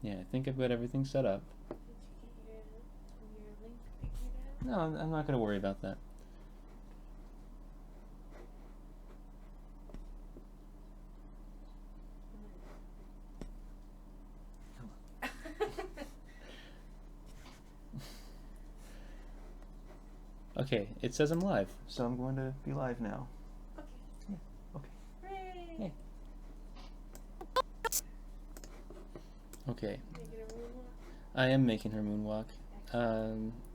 Yeah, I think I've got everything set up. Did you get your link figured No, I'm not going to worry about that. out? Okay, it says I'm live, so I'm going to be live now. Okay. Yeah, okay. Hooray! Yay. Okay. Making a moonwalk. I am making her moonwalk.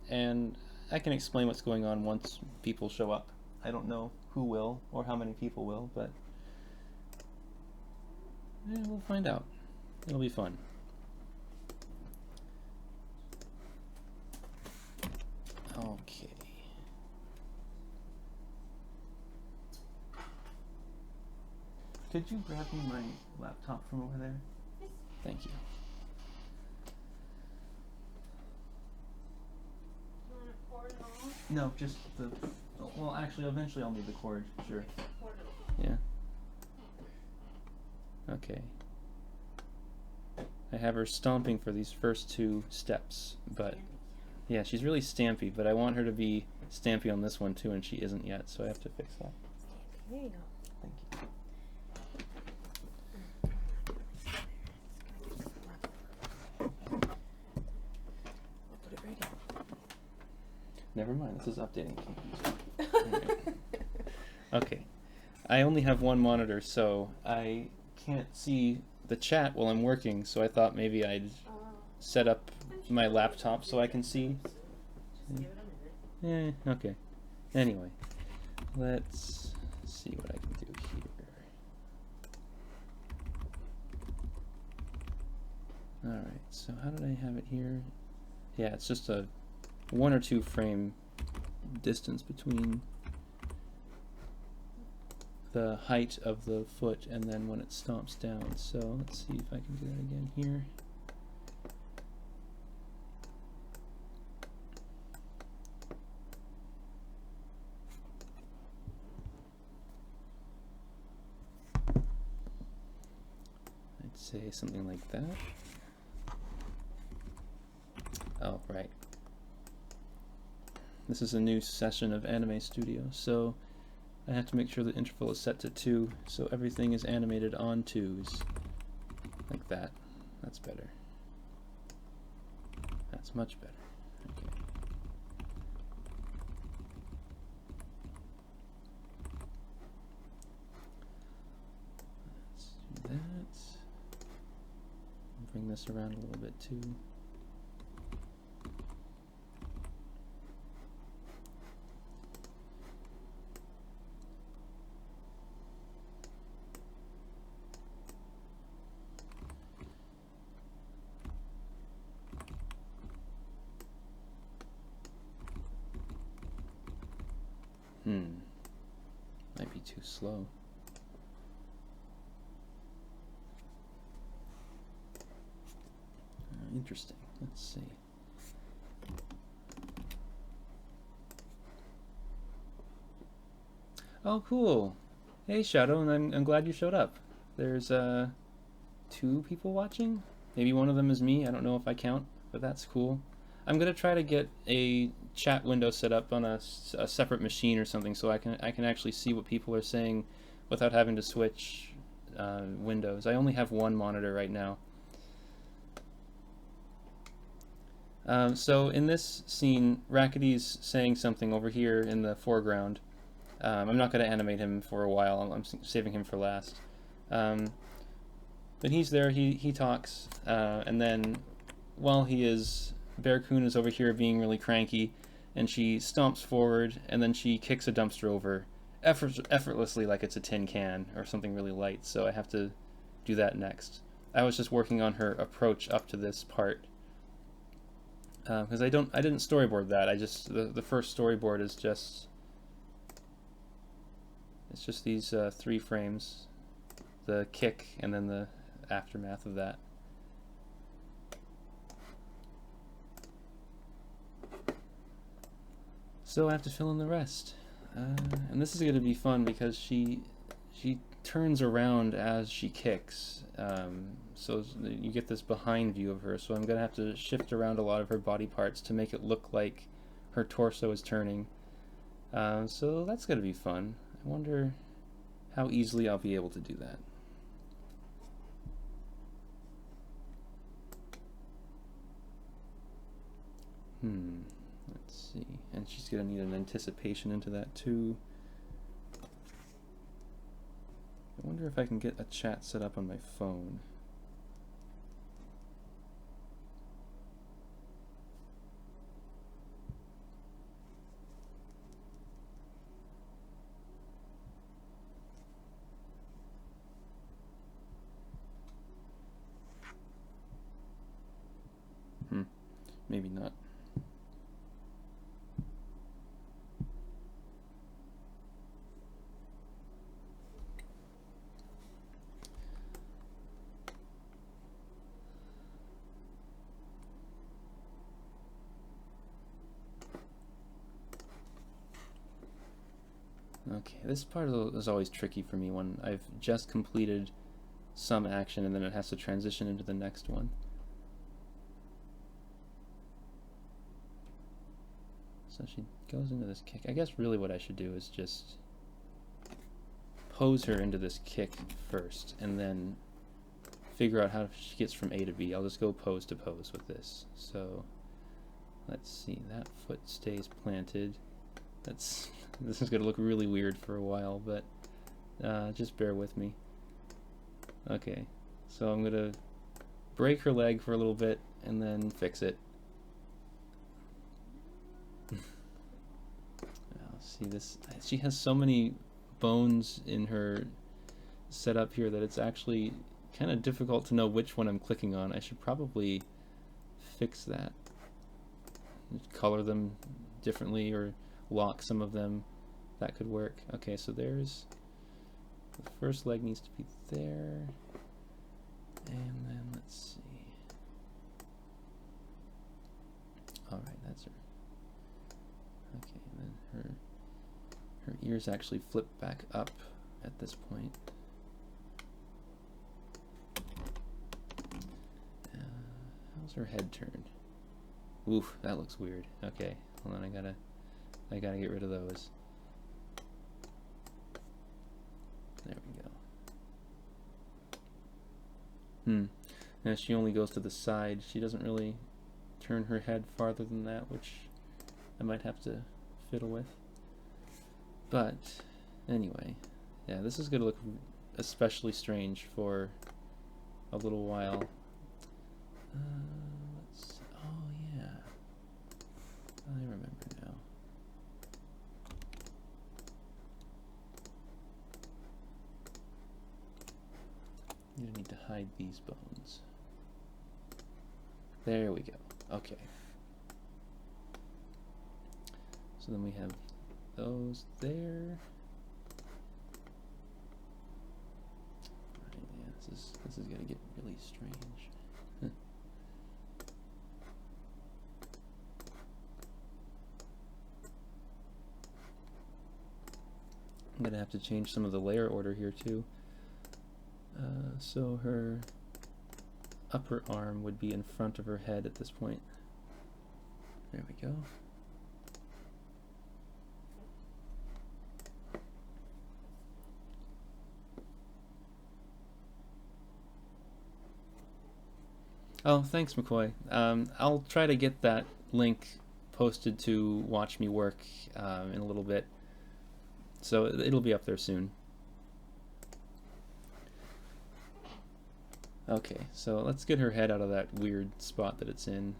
And I can explain what's going on once people show up. I don't know who will or how many people will, but we'll find out. It'll be fun. Okay. Could you grab me my laptop from over there? Yes. Thank you. You want to pour it all? No, just the. Well, actually, eventually I'll need the cord. Sure. Pour it all. Yeah. Okay. I have her stomping for these first two steps, but yeah, she's really stampy, but I want her to be stampy on this one too, and she isn't yet, so I have to fix that. There you go. Thank you. I'll put it right in. Never mind, this is updating. Okay. I only have one monitor, so I can't see the chat while I'm working, so I thought maybe I'd set up my laptop so I can see. Just give it a minute. Okay. Anyway, let's see what I can do here. Alright, so how did I have it here? Yeah, it's just a 1 or 2 frame distance between the height of the foot and then when it stomps down. So let's see if I can do that again here. I'd say something like that. Oh, right. This is a new session of Anime Studio, so I have to make sure the interval is set to 2, so everything is animated on 2s. Like that. That's better. That's much better. Okay. Let's do that. Bring this around a little bit too. Might be too slow. Interesting. Let's see. Oh, cool. Hey, Shadow, and I'm glad you showed up. There's 2 people watching. Maybe one of them is me. I don't know if I count, but that's cool. I'm gonna try to get a chat window set up on a separate machine or something, so I can actually see what people are saying without having to switch windows. I only have one monitor right now. So in this scene, Rakitty's saying something over here in the foreground. I'm not going to animate him for a while. I'm saving him for last. But he's there. He talks, and then while he is, Bearcoon is over here being really cranky, and she stomps forward, and then she kicks a dumpster over effortlessly like it's a tin can or something really light. So I have to do that next. I was just working on her approach up to this part. Because I didn't storyboard that. I just the first storyboard is just these 3 frames, the kick and then the aftermath of that. So I have to fill in the rest, and this is going to be fun because she turns around as she kicks, so you get this behind view of her. So I'm gonna have to shift around a lot of her body parts to make it look like her torso is turning. So that's gonna be fun. I wonder how easily I'll be able to do that. Let's see. And she's gonna need an anticipation into that too. I wonder if I can get a chat set up on my phone. Maybe not. Okay, this part is always tricky for me when I've just completed some action and then it has to transition into the next one. So she goes into this kick. I guess really what I should do is just pose her into this kick first and then figure out how she gets from A to B. I'll just go pose to pose with this. So let's see, that foot stays planted. This is going to look really weird for a while, but just bear with me. Okay, so I'm going to break her leg for a little bit and then fix it. See this, she has so many bones in her setup here that it's actually kind of difficult to know which one I'm clicking on. I should probably fix that. Color them differently or lock some of them. That could work. Okay, so there's the first leg needs to be there. And then let's see. Alright, that's her. Okay, and then her ears actually flip back up at this point. How's her head turned? Oof, that looks weird. Okay, hold on, I gotta get rid of those. There we go. Now she only goes to the side. She doesn't really turn her head farther than that, which I might have to fiddle with. But anyway, yeah, this is going to look especially strange for a little while. Oh yeah, I remember now. You need to hide these bones. There we go. Okay. So then we have those there. Right, yeah, this is gonna get really strange. I'm gonna have to change some of the layer order here too. So her upper arm would be in front of her head at this point. There we go. Oh, thanks, McCoy. I'll try to get that link posted to watch me work in a little bit. So it'll be up there soon. Okay, so let's get her head out of that weird spot that it's in.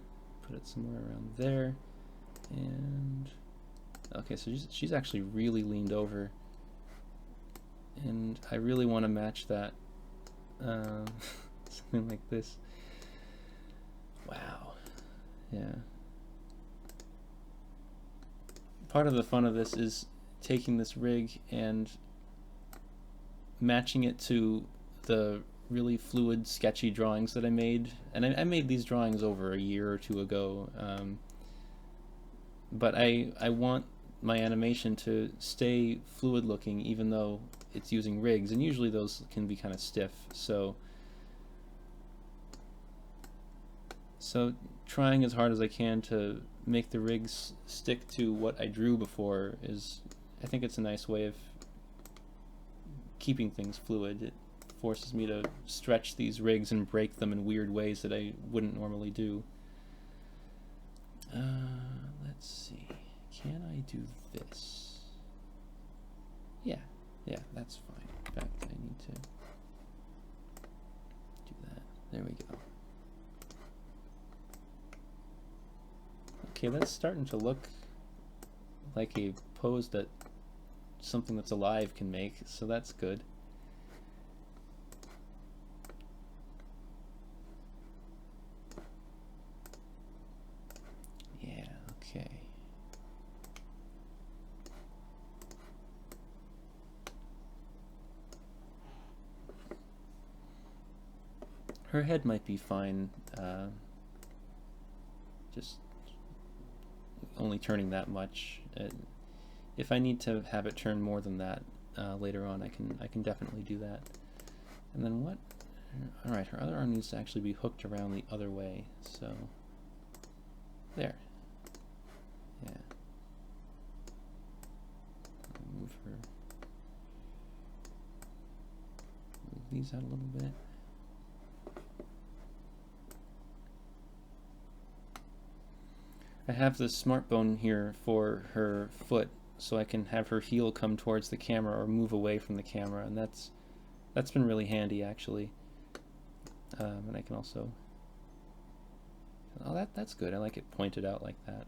Put it somewhere around there. And okay, so she's actually really leaned over. And I really want to match that. Something like this. Wow. Yeah. Part of the fun of this is taking this rig and matching it to the really fluid, sketchy drawings that I made. And I made these drawings over a year or two ago. But I want my animation to stay fluid looking even though it's using rigs, and usually those can be kind of stiff. So trying as hard as I can to make the rigs stick to what I drew before is, I think it's a nice way of keeping things fluid. It forces me to stretch these rigs and break them in weird ways that I wouldn't normally do. Let's see. Can I do this? Yeah, that's fine. In fact, I need to do that. There we go. Okay, that's starting to look like a pose that something that's alive can make, so that's good. Yeah, okay. Her head might be fine, just only turning that much. If I need to have it turn more than that later on, I can definitely do that. And then what? All right, her other arm needs to actually be hooked around the other way. So there. Yeah. Move her. Move these out a little bit. I have this smart bone here for her foot, so I can have her heel come towards the camera or move away from the camera, and that's been really handy actually. And I can also, oh, that's good. I like it pointed out like that.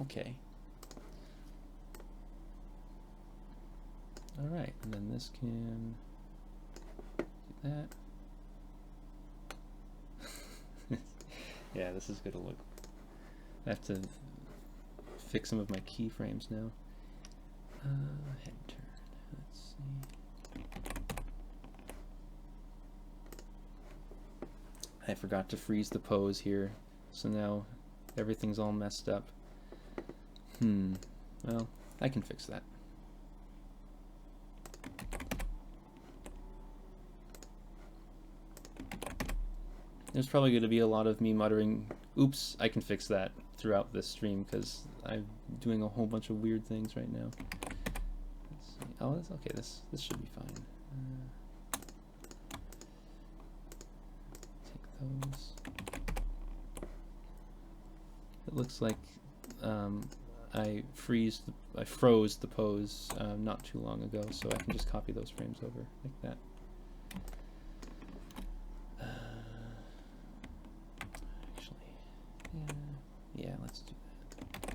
Okay. All right, and then this can do that. Yeah, this is gonna look. I have to fix some of my keyframes now. Head turn. Let's see. I forgot to freeze the pose here, so now everything's all messed up. Well, I can fix that. There's probably going to be a lot of me muttering, oops, I can fix that, throughout this stream, because I'm doing a whole bunch of weird things right now. Let's see. Oh, that's okay. This should be fine. Take those. It looks like I froze the pose not too long ago, so I can just copy those frames over like that. Yeah, let's do that.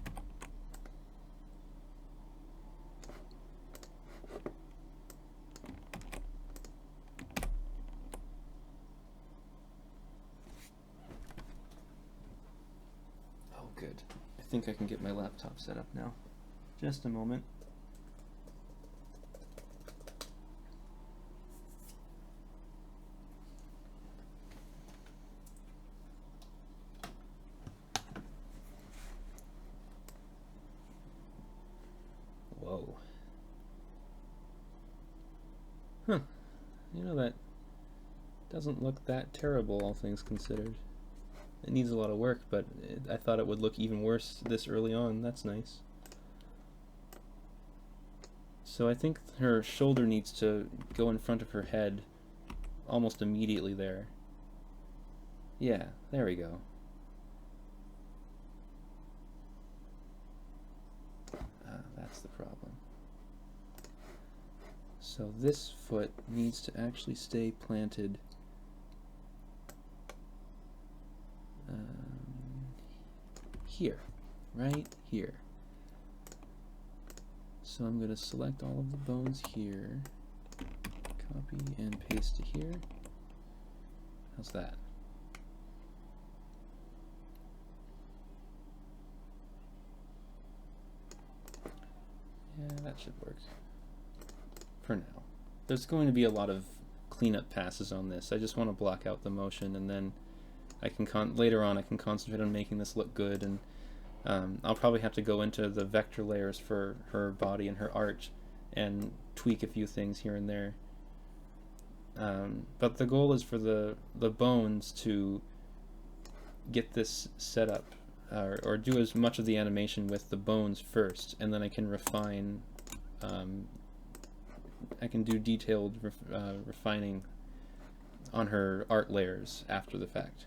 Oh, good. I think I can get my laptop set up now. Just a moment. Whoa. Huh. You know, that doesn't look that terrible, all things considered. It needs a lot of work, but I thought it would look even worse this early on. That's nice. So I think her shoulder needs to go in front of her head almost immediately there. Yeah, there we go. That's the problem. So this foot needs to actually stay planted here, right here. So I'm going to select all of the bones here, copy and paste to here. How's that? Yeah, that should work for now. There's going to be a lot of cleanup passes on this. I just want to block out the motion, and then I can later on I can concentrate on making this look good and I'll probably have to go into the vector layers for her body and her art and tweak a few things here and there. But the goal is for the bones to get this set up, or do as much of the animation with the bones first, and then I can refine. I can do detailed refining on her art layers after the fact.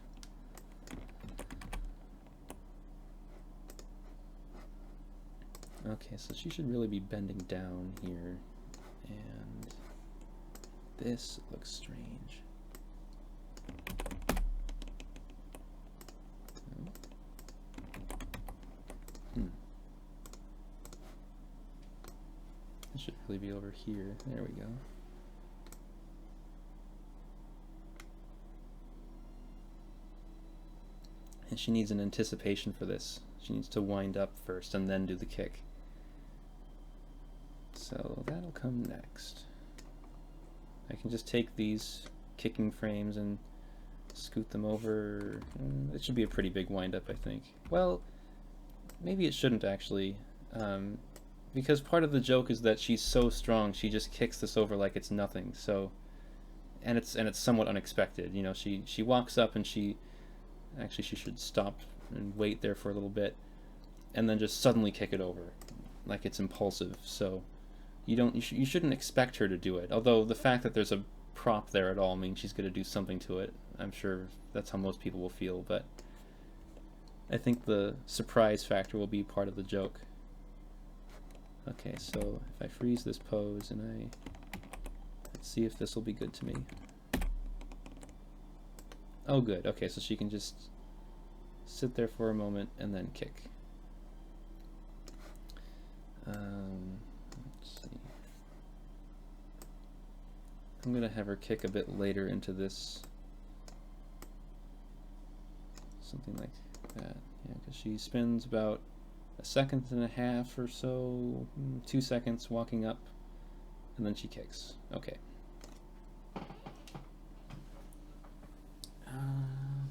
Okay, so she should really be bending down here, and this looks strange. It should really be over here. There we go. And she needs an anticipation for this. She needs to wind up first and then do the kick. So that'll come next. I can just take these kicking frames and scoot them over. It should be a pretty big wind up, I think. Well, maybe it shouldn't actually, because part of the joke is that she's so strong, she just kicks this over like it's nothing. So, and it's somewhat unexpected. You know, she walks up and she should stop and wait there for a little bit, and then just suddenly kick it over, like it's impulsive. So you shouldn't expect her to do it. Although the fact that there's a prop there at all means she's going to do something to it. I'm sure that's how most people will feel, but I think the surprise factor will be part of the joke. Okay, so if I freeze this pose and let's see if this will be good to me. Oh, good. Okay, so she can just sit there for a moment and then kick. Let's see. I'm going to have her kick a bit later into this. Something like that. Yeah, because she spends about 1.5 seconds or so, 2 seconds walking up, and then she kicks. Okay.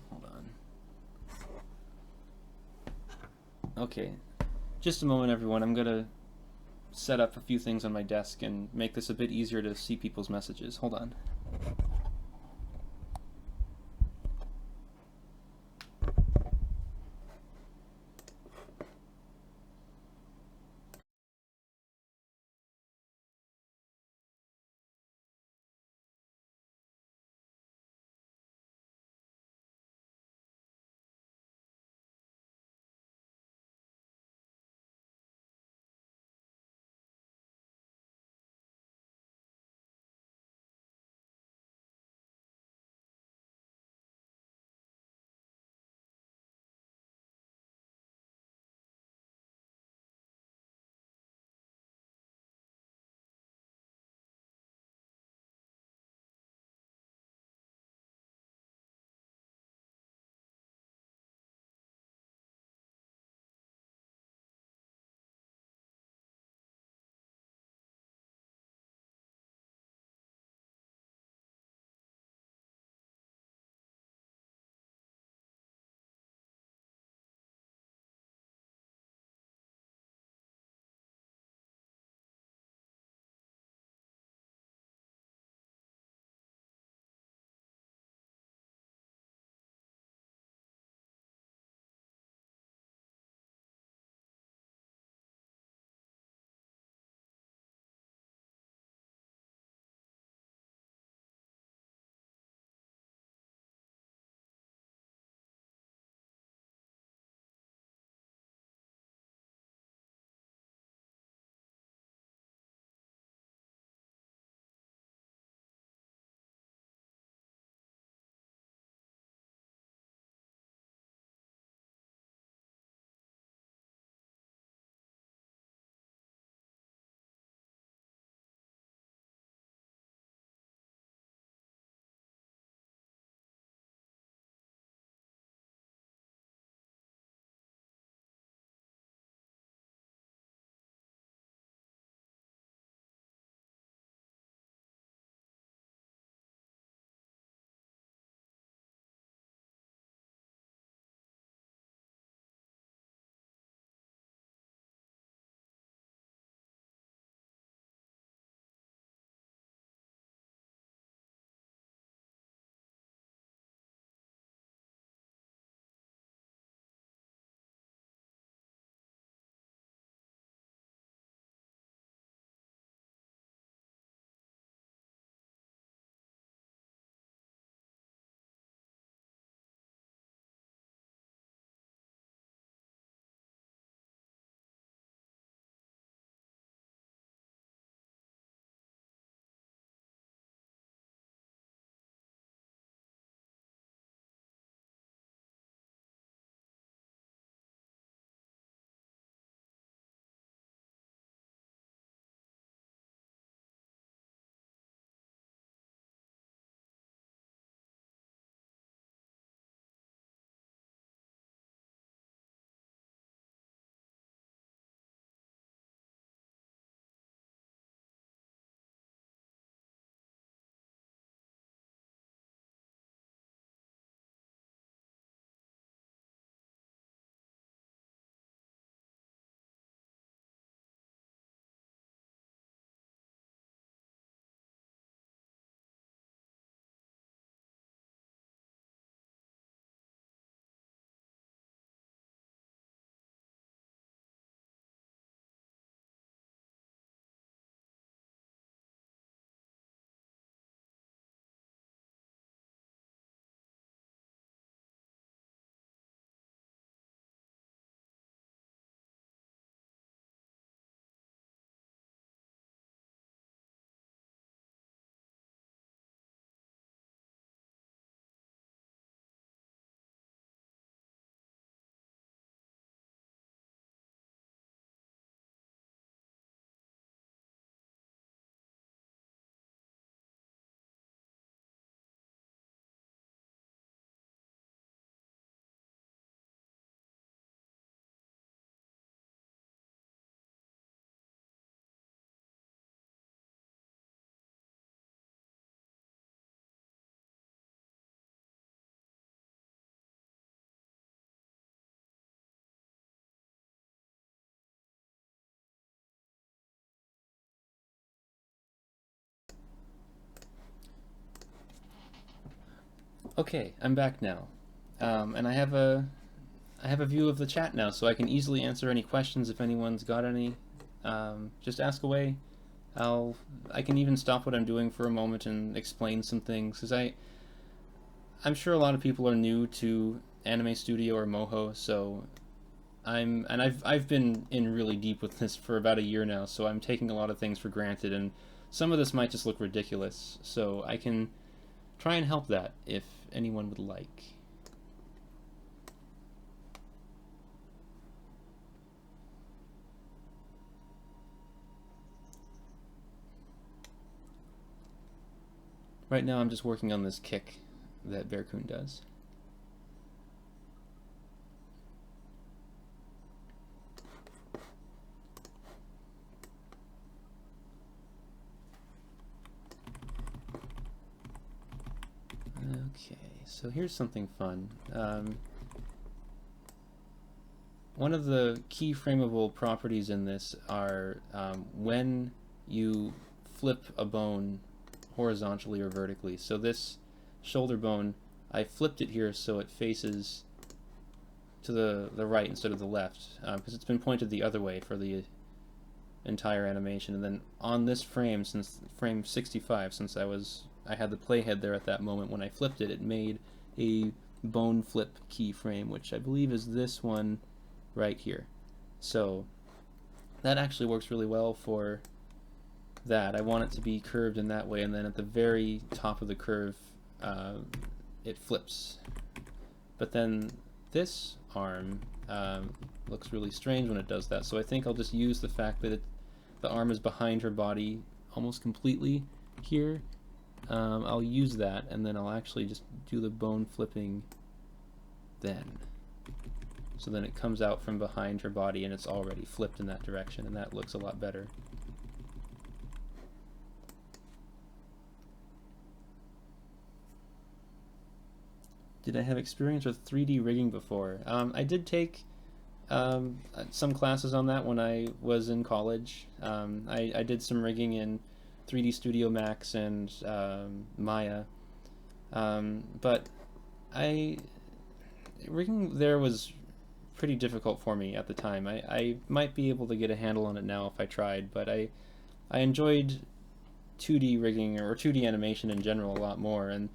Hold on. Okay, just a moment, everyone. I'm gonna set up a few things on my desk and make this a bit easier to see people's messages. Hold on. Okay, I'm back now, and I have a view of the chat now, so I can easily answer any questions if anyone's got any. Just ask away. I can even stop what I'm doing for a moment and explain some things, because I'm sure a lot of people are new to Anime Studio or Moho, so I've been in really deep with this for about a year now, so I'm taking a lot of things for granted, and some of this might just look ridiculous, so I can try and help that if anyone would like. Right now I'm just working on this kick that Bearcoon does. Okay, so here's something fun. One of the key frameable properties in this are when you flip a bone horizontally or vertically. So this shoulder bone, I flipped it here so it faces to the right instead of the left, because it's been pointed the other way for the entire animation. And then on this frame, since frame 65, since I had the playhead there at that moment when I flipped it, it made a bone flip keyframe, which I believe is this one right here. So that actually works really well for that. I want it to be curved in that way, and then at the very top of the curve it flips. But then this arm looks really strange when it does that, so I think I'll just use the fact that the arm is behind her body almost completely here. I'll use that, and then I'll actually just do the bone flipping then. So then it comes out from behind her body and it's already flipped in that direction, and that looks a lot better. Did I have experience with 3D rigging before? I did take some classes on that when I was in college. I did some rigging in 3D Studio Max and Maya, but rigging there was pretty difficult for me at the time. I might be able to get a handle on it now if I tried, but I enjoyed 2D rigging or 2D animation in general a lot more, and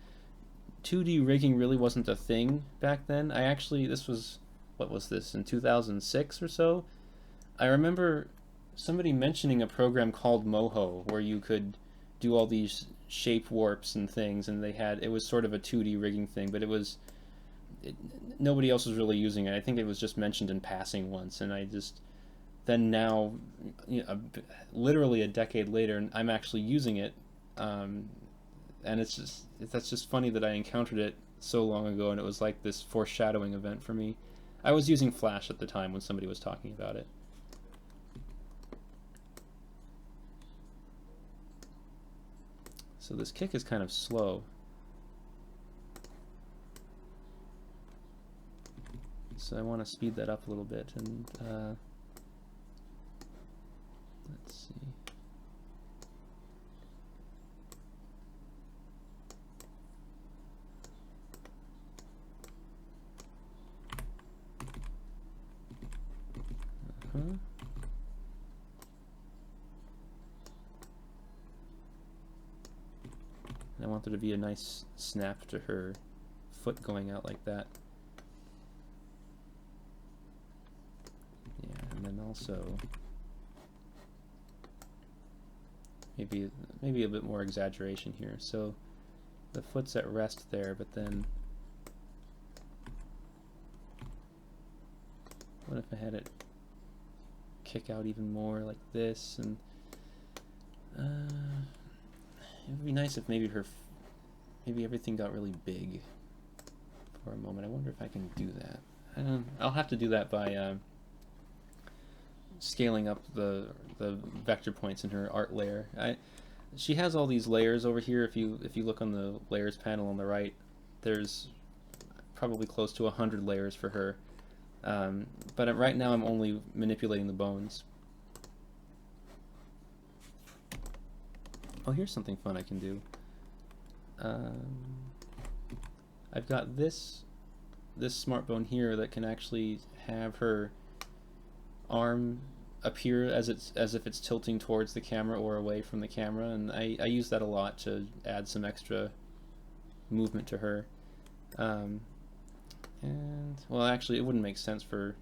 2D rigging really wasn't a thing back then. This was, what was this, in 2006 or so? I remember somebody mentioning a program called Moho where you could do all these shape warps and things, and it was sort of a 2D rigging thing, but nobody else was really using it. I think it was just mentioned in passing once, and then now, literally a decade later, I'm actually using it, and that's just funny that I encountered it so long ago, and it was like this foreshadowing event for me. I was using Flash at the time when somebody was talking about it. So this kick is kind of slow. So I want to speed that up a little bit, and let's see. And I want there to be a nice snap to her foot going out like that. Yeah, and then also maybe a bit more exaggeration here. So the foot's at rest there, but then what if I had it kick out even more like this? And it would be nice if maybe everything got really big for a moment. I wonder if I can do that. I'll have to do that by scaling up the vector points in her art layer. She has all these layers over here. If you look on the layers panel on the right, there's probably close to 100 layers for her. But right now I'm only manipulating the bones. Oh, here's something fun I can do. I've got this smart bone here that can actually have her arm appear as if it's tilting towards the camera or away from the camera, and I use that a lot to add some extra movement to her. And well, actually, it wouldn't make sense for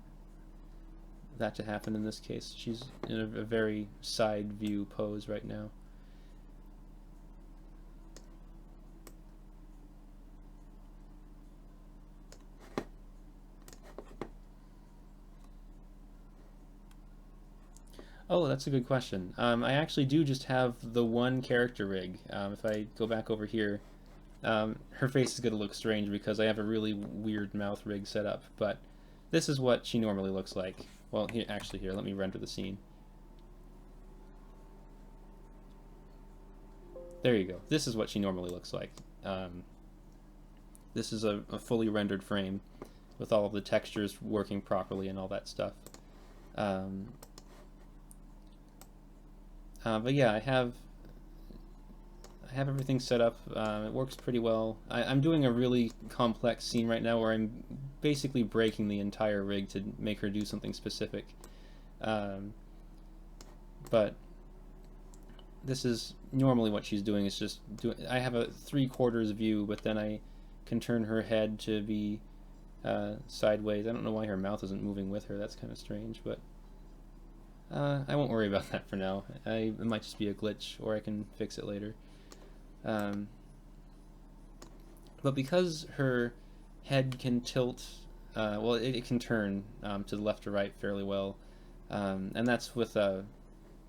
that to happen in this case. She's in a very side view pose right now. Oh, that's a good question. I actually do just have the one character rig. If I go back over here, her face is going to look strange because I have a really weird mouth rig set up, but this is what she normally looks like. Well, here, let me render the scene. There you go. This is what she normally looks like. This is a fully rendered frame with all of the textures working properly and all that stuff. But yeah, I have everything set up. It works pretty well. I'm doing a really complex scene right now where I'm basically breaking the entire rig to make her do something specific. But this is normally what she's doing. Is just I have a 3/4 view, but then I can turn her head to be sideways. I don't know why her mouth isn't moving with her. That's kind of strange, but I won't worry about that for now. It might just be a glitch, or I can fix it later. But because her head can tilt, well, it can turn to the left or right fairly well, and that's with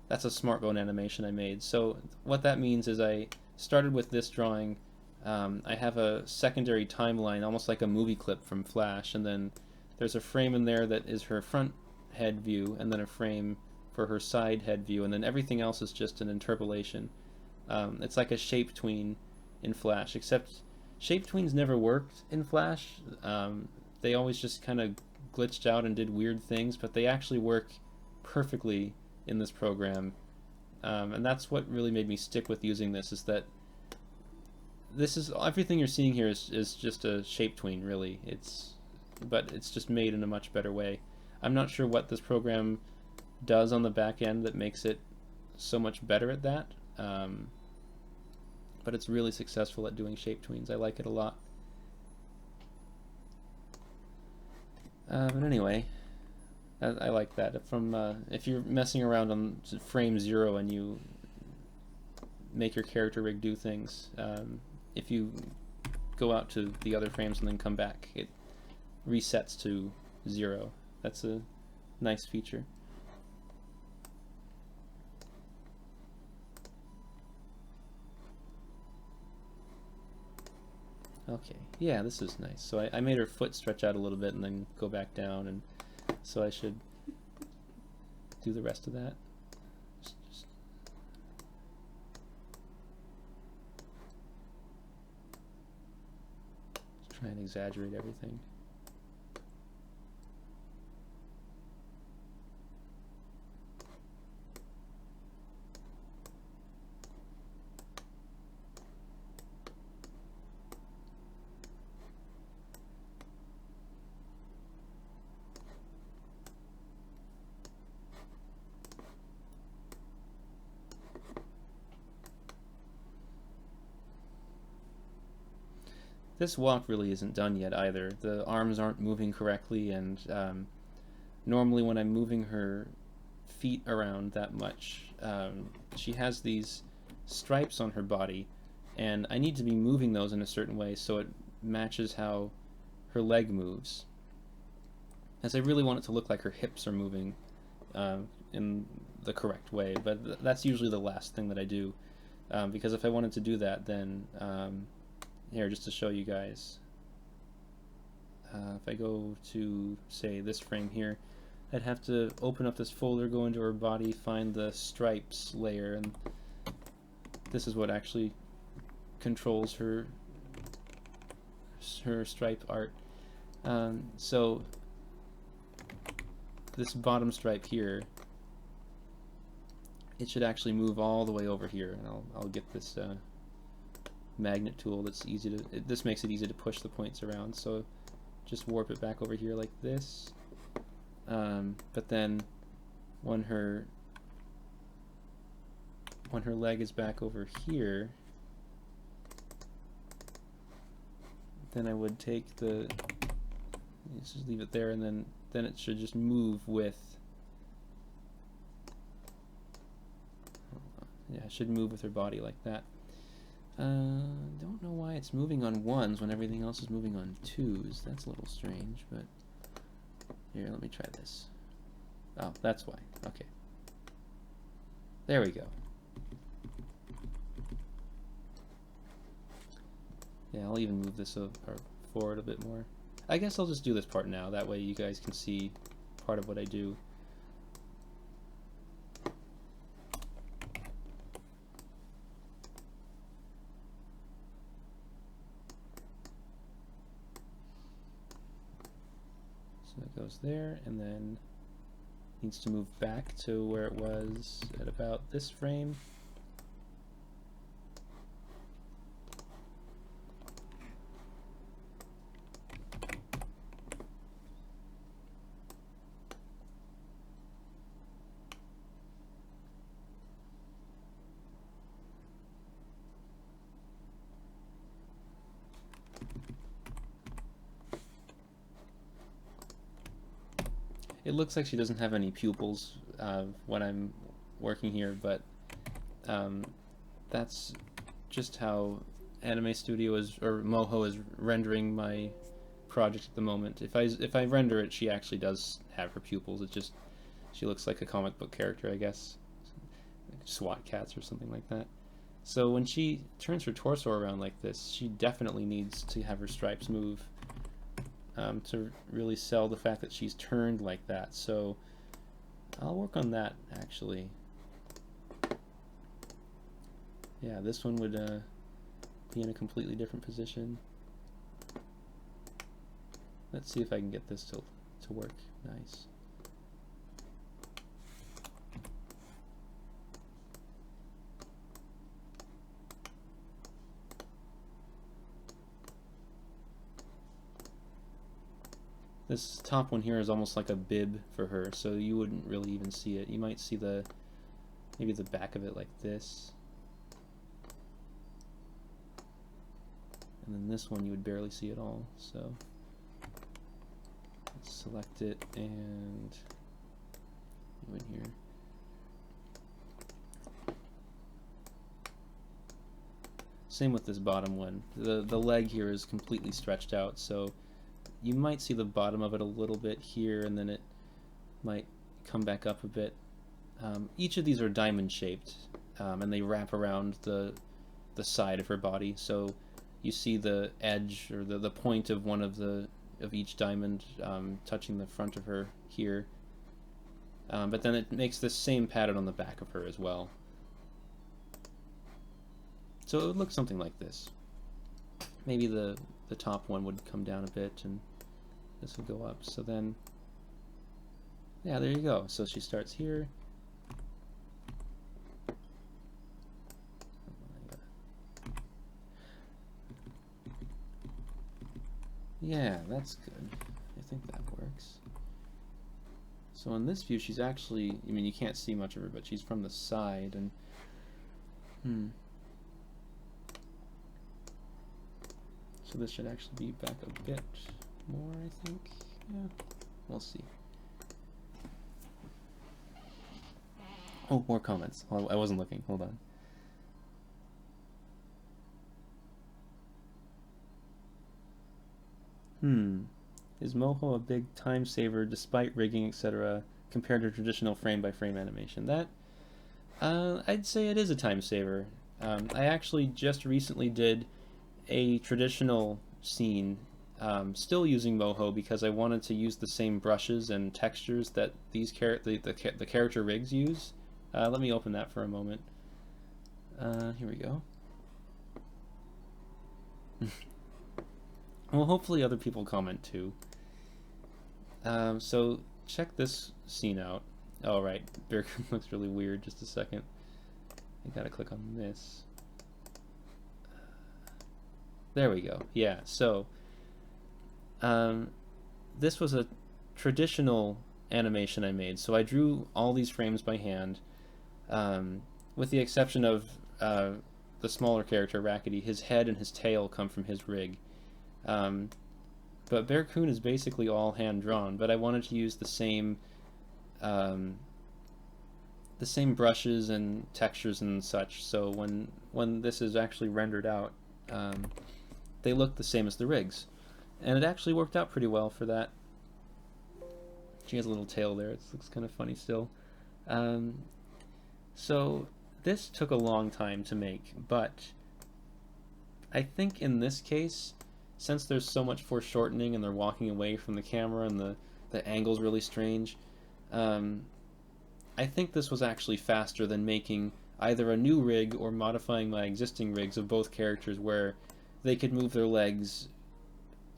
that's a smart bone animation I made. So what that means is I started with this drawing. I have a secondary timeline, almost like a movie clip from Flash, and then there's a frame in there that is her front head view, and then a frame for her side head view, and then everything else is just an interpolation. It's like a shape tween in Flash, except shape tweens never worked in Flash. They always just kind of glitched out and did weird things, but they actually work perfectly in this program. And that's what really made me stick with using this, is that this is everything you're seeing here is just a shape tween, really. But it's just made in a much better way. I'm not sure what this program does on the back end that makes it so much better at that, but it's really successful at doing shape tweens. I like it a lot. But anyway, I like that. From if you're messing around on frame 0 and you make your character rig do things, if you go out to the other frames and then come back, it resets to 0. That's a nice feature. Okay, yeah, this is nice. So I made her foot stretch out a little bit and then go back down, and so I should do the rest of that. Just try and exaggerate everything. This walk really isn't done yet either. The arms aren't moving correctly, and normally when I'm moving her feet around that much, she has these stripes on her body, and I need to be moving those in a certain way so it matches how her leg moves. As I really want it to look like her hips are moving in the correct way, but that's usually the last thing that I do, because if I wanted to do that, then here, just to show you guys, if I go to, say, this frame here, I'd have to open up this folder, go into her body, find the stripes layer, and this is what actually controls her stripe art. So this bottom stripe here, it should actually move all the way over here, and I'll get this magnet tool that's easy to, this makes it easy to push the points around, so just warp it back over here like this. But then when her leg is back over here, then I would take the, let's just leave it there, and then it should just move with, yeah, it should move with her body like that. Don't know why it's moving on 1s when everything else is moving on 2s. That's a little strange, but here, let me try this. Oh, that's why. Okay. There we go. Yeah, I'll even move this forward a bit more. I guess I'll just do this part now, that way you guys can see part of what I do. So it goes there, and then needs to move back to where it was at about this frame. It looks like she doesn't have any pupils when I'm working here, but that's just how Anime Studio is, or Moho is rendering my project at the moment. If I render it, she actually does have her pupils. It's just she looks like a comic book character, I guess, like SWAT cats or something like that. So when she turns her torso around like this, she definitely needs to have her stripes move. To really sell the fact that she's turned like that. So I'll work on that, actually. Yeah, this one would be in a completely different position. Let's see if I can get this to work. Nice. This top one here is almost like a bib for her, so you wouldn't really even see it. You might see maybe the back of it like this. And then this one you would barely see at all, so let's select it and go in here. Same with this bottom one. The leg here is completely stretched out, so you might see the bottom of it a little bit here, and then it might come back up a bit. Each of these are diamond shaped, and they wrap around the side of her body, so you see the edge or the point of one of each diamond touching the front of her here. But then it makes the same pattern on the back of her as well. So it would look something like this. Maybe the top one would come down a bit and this would go up. So then, yeah, there you go. So she starts here. Yeah, that's good. I think that works. So in this view, she's actually, I mean, you can't see much of her, but she's from the side, and so this should actually be back a bit more, I think. Yeah, we'll see. Oh, more comments. Oh, I wasn't looking. Hold on. Is Moho a big time saver despite rigging, etc., compared to traditional frame-by-frame animation? That, I'd say it is a time saver. I actually just recently did a traditional scene, still using Moho because I wanted to use the same brushes and textures that these the character rigs use. Let me open that for a moment. Here we go. Well, hopefully other people comment too. So check this scene out. Oh, right. Bearcoon looks really weird. Just a second. I gotta click on this. There we go. Yeah, so um, this was a traditional animation I made. So I drew all these frames by hand, with the exception of the smaller character, Rakitty. His head and his tail come from his rig. Um, but Bearcoon is basically all hand drawn, but I wanted to use um, the same brushes and textures and such. So when this is actually rendered out, they look the same as the rigs, and it actually worked out pretty well for that. She has a little tail there. It looks kind of funny still. Um, so this took a long time to make, but I think in this case, since there's so much foreshortening and they're walking away from the camera and the angle's really strange, I think this was actually faster than making either a new rig or modifying my existing rigs of both characters where they could move their legs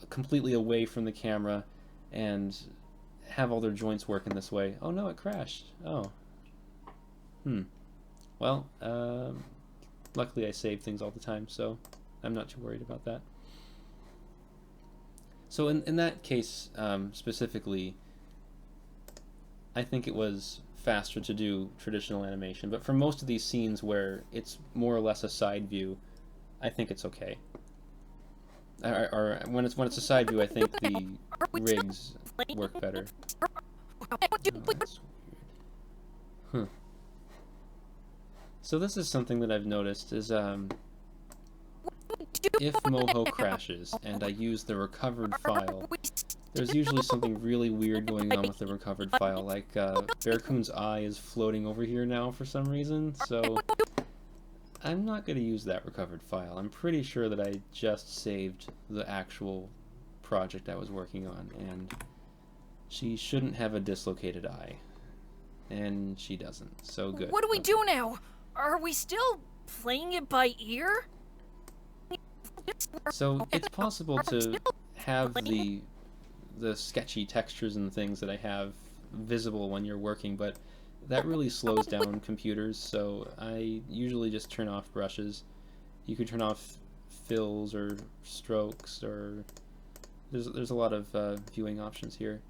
completely away from the camera and have all their joints work in this way. Oh no, it crashed. Oh. Well, luckily I save things all the time, so I'm not too worried about that. So in that case specifically, I think it was faster to do traditional animation, but for most of these scenes where it's more or less a side view, I think it's okay. Or when it's a side view, I think the rigs work better. Oh, that's weird. So this is something that I've noticed is if Moho crashes and I use the recovered file, there's usually something really weird going on with the recovered file, like Bearcoon's eye is floating over here now for some reason, so I'm not going to use that recovered file. I'm pretty sure that I just saved the actual project I was working on, and she shouldn't have a dislocated eye. And she doesn't, so good. What do we do now? Are we still playing it by ear? So it's possible to have the sketchy textures and things that I have visible when you're working, but that really slows down computers, so I usually just turn off brushes. You could turn off fills or strokes, or there's a lot of viewing options here.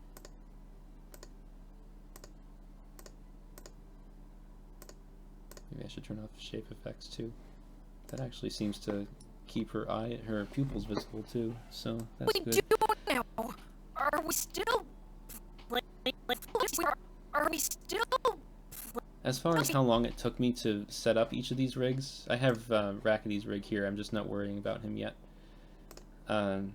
Maybe I should turn off shape effects too. That actually seems to keep her pupils visible too, so that's good. What do we do now? Are we still Are we still As far as how long it took me to set up each of these rigs, I have Rakitty's rig here. I'm just not worrying about him yet. The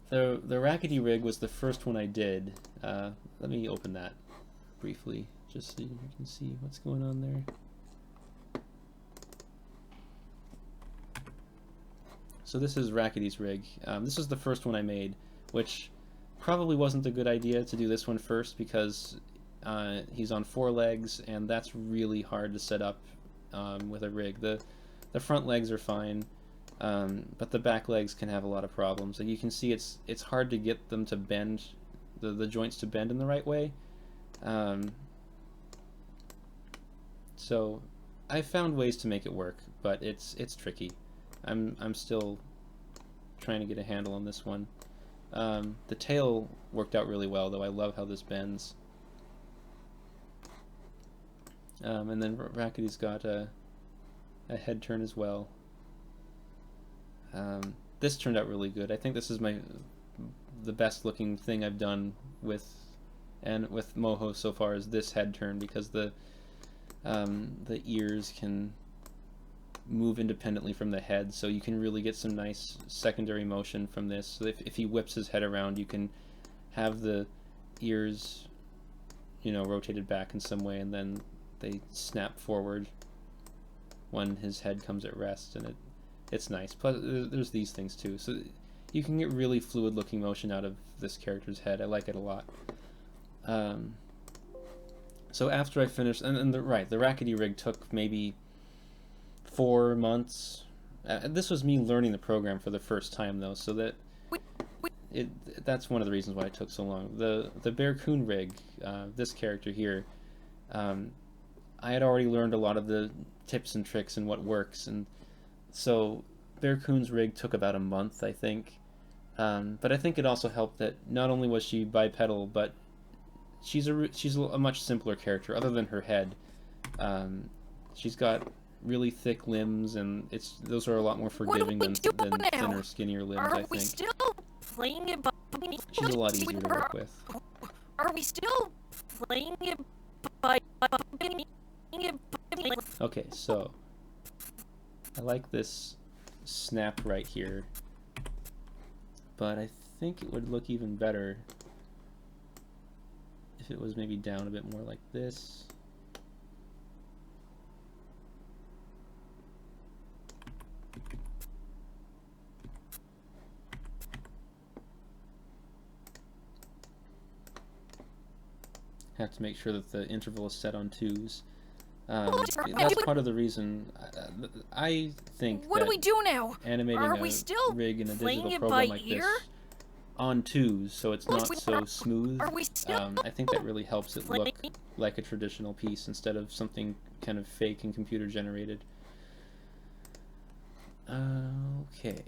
Rakitty rig was the first one I did. Let me open that briefly, just so you can see what's going on there. So this is Rakitty's rig. This is the first one I made, which probably wasn't a good idea to do this one first because he's on 4 legs, and that's really hard to set up with a rig. The front legs are fine, but the back legs can have a lot of problems. And you can see it's hard to get them to bend, the joints to bend in the right way. So I found ways to make it work, but it's tricky. I'm still trying to get a handle on this one. The tail worked out really well, though. I love how this bends. And then Rakitty's got a head turn as well. This turned out really good. I think this is the best looking thing I've done with Moho so far is this head turn, because the ears can move independently from the head, so you can really get some nice secondary motion from this. So if he whips his head around, you can have the ears, rotated back in some way, and then they snap forward when his head comes at rest, and it's nice. Plus, there's these things too, so you can get really fluid looking motion out of this character's head. I like it a lot. So after I finished, and the Rakitty rig took maybe 4 months. This was me learning the program for the first time, though, so that's one of the reasons why it took so long. The Bearcoon rig, this character here, I had already learned a lot of the tips and tricks and what works, and so Bearcoon's rig took about a month, I think. But I think it also helped that not only was she bipedal, but she's a much simpler character. Other than her head, she's got really thick limbs, and those are a lot more forgiving than thinner, skinnier limbs. I think. Are we still playing it by? She's a lot easier to work with. Are we still playing it by? Okay, so I like this snap right here, but I think it would look even better if it was maybe down a bit more like this. Have to make sure that the interval is set on 2s. That's part of the reason I think What do we do now? animating Are a we still rig in a playing digital it program by like ear? this on 2s, so it's not so smooth. Are we still I think that really helps it look like a traditional piece instead of something kind of fake and computer generated. Okay,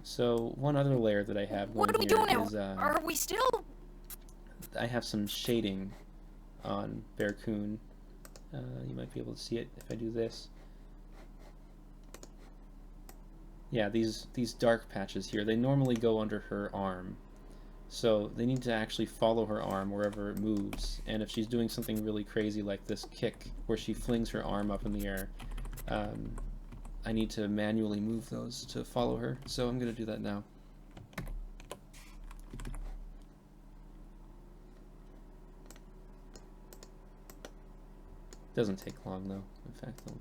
so one other layer that I have going here is Are we still? I have some shading on Bearcoon. You might be able to see it if I do this. Yeah, these dark patches here, they normally go under her arm. So they need to actually follow her arm wherever it moves. And if she's doing something really crazy like this kick, where she flings her arm up in the air, I need to manually move those to follow her. So I'm going to do that now. Doesn't take long though. In fact, I'll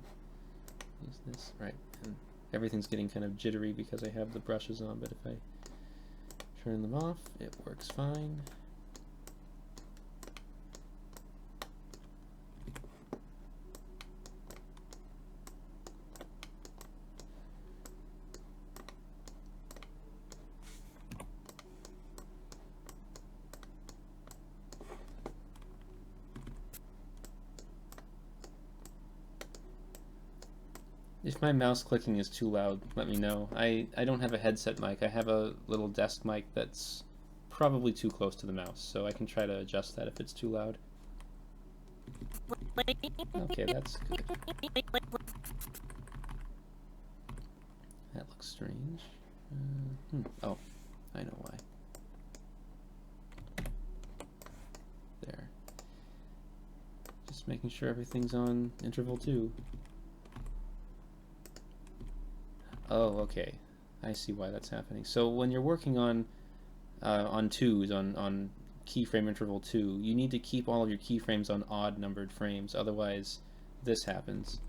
use this. Right. And everything's getting kind of jittery because I have the brushes on, but if I turn them off, it works fine. If my mouse clicking is too loud, let me know. I don't have a headset mic. I have a little desk mic that's probably too close to the mouse, so I can try to adjust that if it's too loud. Okay, that's good. That looks strange. Oh, I know why. There. Just making sure everything's on interval 2. Oh, okay. I see why that's happening. So when you're working on 2s, on keyframe interval 2, you need to keep all of your keyframes on odd numbered frames, otherwise this happens,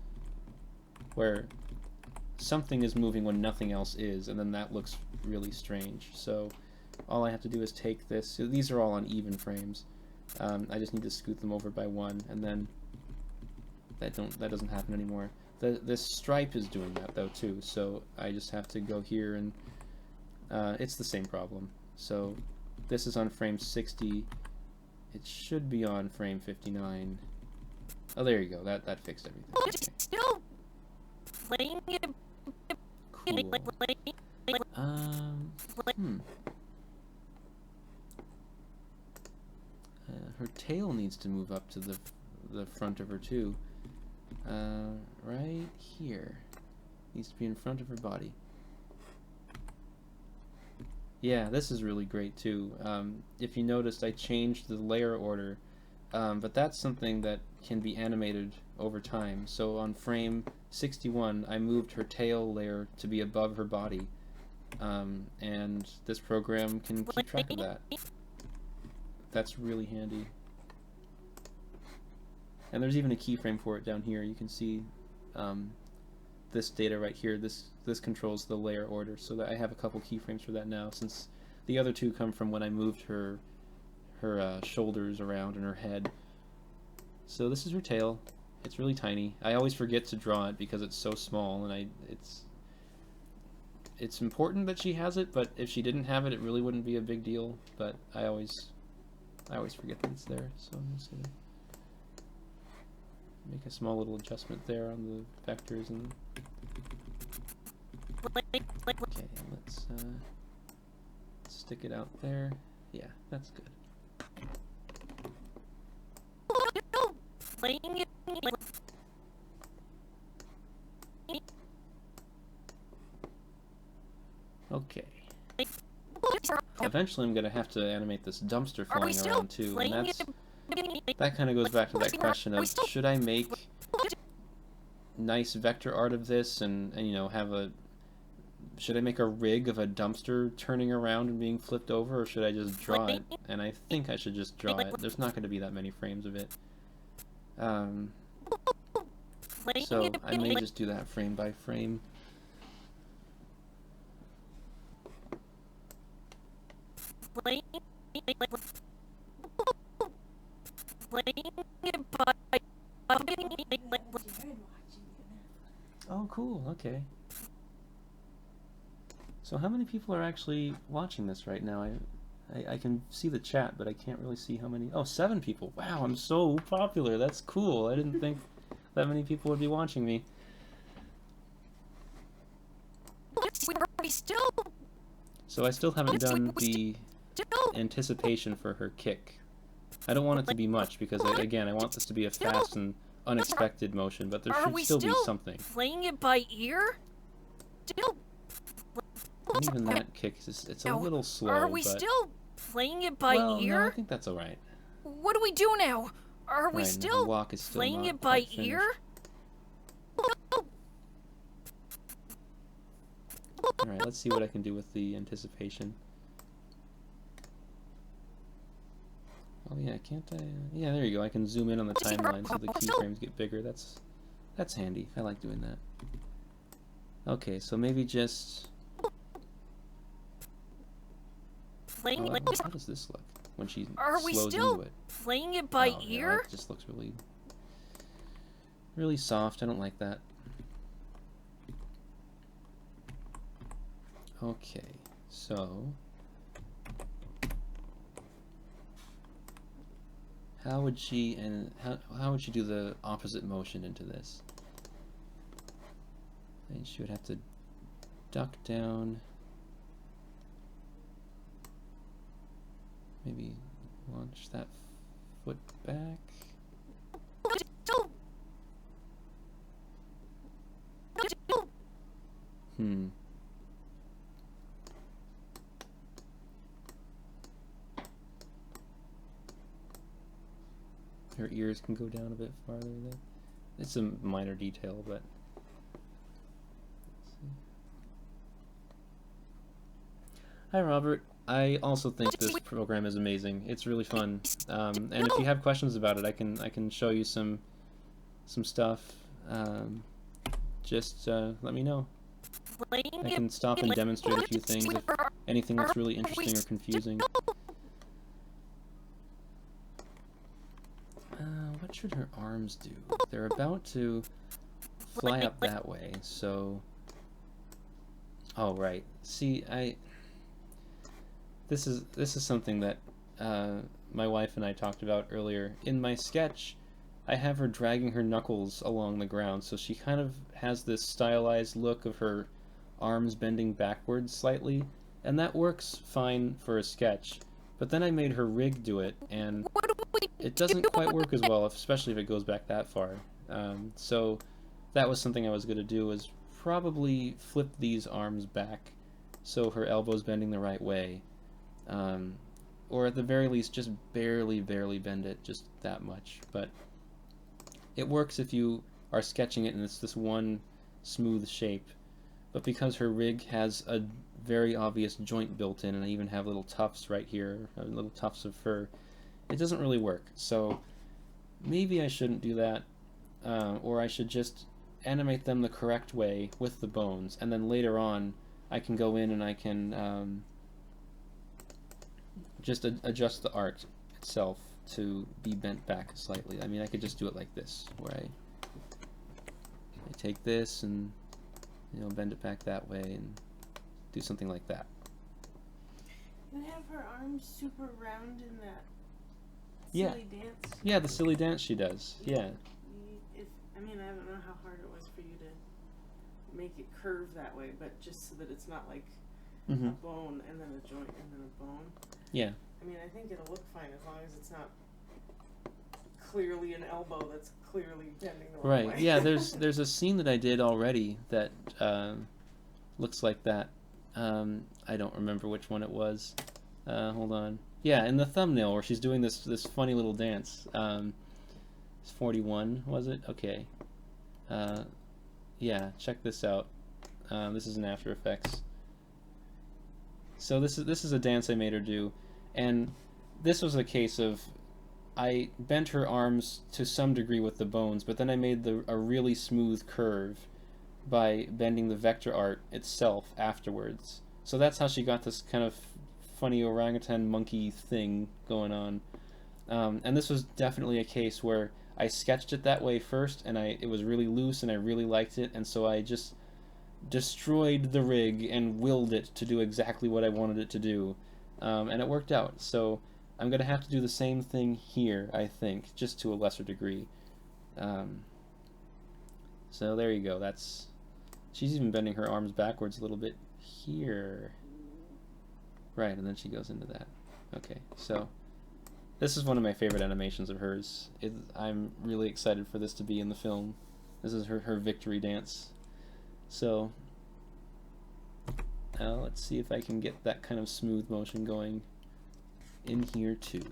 where something is moving when nothing else is, and then that looks really strange. So all I have to do is take this, so these are all on even frames, I just need to scoot them over by 1, and then that doesn't happen anymore. This stripe is doing that though too, so I just have to go here and it's the same problem. So this is on frame 60. It should be on frame 59. Oh, there you go. That fixed everything. Okay. Still playing it. Cool. Her tail needs to move up to the front of her too. Right here. Needs to be in front of her body. Yeah, this is really great too. If you noticed, I changed the layer order, but that's something that can be animated over time. So on frame 61, I moved her tail layer to be above her body, and this program can keep track of that. That's really handy. And there's even a keyframe for it down here. You can see this data right here. This controls the layer order, so that I have a couple keyframes for that now, since the other two come from when I moved her shoulders around and her head. So this is her tail. It's really tiny. I always forget to draw it because it's so small, and it's important that she has it, but if she didn't have it, it really wouldn't be a big deal. But I always forget that it's there. So I'm just gonna make a small little adjustment there on the vectors, and Okay, let's stick it out there. Yeah, that's good. Okay. Eventually I'm going to have to animate this dumpster flying around too, and that kind of goes back to that question of should I make nice vector art of this and you know, should I make a rig of a dumpster turning around and being flipped over, or should I just draw it? And I think I should just draw it. There's not going to be that many frames of it. So I may just do that frame by frame. Oh, cool. Okay. So how many people are actually watching this right now? I can see the chat, but I can't really see how many. Oh, 7 people. Wow, I'm so popular. That's cool. I didn't think that many people would be watching me. So I still haven't done the anticipation for her kick. I don't want it to be much because, again, I want this to be a fast and unexpected motion, but there should still be something. Playing it by ear? And even that kick, it's a little slow, Are we but... still playing it by well, ear? no, I think that's alright. What do we do now? Are we Right, still the walk is still playing not it by quite finished. ear? Alright, let's see what I can do with the anticipation. Oh yeah, can't I? Yeah, there you go. I can zoom in on the timeline so the keyframes get bigger. That's handy. I like doing that. Okay, so maybe just... how does this look when she slows into it? Playing it by oh, ear? Yeah, that just looks really soft. I don't like that. Okay, so how would she how would she do the opposite motion into this? And she would have to duck down. Maybe launch that foot back. Her ears can go down a bit farther there. It's a minor detail, but... Hi, Robert. I also think this program is amazing. It's really fun. And if you have questions about it, I can show you some stuff. Just let me know. I can stop and demonstrate a few things if anything that's really interesting or confusing. What should her arms do? They're about to fly up that way, so... Oh, right. See, This is something that my wife and I talked about earlier. In my sketch, I have her dragging her knuckles along the ground, so she kind of has this stylized look of her arms bending backwards slightly, and that works fine for a sketch. But then I made her rig do it, and it doesn't quite work as well, especially if it goes back that far. So that was something I was going to do, is probably flip these arms back so her elbow's bending the right way. Or at the very least, just barely bend it, just that much. But it works if you are sketching it and it's this one smooth shape. But because her rig has a very obvious joint built in, and I even have little tufts right here, little tufts of fur, it doesn't really work. So maybe I shouldn't do that, or I should just animate them the correct way with the bones, and then later on I can go in and I can just adjust the art itself to be bent back slightly. I mean, I could just do it like this, where I take this and, you know, bend it back that way and do something like that. You have her arms super round in that Yeah. silly dance. Yeah, the silly dance she does. Yeah. I mean, I don't know how hard it was for you to make it curve that way, but just so that it's not like Mm. a bone and then a joint and then a bone. Yeah. I mean, I think it'll look fine as long as it's not clearly an elbow that's clearly bending the wrong way. Right. Yeah. There's a scene that I did already that looks like that. I don't remember which one it was. Hold on. Yeah, in the thumbnail where she's doing this funny little dance. It's 41, was it? Okay. Yeah. Check this out. This is in After Effects. So this is a dance I made her do, and this was a case of I bent her arms to some degree with the bones, but then I made a really smooth curve by bending the vector art itself afterwards. So that's how she got this kind of funny orangutan monkey thing going on. And this was definitely a case where I sketched it that way first, and it was really loose, and I really liked it, and so I just destroyed the rig and willed it to do exactly what I wanted it to do, and it worked out. So I'm gonna have to do the same thing here, I think, just to a lesser degree. So there you go. She's even bending her arms backwards a little bit here. Right, and then she goes into that. Okay, so this is one of my favorite animations of hers. I'm really excited for this to be in the film. This is her victory dance. So, now let's see if I can get that kind of smooth motion going in here too.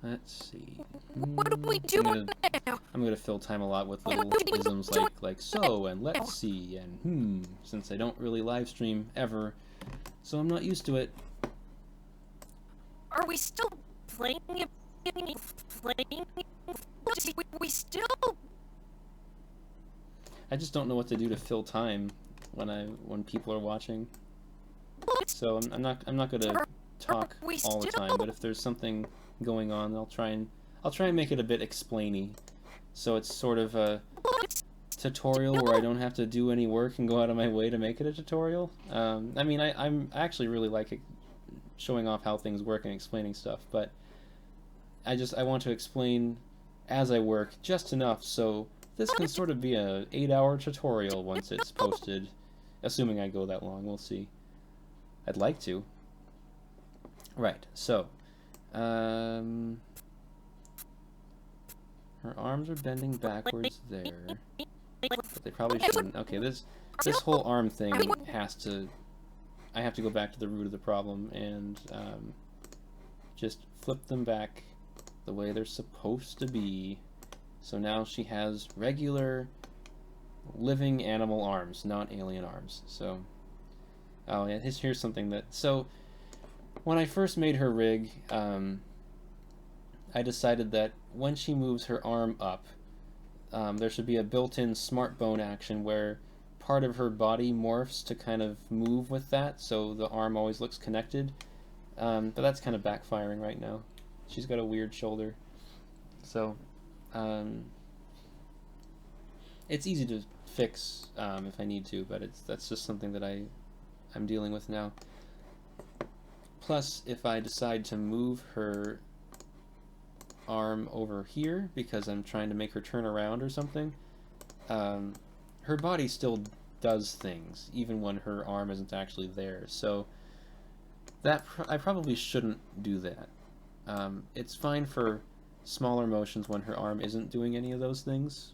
Let's see. What do we do now? I'm gonna fill time a lot with little isms like so and let's see and since I don't really live stream ever, so I'm not used to it. Are we still playing it? We still. I just don't know what to do to fill time when people are watching. So I'm not gonna talk all the time, but if there's something going on, I'll try and make it a bit explainy, so it's sort of a tutorial where I don't have to do any work and go out of my way to make it a tutorial. I mean, I actually really like showing off how things work and explaining stuff, but I want to explain as I work just enough so this can sort of be a 8-hour tutorial once it's posted, assuming I go that long. We'll see. I'd like to. Right, so her arms are bending backwards there, but they probably shouldn't. Okay, this whole arm thing I have to go back to the root of the problem and just flip them back the way they're supposed to be. So now she has regular living animal arms, not alien arms. So, oh yeah, here's something that, so when I first made her rig, I decided that when she moves her arm up, there should be a built-in smart bone action where part of her body morphs to kind of move with that, so the arm always looks connected. But that's kind of backfiring right now. She's got a weird shoulder. So, it's easy to fix if I need to, but that's just something that I'm dealing with now. Plus, if I decide to move her arm over here because I'm trying to make her turn around or something, her body still does things even when her arm isn't actually there. So that I probably shouldn't do that. It's fine for smaller motions when her arm isn't doing any of those things.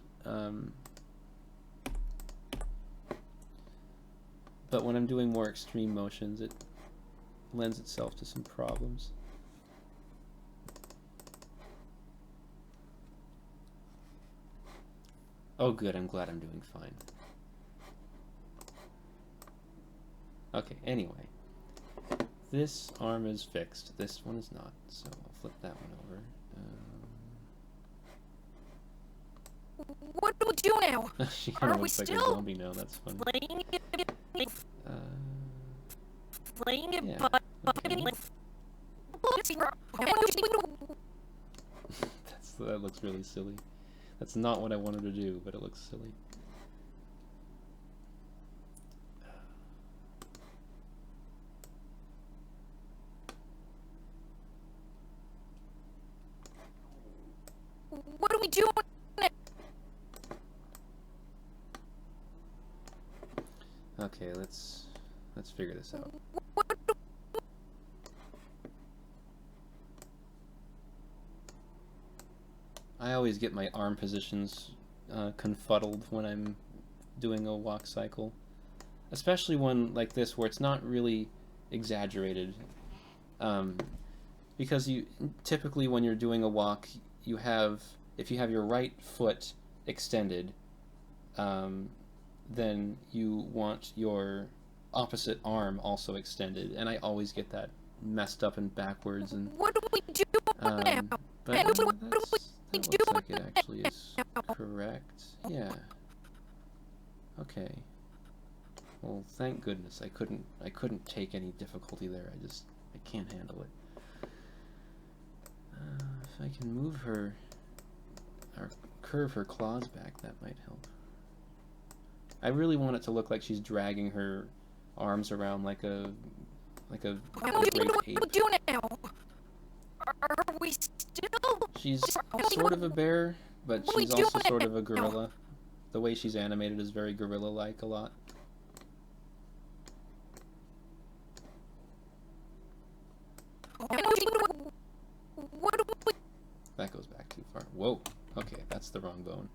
But when I'm doing more extreme motions, it lends itself to some problems. Oh good, I'm glad I'm doing fine. Okay, anyway. This arm is fixed. This one is not, so I'll flip that one over. What do we do now? She kind Are of we looks like a still zombie now, that's funny. Playing it, Yeah, but okay. That looks really silly. That's not what I wanted to do, but it looks silly. What do we do? Okay, let's figure this out. I always get my arm positions confuddled when I'm doing a walk cycle, especially one like this where it's not really exaggerated. Because you typically when you're doing a walk, you have, if you have your right foot extended, then you want your opposite arm also extended, and I always get that messed up and backwards. And What do we do now? but that looks like it actually is correct. Yeah. Okay. Well, thank goodness I couldn't take any difficulty there. I can't handle it. If I can move her or curve her claws back, that might help. I really want it to look like she's dragging her arms around like a great ape. Are we still? She's sort of a bear, but she's also sort of a gorilla. The way she's animated is very gorilla-like a lot. That goes back too far. Whoa. Okay, that's the wrong bone.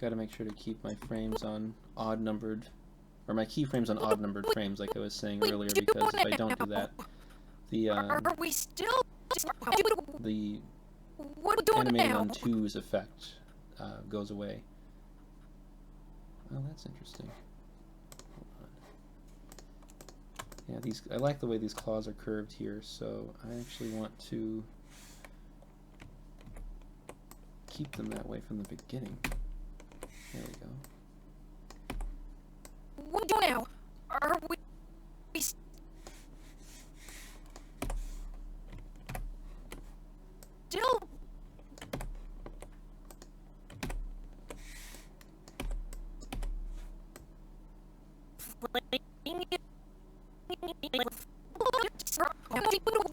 Gotta make sure to keep my frames on odd-numbered, or my keyframes on odd-numbered frames, like I was saying earlier, because if I don't do that, the animating on twos effect goes away. Oh, that's interesting. Hold on. Yeah, I like the way these claws are curved here, so I actually want to keep them that way from the beginning. There we go. What do now? Are we still?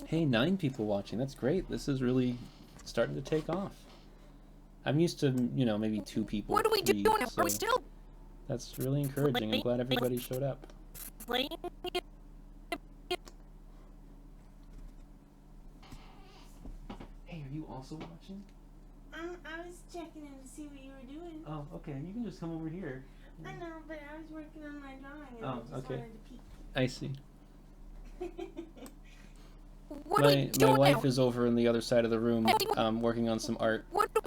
Hey, 9 people watching. That's great. This is really starting to take off. I'm used to, you know, maybe 2 people. What do we 3, do now? so Are we still that's really encouraging. I'm glad everybody showed up. playing? Hey, are you also watching? I was checking in to see what you were doing. Oh, okay. You can just come over here. I know, but I was working on my drawing and Oh, I just okay. wanted to peek. I see. What do we My do wife now? is over in the other side of the room working on some art. What do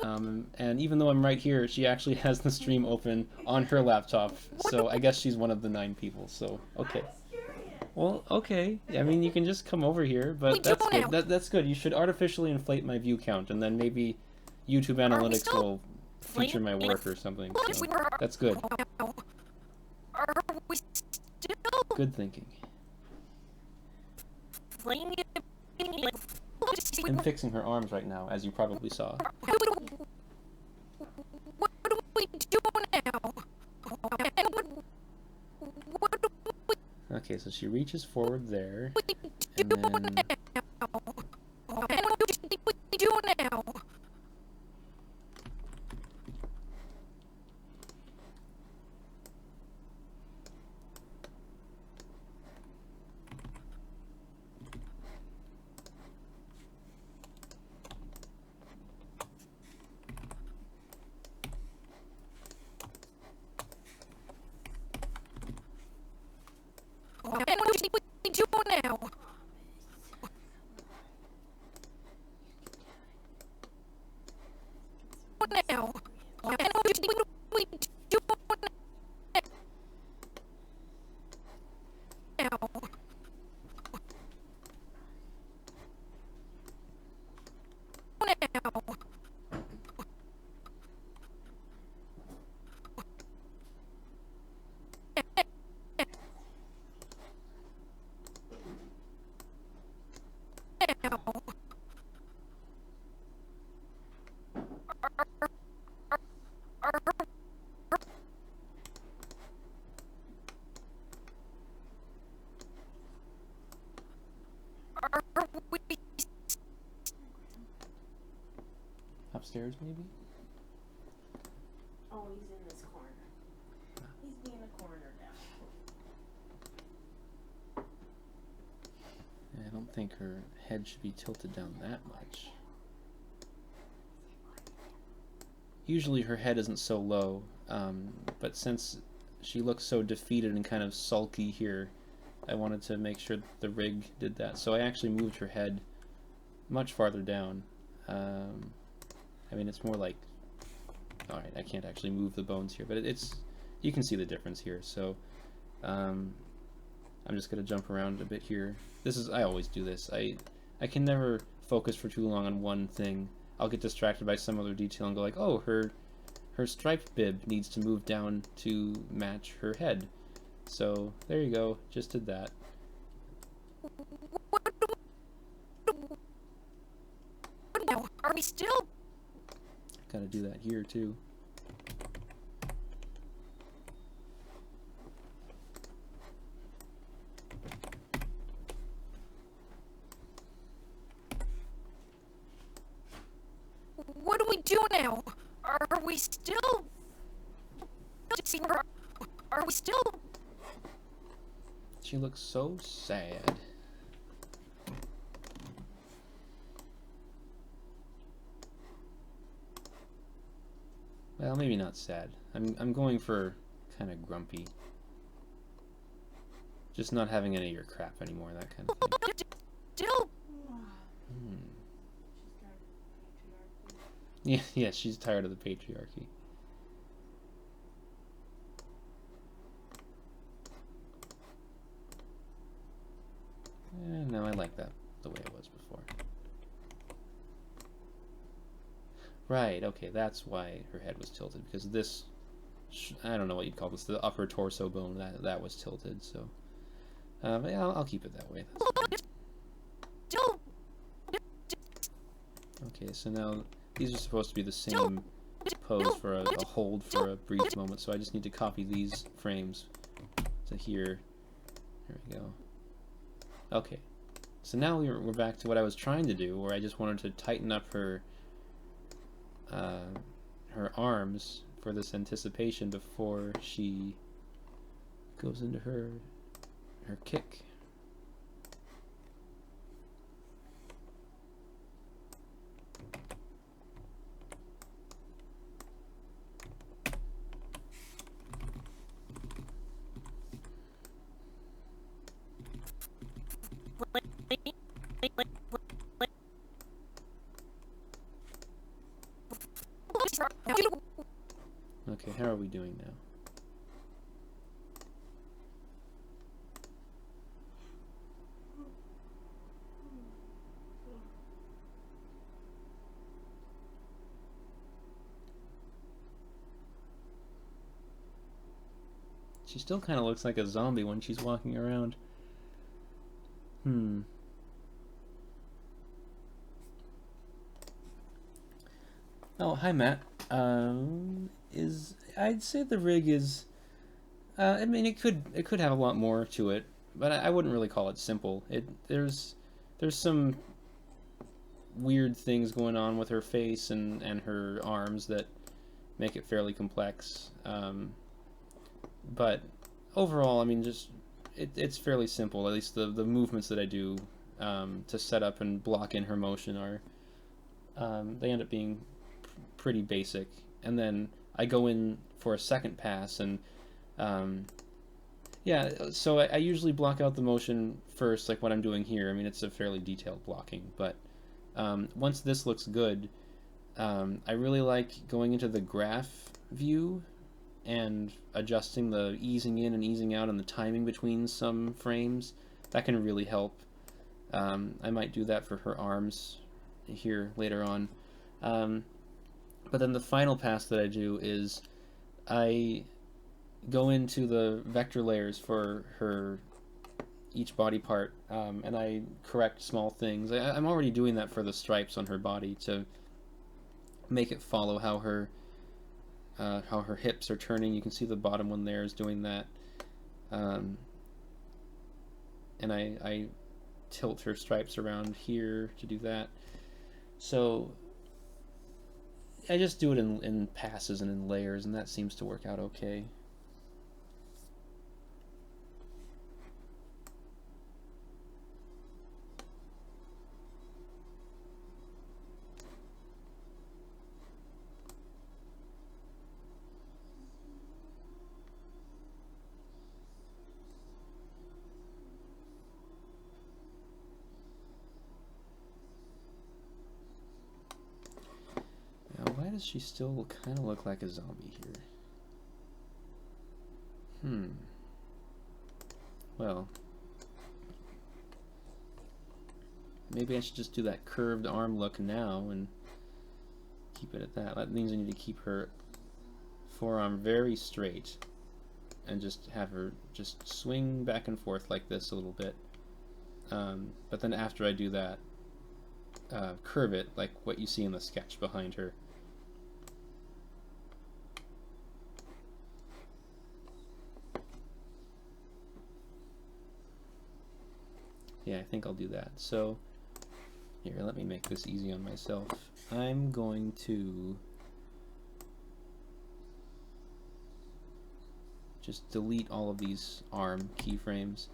And even though I'm right here, she actually has the stream open on her laptop. So I guess she's one of the 9 people. So, okay. I was curious. Well, okay. I mean, you can just come over here, but that's good. That's good. You should artificially inflate my view count, and then maybe YouTube Analytics still will feature my work or something. So that's good. Are we still Good thinking. playing? I'm fixing her arms right now, as you probably saw. What do we do now? What do Okay, so she reaches forward there, we and do then now? What do we do now? What do we do now? Now. What do we do upstairs, maybe? Oh, he's in this corner. He's being a corner now. I don't think her head should be tilted down that much. Usually her head isn't so low, but since she looks so defeated and kind of sulky here, I wanted to make sure that the rig did that. So I actually moved her head much farther down. I mean, it's more like... Alright, I can't actually move the bones here, but it's... You can see the difference here, so... I'm just going to jump around a bit here. This is... I always do this. I can never focus for too long on one thing. I'll get distracted by some other detail and go like, oh, her striped bib needs to move down to match her head. So, there you go. Just did that. Now, are we still? Gotta do that here, too. What do we do now? Are we still? Are we still? She looks so sad. Well, maybe not sad. I'm going for kind of grumpy. Just not having any of your crap anymore, that kind of thing. Still? Yeah, she's tired of the patriarchy. No, I like that the way it was before. Right, okay, that's why her head was tilted, because this, I don't know what you'd call this, the upper torso bone, that was tilted, so... but yeah, I'll keep it that way. Still? Okay, so now these are supposed to be the same pose for a hold for a brief moment, so I just need to copy these frames to here. There we go. Okay, so now we're back to what I was trying to do, where I just wanted to tighten up her arms for this anticipation before she goes into her kick. Okay, how are we doing now? She still kind of looks like a zombie when she's walking around. Oh, hi Matt. I'd say the rig is... I mean, it could have a lot more to it, but I wouldn't really call it simple. There's some weird things going on with her face and her arms that make it fairly complex. But overall, I mean, just it's fairly simple. At least the movements that I do to set up and block in her motion are they end up being pretty basic. And then I go in for a second pass, and yeah, so I usually block out the motion first, like what I'm doing here. I mean, it's a fairly detailed blocking, but once this looks good, I really like going into the graph view and adjusting the easing in and easing out and the timing between some frames. That can really help. I might do that for her arms here later on. But then the final pass that I do is I go into the vector layers for her each body part, and I correct small things. I'm already doing that for the stripes on her body to make it follow how her hips are turning. You can see the bottom one there is doing that, and I tilt her stripes around here to do that. So I just do it in passes and in layers, and that seems to work out okay. Why does she still kind of look like a zombie here? Well, maybe I should just do that curved arm look now and keep it at that. That means I need to keep her forearm very straight and just have her just swing back and forth like this a little bit. But then after I do that, curve it like what you see in the sketch behind her. Yeah, I think I'll do that. So, here, let me make this easy on myself. I'm going to just delete all of these arm keyframes.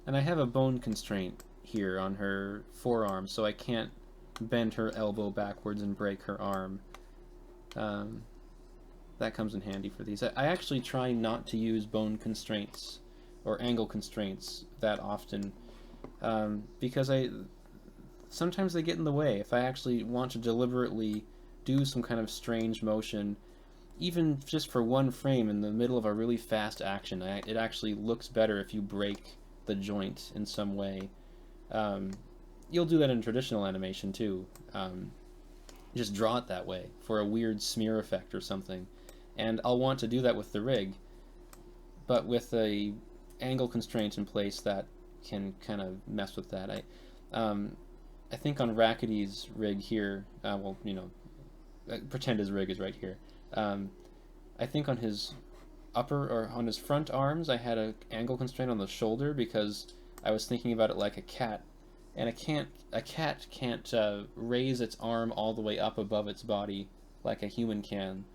And I have a bone constraint here on her forearm, so I can't bend her elbow backwards and break her arm. That comes in handy for these. I actually try not to use bone constraints or angle constraints that often because sometimes they get in the way. If I actually want to deliberately do some kind of strange motion, even just for one frame in the middle of a really fast action, it actually looks better if you break the joint in some way. You'll do that in traditional animation too. Just draw it that way for a weird smear effect or something. And I'll want to do that with the rig, but with a angle constraint in place that can kind of mess with that. I think on Rakitty's rig here, well, you know, pretend his rig is right here. I think on his upper or on his front arms, I had an angle constraint on the shoulder because I was thinking about it like a cat, and a cat can't raise its arm all the way up above its body like a human can.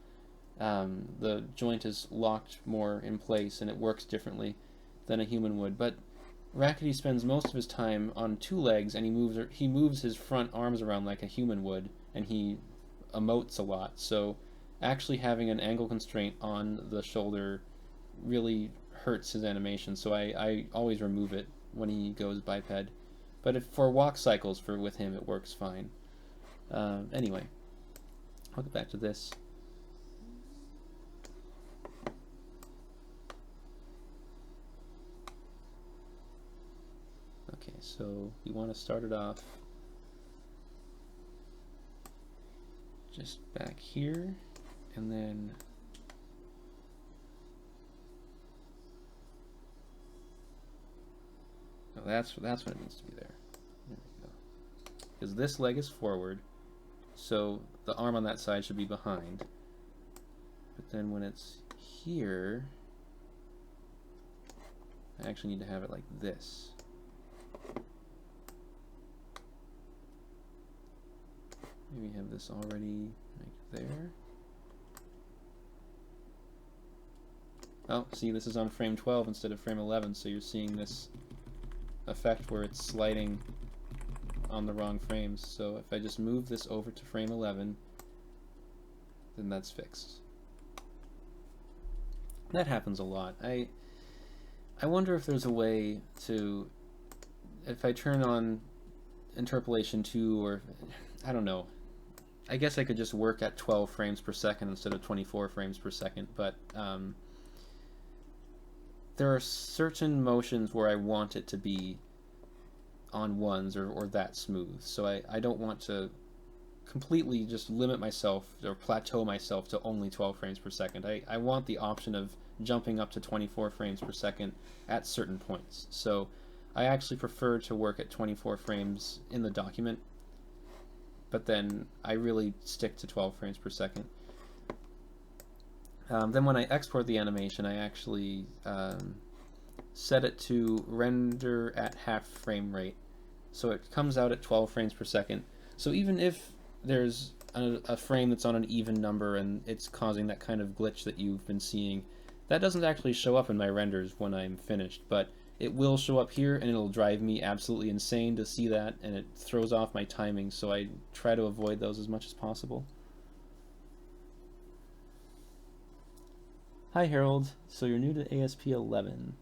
The joint is locked more in place and it works differently than a human would. But Rakitty spends most of his time on two legs, and he moves his front arms around like a human would, and he emotes a lot. So actually having an angle constraint on the shoulder really hurts his animation. So I always remove it when he goes biped. But if for walk cycles with him, it works fine. Anyway, I'll get back to this. Okay, so you want to start it off just back here, and then oh, that's what it needs to be there. There we go. Because this leg is forward, so the arm on that side should be behind. But then when it's here, I actually need to have it like this. Maybe have this already right there. Oh, see, this is on frame 12 instead of frame 11, so you're seeing this effect where it's sliding on the wrong frames. So if I just move this over to frame 11, then that's fixed. That happens a lot. I wonder if there's a way to, if I turn on interpolation 2, or I don't know. I guess I could just work at 12 frames per second instead of 24 frames per second, but there are certain motions where I want it to be on ones or that smooth, so I don't want to completely just limit myself or plateau myself to only 12 frames per second. I want the option of jumping up to 24 frames per second at certain points, so I actually prefer to work at 24 frames in the document, but then I really stick to 12 frames per second. Then when I export the animation, I actually set it to render at half frame rate, So it comes out at 12 frames per second. So even if there's a frame that's on an even number and it's causing that kind of glitch that you've been seeing, that doesn't actually show up in my renders when I'm finished, but it will show up here, and it'll drive me absolutely insane to see that, and it throws off my timing, so I try to avoid those as much as possible. Hi Harold, so you're new to ASP 11.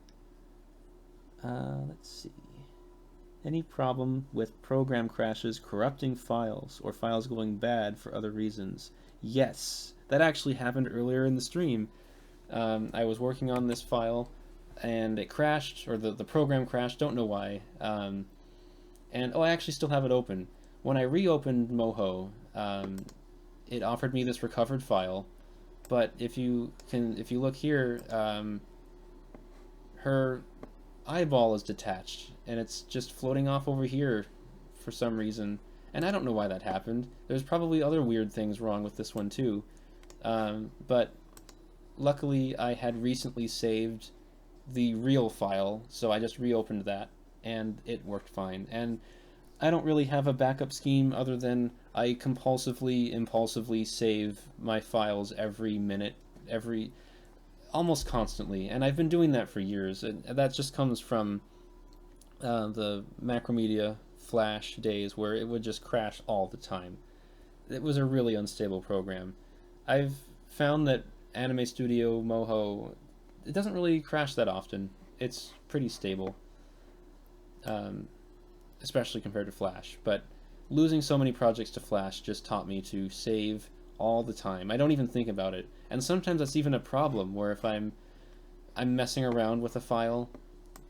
Let's see. Any problem with program crashes corrupting files or files going bad for other reasons? Yes, that actually happened earlier in the stream. I was working on this file and it crashed, or the program crashed, don't know why. And I actually still have it open. When I reopened Moho, it offered me this recovered file, but if you look here, her eyeball is detached and it's just floating off over here for some reason, and I don't know why that happened. There's probably other weird things wrong with this one too, but luckily I had recently saved the real file, so I just reopened that and it worked fine. And I don't really have a backup scheme other than I impulsively save my files every minute, almost constantly, and I've been doing that for years, and that just comes from the Macromedia Flash days where it would just crash all the time. It was a really unstable program. I've found that Anime Studio Moho, it doesn't really crash that often. It's pretty stable, especially compared to Flash, but losing so many projects to Flash just taught me to save all the time. I don't even think about it, and sometimes that's even a problem where if I'm messing around with a file,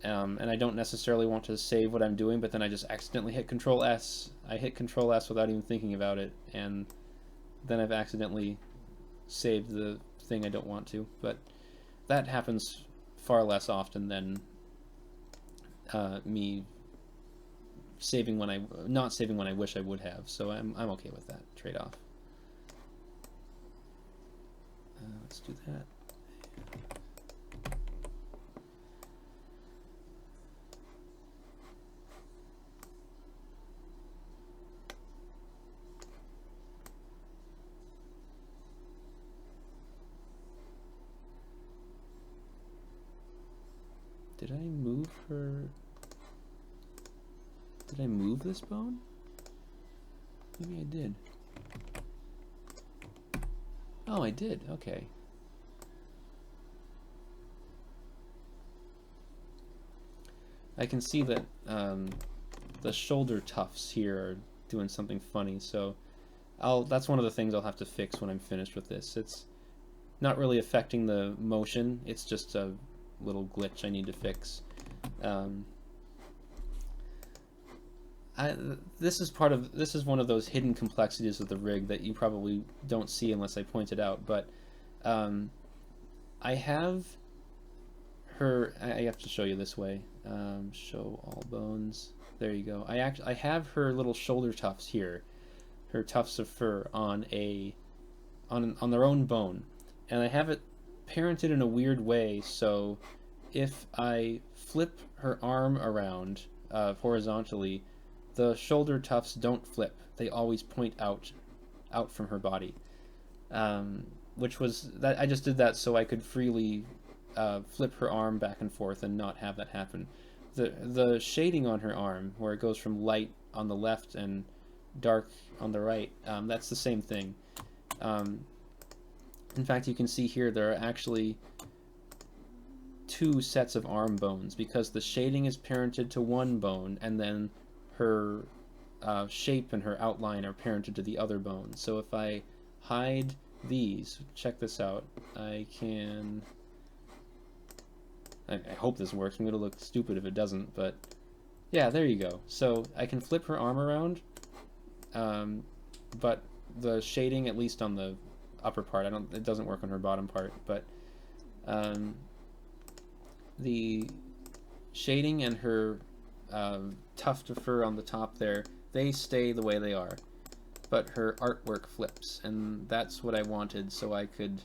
and I don't necessarily want to save what I'm doing, but then I just accidentally hit Control S. I hit Control S without even thinking about it, and then I've accidentally saved the thing I don't want to. But that happens far less often than me saving when not saving when I wish I would have. So I'm okay with that trade-off. Let's do that. Did I move her? Did I move this bone? Maybe I did. Oh, I did. Okay. I can see that the shoulder tufts here are doing something funny, so that's one of the things I'll have to fix when I'm finished with this. It's not really affecting the motion, it's just a little glitch I need to fix. This is one of those hidden complexities of the rig that you probably don't see unless I point it out, but I have her. I have to show you this way. Show all bones. There you go. I have her little shoulder tufts here, her tufts of fur on their own bone, and I have it parented in a weird way. So if I flip her arm around horizontally, the shoulder tufts don't flip. They always point out from her body. Which was that I just did that so I could freely flip her arm back and forth and not have that happen. The shading on her arm, where it goes from light on the left and dark on the right, that's the same thing. In fact, you can see here there are actually two sets of arm bones because the shading is parented to one bone and then her shape and her outline are parented to the other bone. So if I hide these, check this out, I hope this works. I'm going to look stupid if it doesn't, but yeah, there you go. So I can flip her arm around, but the shading, at least on the upper part, it doesn't work on her bottom part, but the shading and her tuft of fur on the top there, they stay the way they are, but her artwork flips, and that's what I wanted, so I could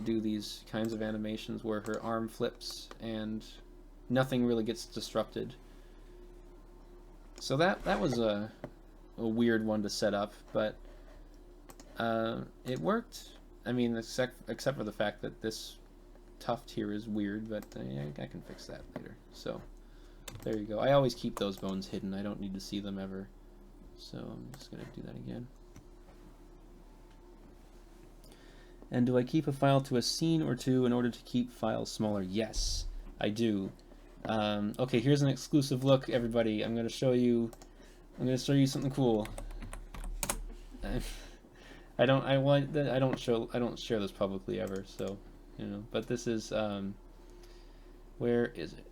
do these kinds of animations where her arm flips and nothing really gets disrupted. So that was a weird one to set up, but it worked. I mean, except for the fact that this tuft here is weird, but I can fix that later. So there you go. I always keep those bones hidden. I don't need to see them ever. So I'm just going to do that again. And do I keep a file to a scene or two in order to keep files smaller? Yes, I do. Okay, here's an exclusive look, everybody. I'm going to show you something cool. I don't share this publicly ever, so you know. But this is where is it?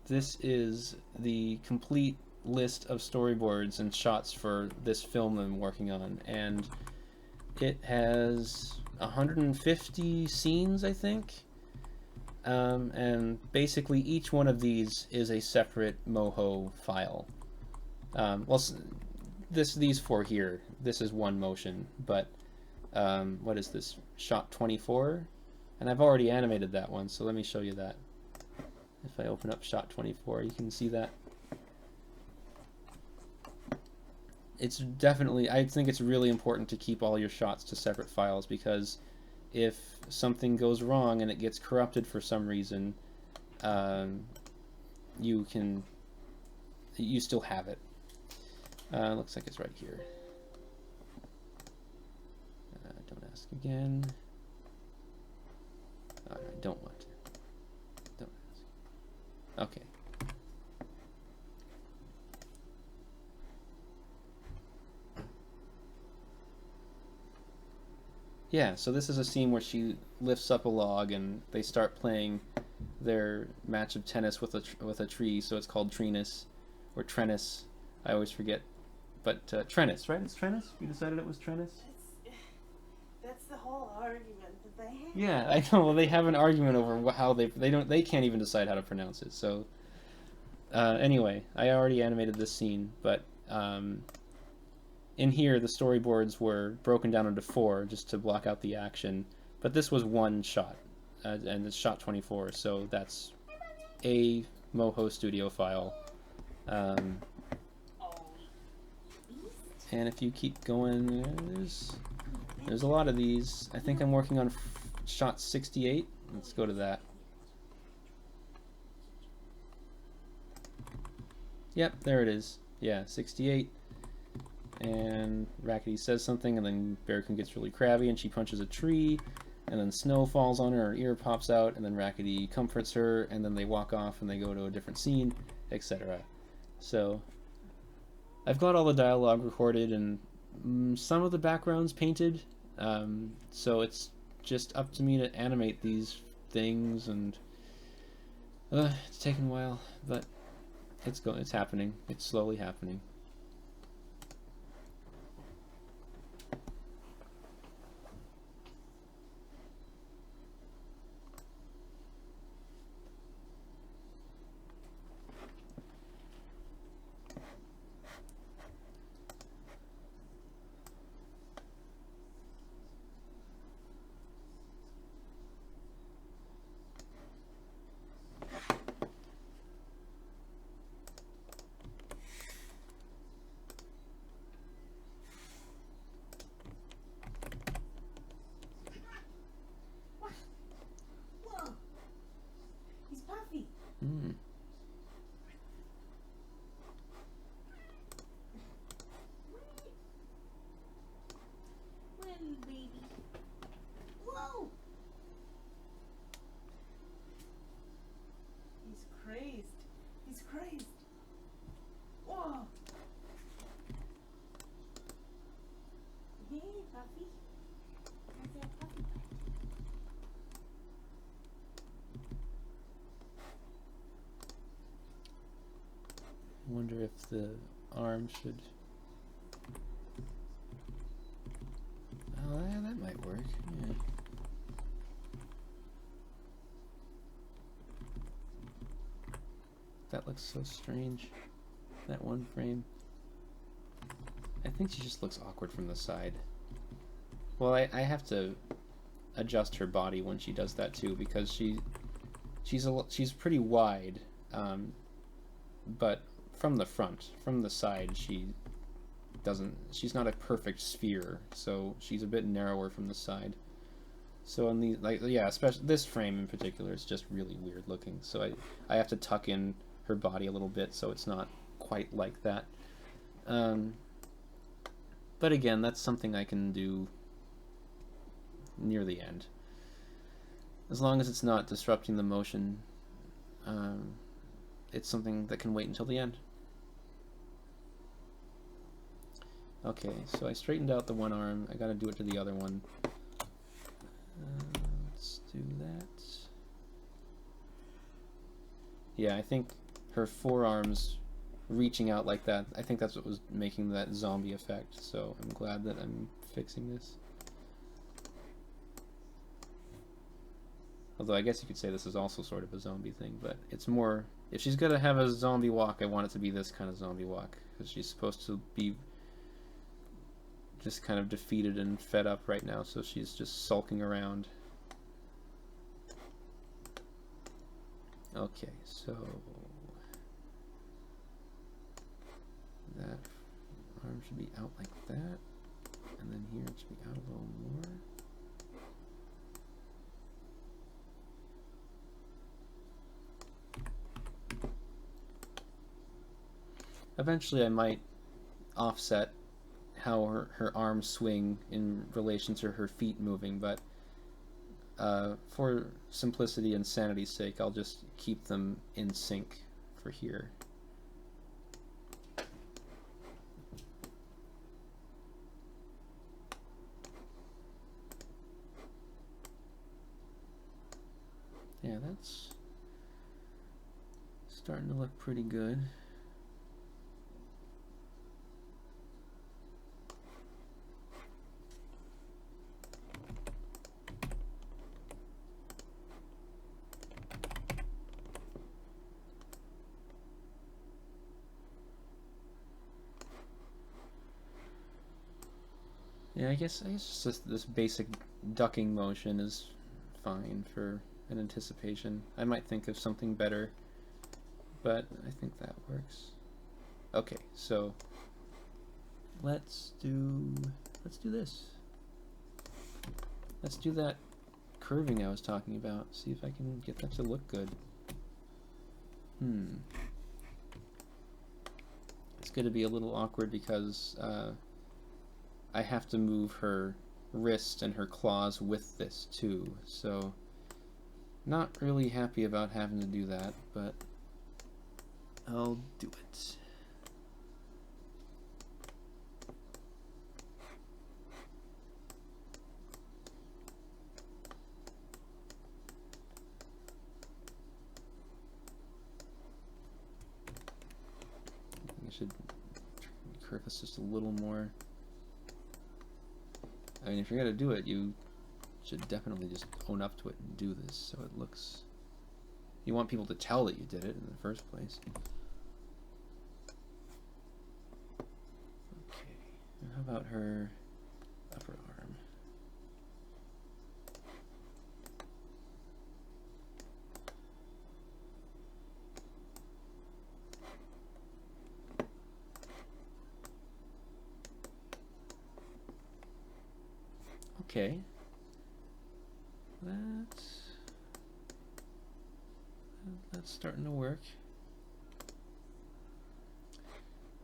This is the complete list of storyboards and shots for this film that I'm working on, and it has 150 scenes, I think. And basically each one of these is a separate Moho file. Well, these four here, this is one motion, but what is this? Shot 24? And I've already animated that one, so let me show you that. If I open up shot 24, you can see that. It's definitely, I think it's really important to keep all your shots to separate files, because if something goes wrong and it gets corrupted for some reason, you still have it. Looks like it's right here. Don't ask again. I don't want to. Don't ask. Okay. Yeah, so this is a scene where she lifts up a log and they start playing their match of tennis with a tree, so it's called Treenis, or Trennis. I always forget. But Trennis, right? It's Trennis? We decided it was Trennis? That's the whole argument that they have. Yeah, I know. Well, they have an argument over how they can't even decide how to pronounce it. So anyway, I already animated this scene, but in here the storyboards were broken down into 4 just to block out the action. But this was one shot, and it's shot 24, so that's a Moho Studio file. And if you keep going, there's a lot of these. I think I'm working on shot 68. Let's go to that. Yep, there it is. Yeah, 68. And Rakitty says something, and then Bearcoon gets really crabby, and she punches a tree, and then snow falls on her ear pops out, and then Rakitty comforts her, and then they walk off, and they go to a different scene, etc. So I've got all the dialogue recorded and some of the backgrounds painted, so it's just up to me to animate these things, and it's taken a while, but it's happening. It's slowly happening. Mm. Well, baby. Whoa! He's crazed. He's crazed. Whoa! Hey, puppy. How's that puppy? I wonder if the arm should... Oh, yeah, that might work. Yeah. That looks so strange. That one frame. I think she just looks awkward from the side. Well, I have to adjust her body when she does that too, because she's pretty wide, but from the front. From the side, she's not a perfect sphere, so she's a bit narrower from the side. So in the especially this frame in particular is just really weird looking. So I have to tuck in her body a little bit so it's not quite like that. But again, that's something I can do near the end. As long as it's not disrupting the motion, it's something that can wait until the end. Okay, so I straightened out the one arm. I gotta do it to the other one. Let's do that. Yeah, I think her forearms reaching out like that, I think that's what was making that zombie effect, so I'm glad that I'm fixing this. Although I guess you could say this is also sort of a zombie thing, but it's more, if she's gonna have a zombie walk, I want it to be this kind of zombie walk, because she's supposed to be just kind of defeated and fed up right now, so she's just sulking around. Okay, so that arm should be out like that, and then here it should be out a little more. Eventually I might offset how her arms swing in relation to her feet moving, but for simplicity and sanity's sake, I'll just keep them in sync for here. Yeah, that's starting to look pretty good. Yeah, I guess just this basic ducking motion is fine for an anticipation. I might think of something better, but I think that works. Okay, so let's do this. Let's do that curving I was talking about. See if I can get that to look good. It's going to be a little awkward because I have to move her wrist and her claws with this too, so not really happy about having to do that, but I'll do it. I should curve this just a little more. I mean, if you're gonna do it, you should definitely just own up to it and do this so it looks... You want people to tell that you did it in the first place. Okay, and how about her upper arm? Okay, that's starting to work.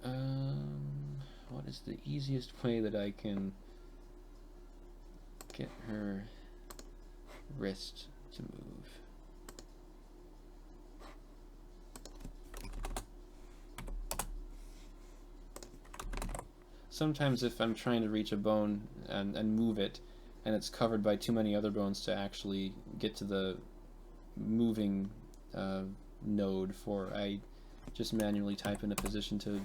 What is the easiest way that I can get her wrist to move? Sometimes if I'm trying to reach a bone and move it, and it's covered by too many other bones to actually get to the moving node for, I just manually type in a position to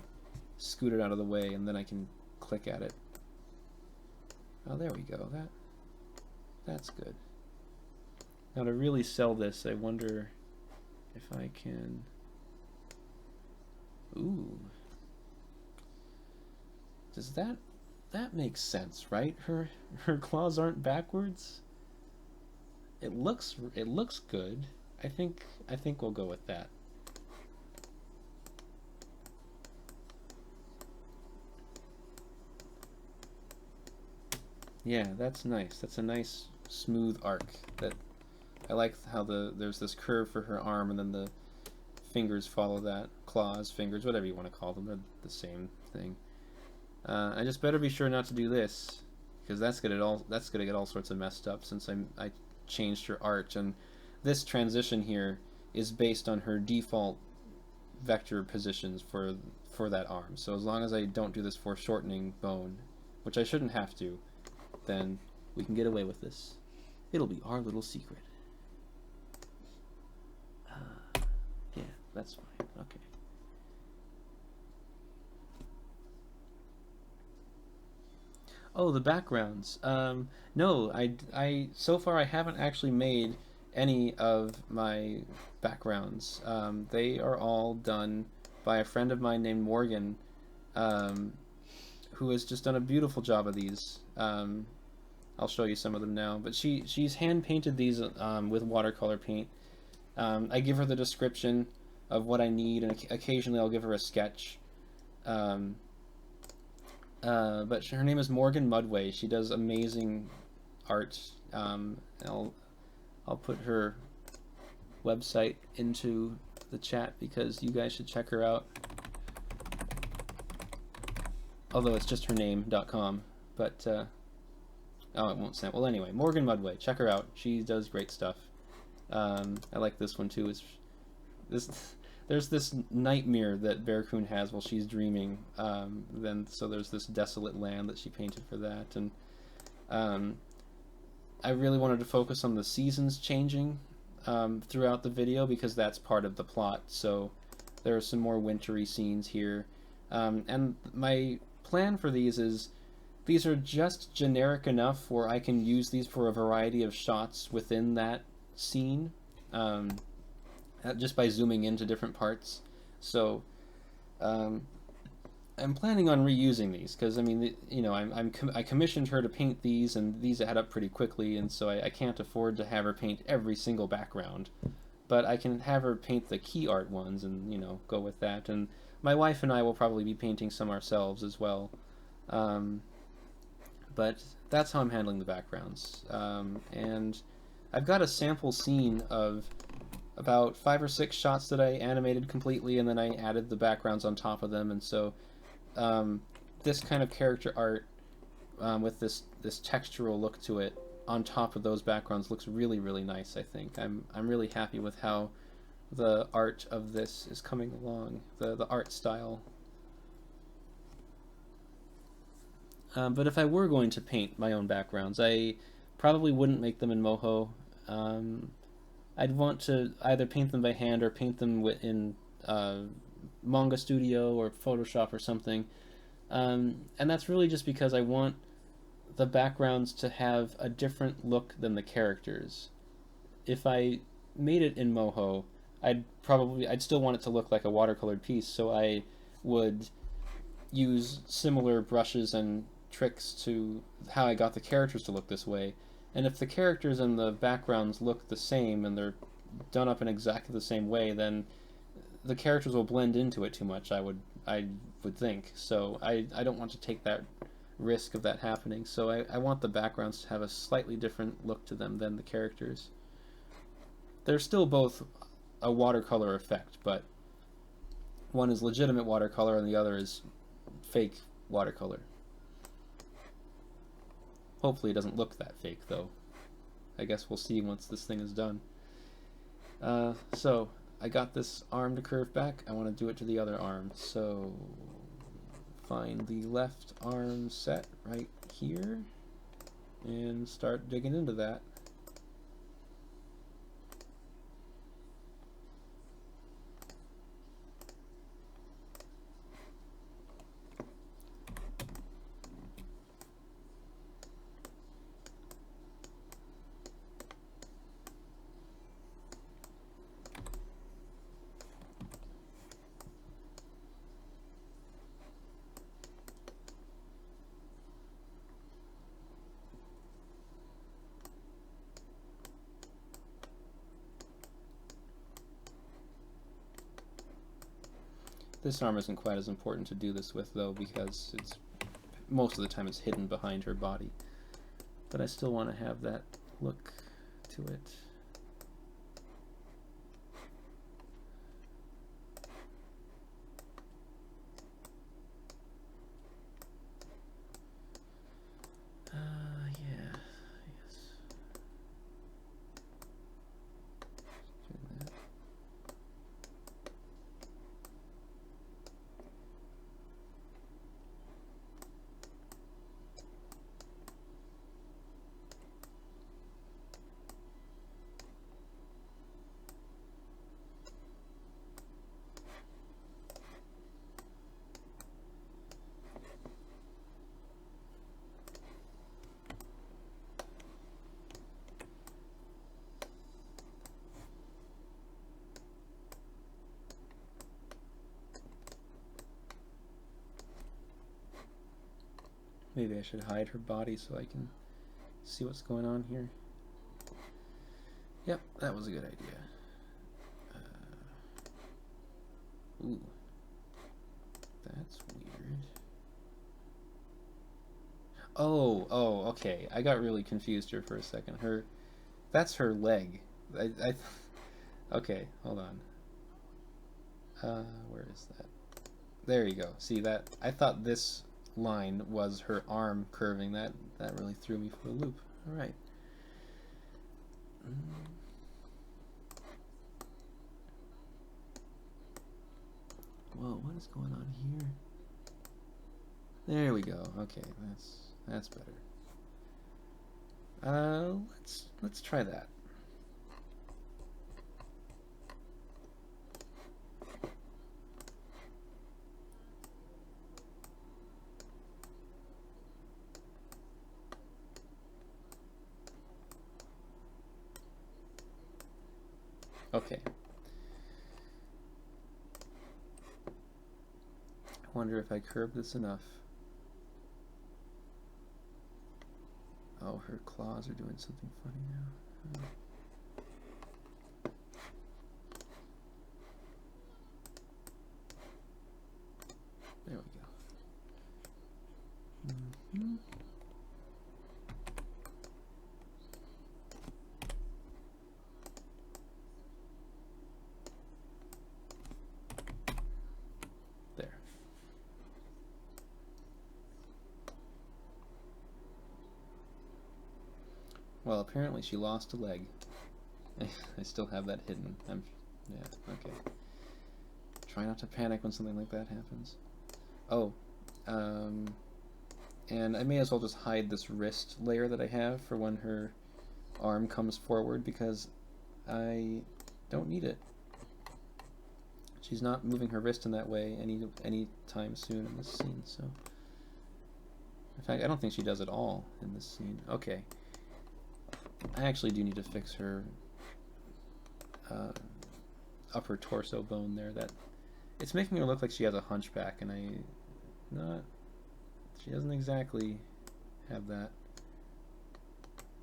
scoot it out of the way, and then I can click at it. Oh, there we go. That's good. Now to really sell this, I wonder if I can... Ooh. Does that makes sense, right? Her claws aren't backwards. It looks good. I think we'll go with that. Yeah, that's nice. That's a nice smooth arc. That I like how there's this curve for her arm, and then the fingers follow that. Claws, fingers, whatever you want to call them. They're the same thing. I just better be sure not to do this, because that's gonna get all sorts of messed up since I changed her art, and this transition here is based on her default vector positions for that arm. So as long as I don't do this foreshortening bone, which I shouldn't have to, then we can get away with this. It'll be our little secret. Yeah, that's fine. Okay. Oh, the backgrounds. No, so far I haven't actually made any of my backgrounds. They are all done by a friend of mine named Morgan, um, who has just done a beautiful job of these. I'll show you some of them now. But she's hand painted these with watercolor paint. I give her the description of what I need, and occasionally I'll give her a sketch. But her name is Morgan Mudway. She does amazing art. I'll put her website into the chat because you guys should check her out. Although it's just her name.com, but oh, it won't send. Well, anyway, Morgan Mudway, check her out. She does great stuff. I like this one too. There's this nightmare that Bearcoon has while she's dreaming. So there's this desolate land that she painted for that, and I really wanted to focus on the seasons changing throughout the video because that's part of the plot. So there are some more wintry scenes here, and my plan for these is these are just generic enough where I can use these for a variety of shots within that scene. Just by zooming into different parts. So I'm planning on reusing these because I mean, I commissioned her to paint these, and these add up pretty quickly, and so I can't afford to have her paint every single background. But I can have her paint the key art ones, and go with that. And my wife and I will probably be painting some ourselves as well. But that's how I'm handling the backgrounds. And I've got a sample scene of about 5 or 6 shots that I animated completely, and then I added the backgrounds on top of them. And so this kind of character art with this textural look to it on top of those backgrounds looks really, really nice. I think I'm really happy with how the art of this is coming along, the art style. But if I were going to paint my own backgrounds, I probably wouldn't make them in Moho. I'd want to either paint them by hand or paint them in Manga Studio or Photoshop or something. And that's really just because I want the backgrounds to have a different look than the characters. If I made it in Moho, I'd still want it to look like a watercolored piece, so I would use similar brushes and tricks to how I got the characters to look this way. And if the characters and the backgrounds look the same and they're done up in exactly the same way, then the characters will blend into it too much, I would think. So I don't want to take that risk of that happening. So I want the backgrounds to have a slightly different look to them than the characters. They're still both a watercolor effect, but one is legitimate watercolor and the other is fake watercolor. Hopefully it doesn't look that fake, though. I guess we'll see once this thing is done. So, I got this arm to curve back. I want to do it to the other arm. So, find the left arm set right here and start digging into that. This arm isn't quite as important to do this with, though, because most of the time it's hidden behind her body. but I still want to have that look to it. Yeah, yes. Do that. Maybe I should hide her body so I can see what's going on here. Yep, that was a good idea. Ooh, that's weird. Oh, okay. I got really confused here for a second. That's her leg. Okay, hold on. Where is that? There you go. See that? I thought this line was her arm curving. That really threw me for a loop. All right. Whoa, what is going on here? There we go. Okay, that's better. Let's try that. Okay. I wonder if I curve this enough. Oh, her claws are doing something funny now. Oh. There we go. There. Well, apparently she lost a leg. I still have that hidden. Yeah, okay. Try not to panic when something like that happens. Oh, and I may as well just hide this wrist layer that I have for when her arm comes forward, because I don't need it. She's not moving her wrist in that way any time soon in this scene, so... In fact, I don't think she does at all in this scene. Okay. I actually do need to fix her upper torso bone there. It's making her look like she has a hunchback, and she doesn't exactly have that.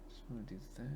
Just want to do that.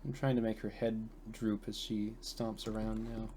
I'm trying to make her head droop as she stomps around now.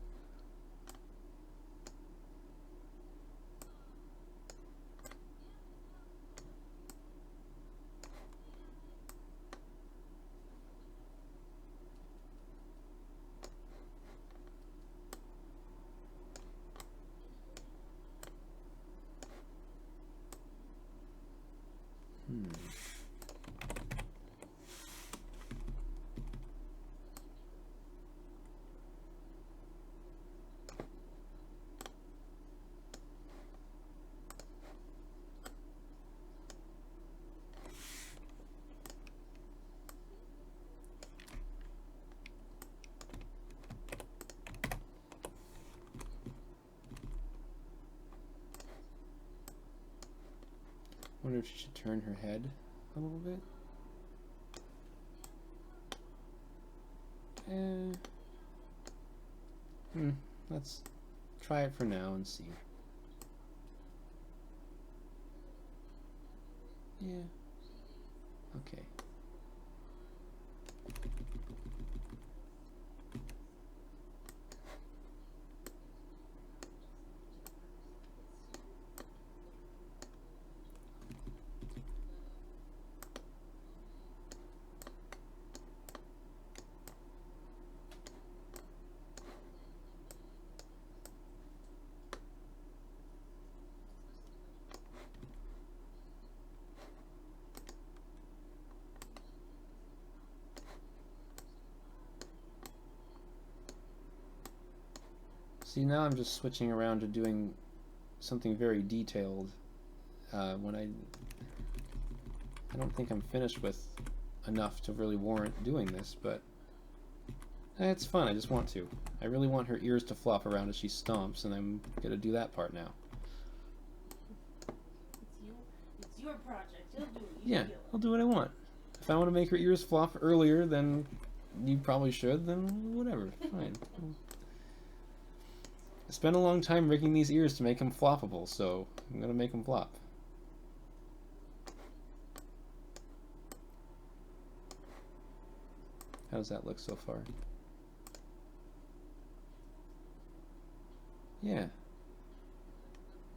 I wonder if she should turn her head a little bit. Let's try it for now and see. Yeah. Okay. See, now I'm just switching around to doing something very detailed when I don't think I'm finished with enough to really warrant doing this, but it's fun. I just want to. I really want her ears to flop around as she stomps, and I'm going to do that part now. It's your project. You'll do it. Yeah, I'll do what I want. If I want to make her ears flop earlier than you probably should, then whatever. Fine. I spent a long time rigging these ears to make them floppable, so I'm going to make them flop. How does that look so far? Yeah.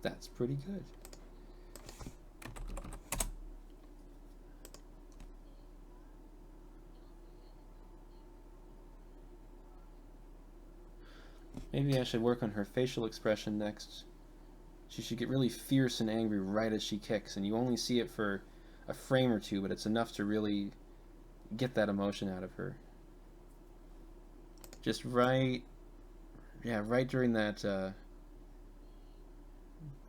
That's pretty good. Maybe I should work on her facial expression next. She should get really fierce and angry right as she kicks, and you only see it for a frame or two, but it's enough to really get that emotion out of her. Just right during that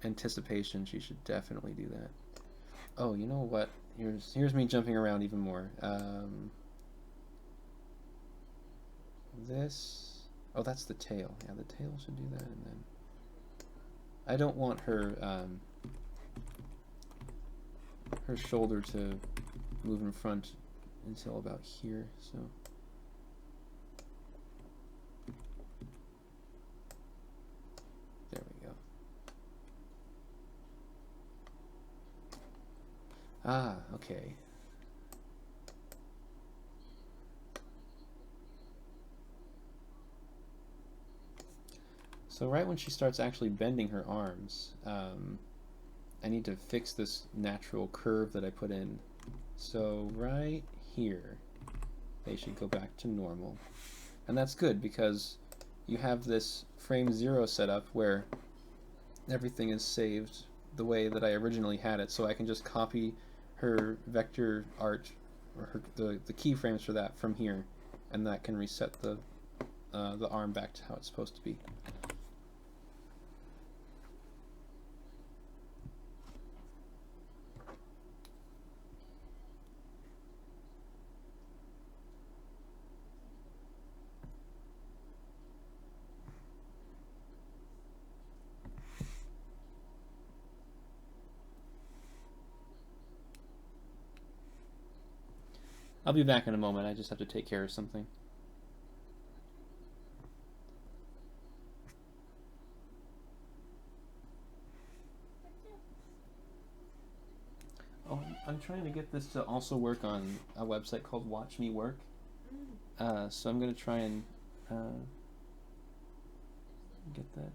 anticipation, she should definitely do that. Oh, you know what? Here's me jumping around even more. This... Oh, that's the tail. Yeah, the tail should do that, and then... I don't want her, her shoulder to move in front until about here, so... There we go. Ah, okay. So right when she starts actually bending her arms, I need to fix this natural curve that I put in. So right here, they should go back to normal. And that's good because you have this frame 0 set up where everything is saved the way that I originally had it, so I can just copy her vector art, or the keyframes for that from here, and that can reset the arm back to how it's supposed to be. I'll be back in a moment. I just have to take care of something. Oh, I'm trying to get this to also work on a website called Watch Me Work. So I'm going to try and get that.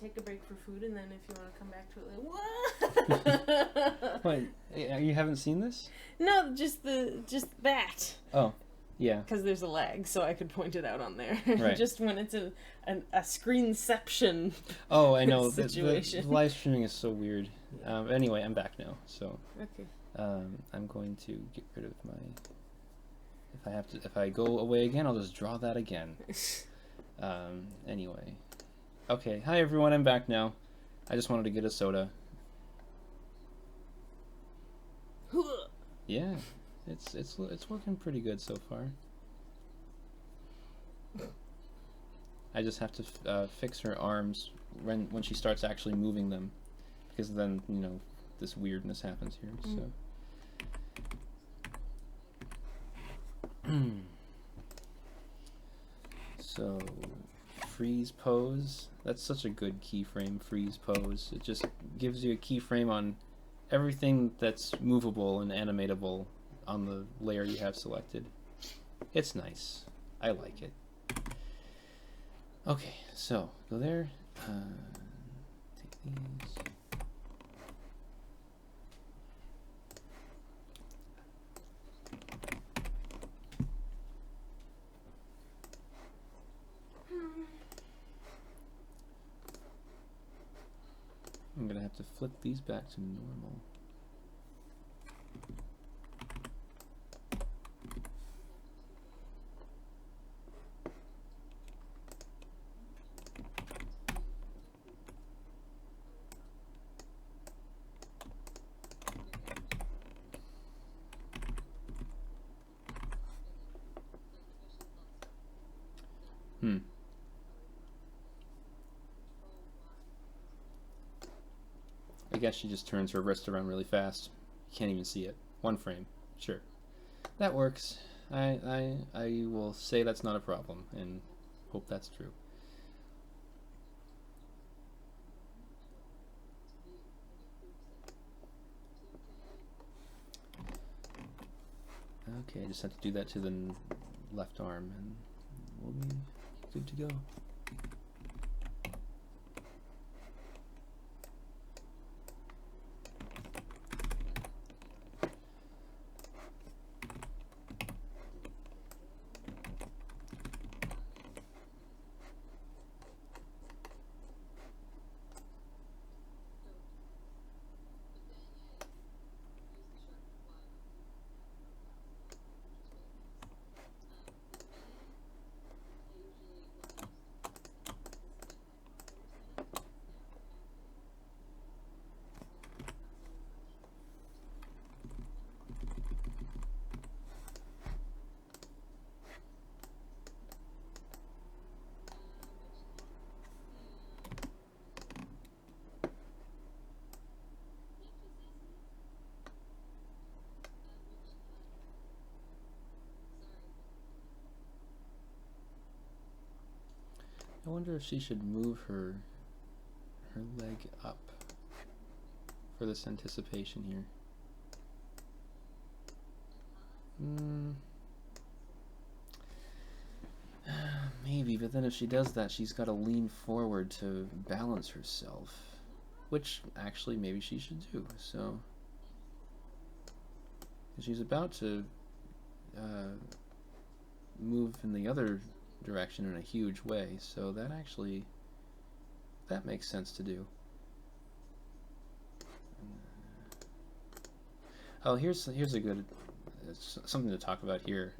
take a break for food, and then if you want to come back to it, like, what? Wait, you haven't seen this? No, just that. Oh, yeah. Because there's a lag, so I could point it out on there. Right. Just when it's a screenception. Oh, I know. Situation. The live streaming is so weird. Anyway, I'm back now, so Okay. I'm going to get rid of my. If I go away again, I'll just draw that again. Anyway. Okay, hi everyone, I'm back now. I just wanted to get a soda. Yeah, it's working pretty good so far. I just have to fix her arms when she starts actually moving them, because then, you know, this weirdness happens here, so. So, freeze pose. That's such a good keyframe, freeze pose. It just gives you a keyframe on everything that's movable and animatable on the layer you have selected. It's nice. I like it. Okay, so go there. Take these. I'm gonna have to flip these back to normal. I guess she just turns her wrist around really fast. You can't even see it. One frame. Sure. That works. I will say that's not a problem and hope that's true. Okay, I just have to do that to the left arm and we'll be good to go. I wonder if she should move her leg up for this anticipation here. Maybe, but then if she does that, she's got to lean forward to balance herself, which actually maybe she should do. So she's about to move in the other direction in a huge way, so that makes sense to do. Oh, here's a good something to talk about here.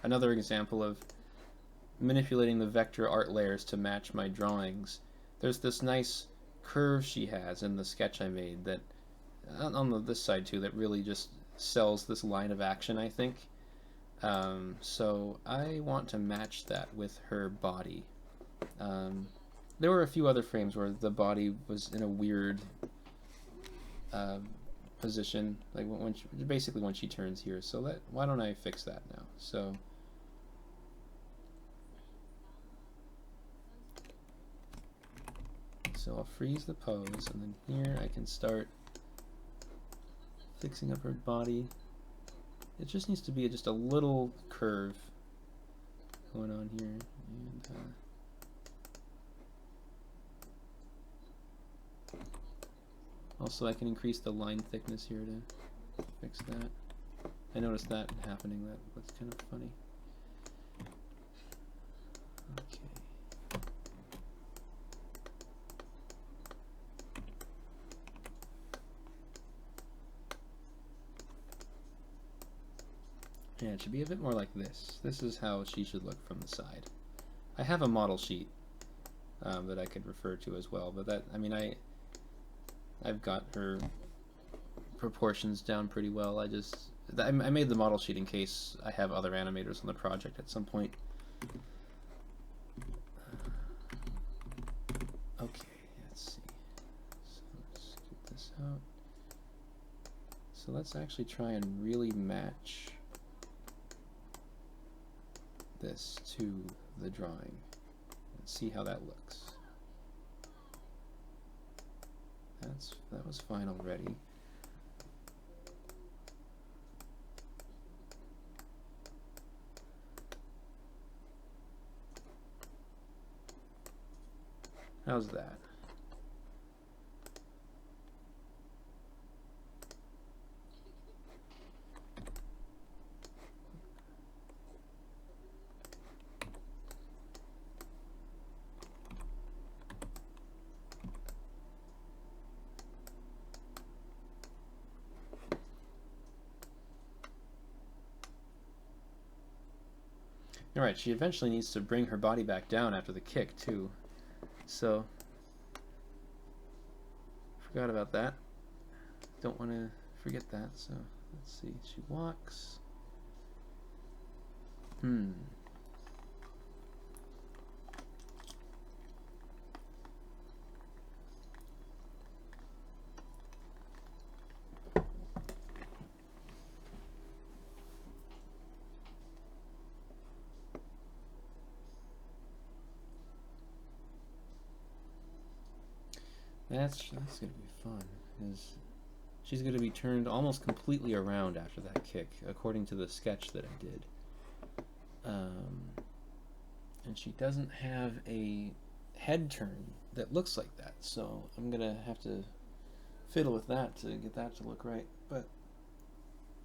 Another example of manipulating the vector art layers to match my drawings. There's this nice curve she has in the sketch I made that on this side too that really just sells this line of action, I think. So I want to match that with her body. There were a few other frames where the body was in a weird position, like basically when she turns here. So why don't I fix that now? So I'll freeze the pose, and then here I can start fixing up her body. It just needs to be just a little curve going on here, and Also, I can increase the line thickness here to fix that. I noticed that happening. That's kind of funny. Okay. Yeah, it should be a bit more like this. This is how she should look from the side. I have a model sheet that I could refer to as well, but that, I mean, I've got her proportions down pretty well. I made the model sheet in case I have other animators on the project at some point. Okay, let's see. So let's get this out. So let's actually try and really match this to the drawing and see how that looks. That was fine already. How's that? Alright, she eventually needs to bring her body back down after the kick, too. So, forgot about that. Don't want to forget that, so let's see. She walks. That's gonna be fun. She's gonna be turned almost completely around after that kick, according to the sketch that I did. And she doesn't have a head turn that looks like that, so I'm gonna have to fiddle with that to get that to look right. But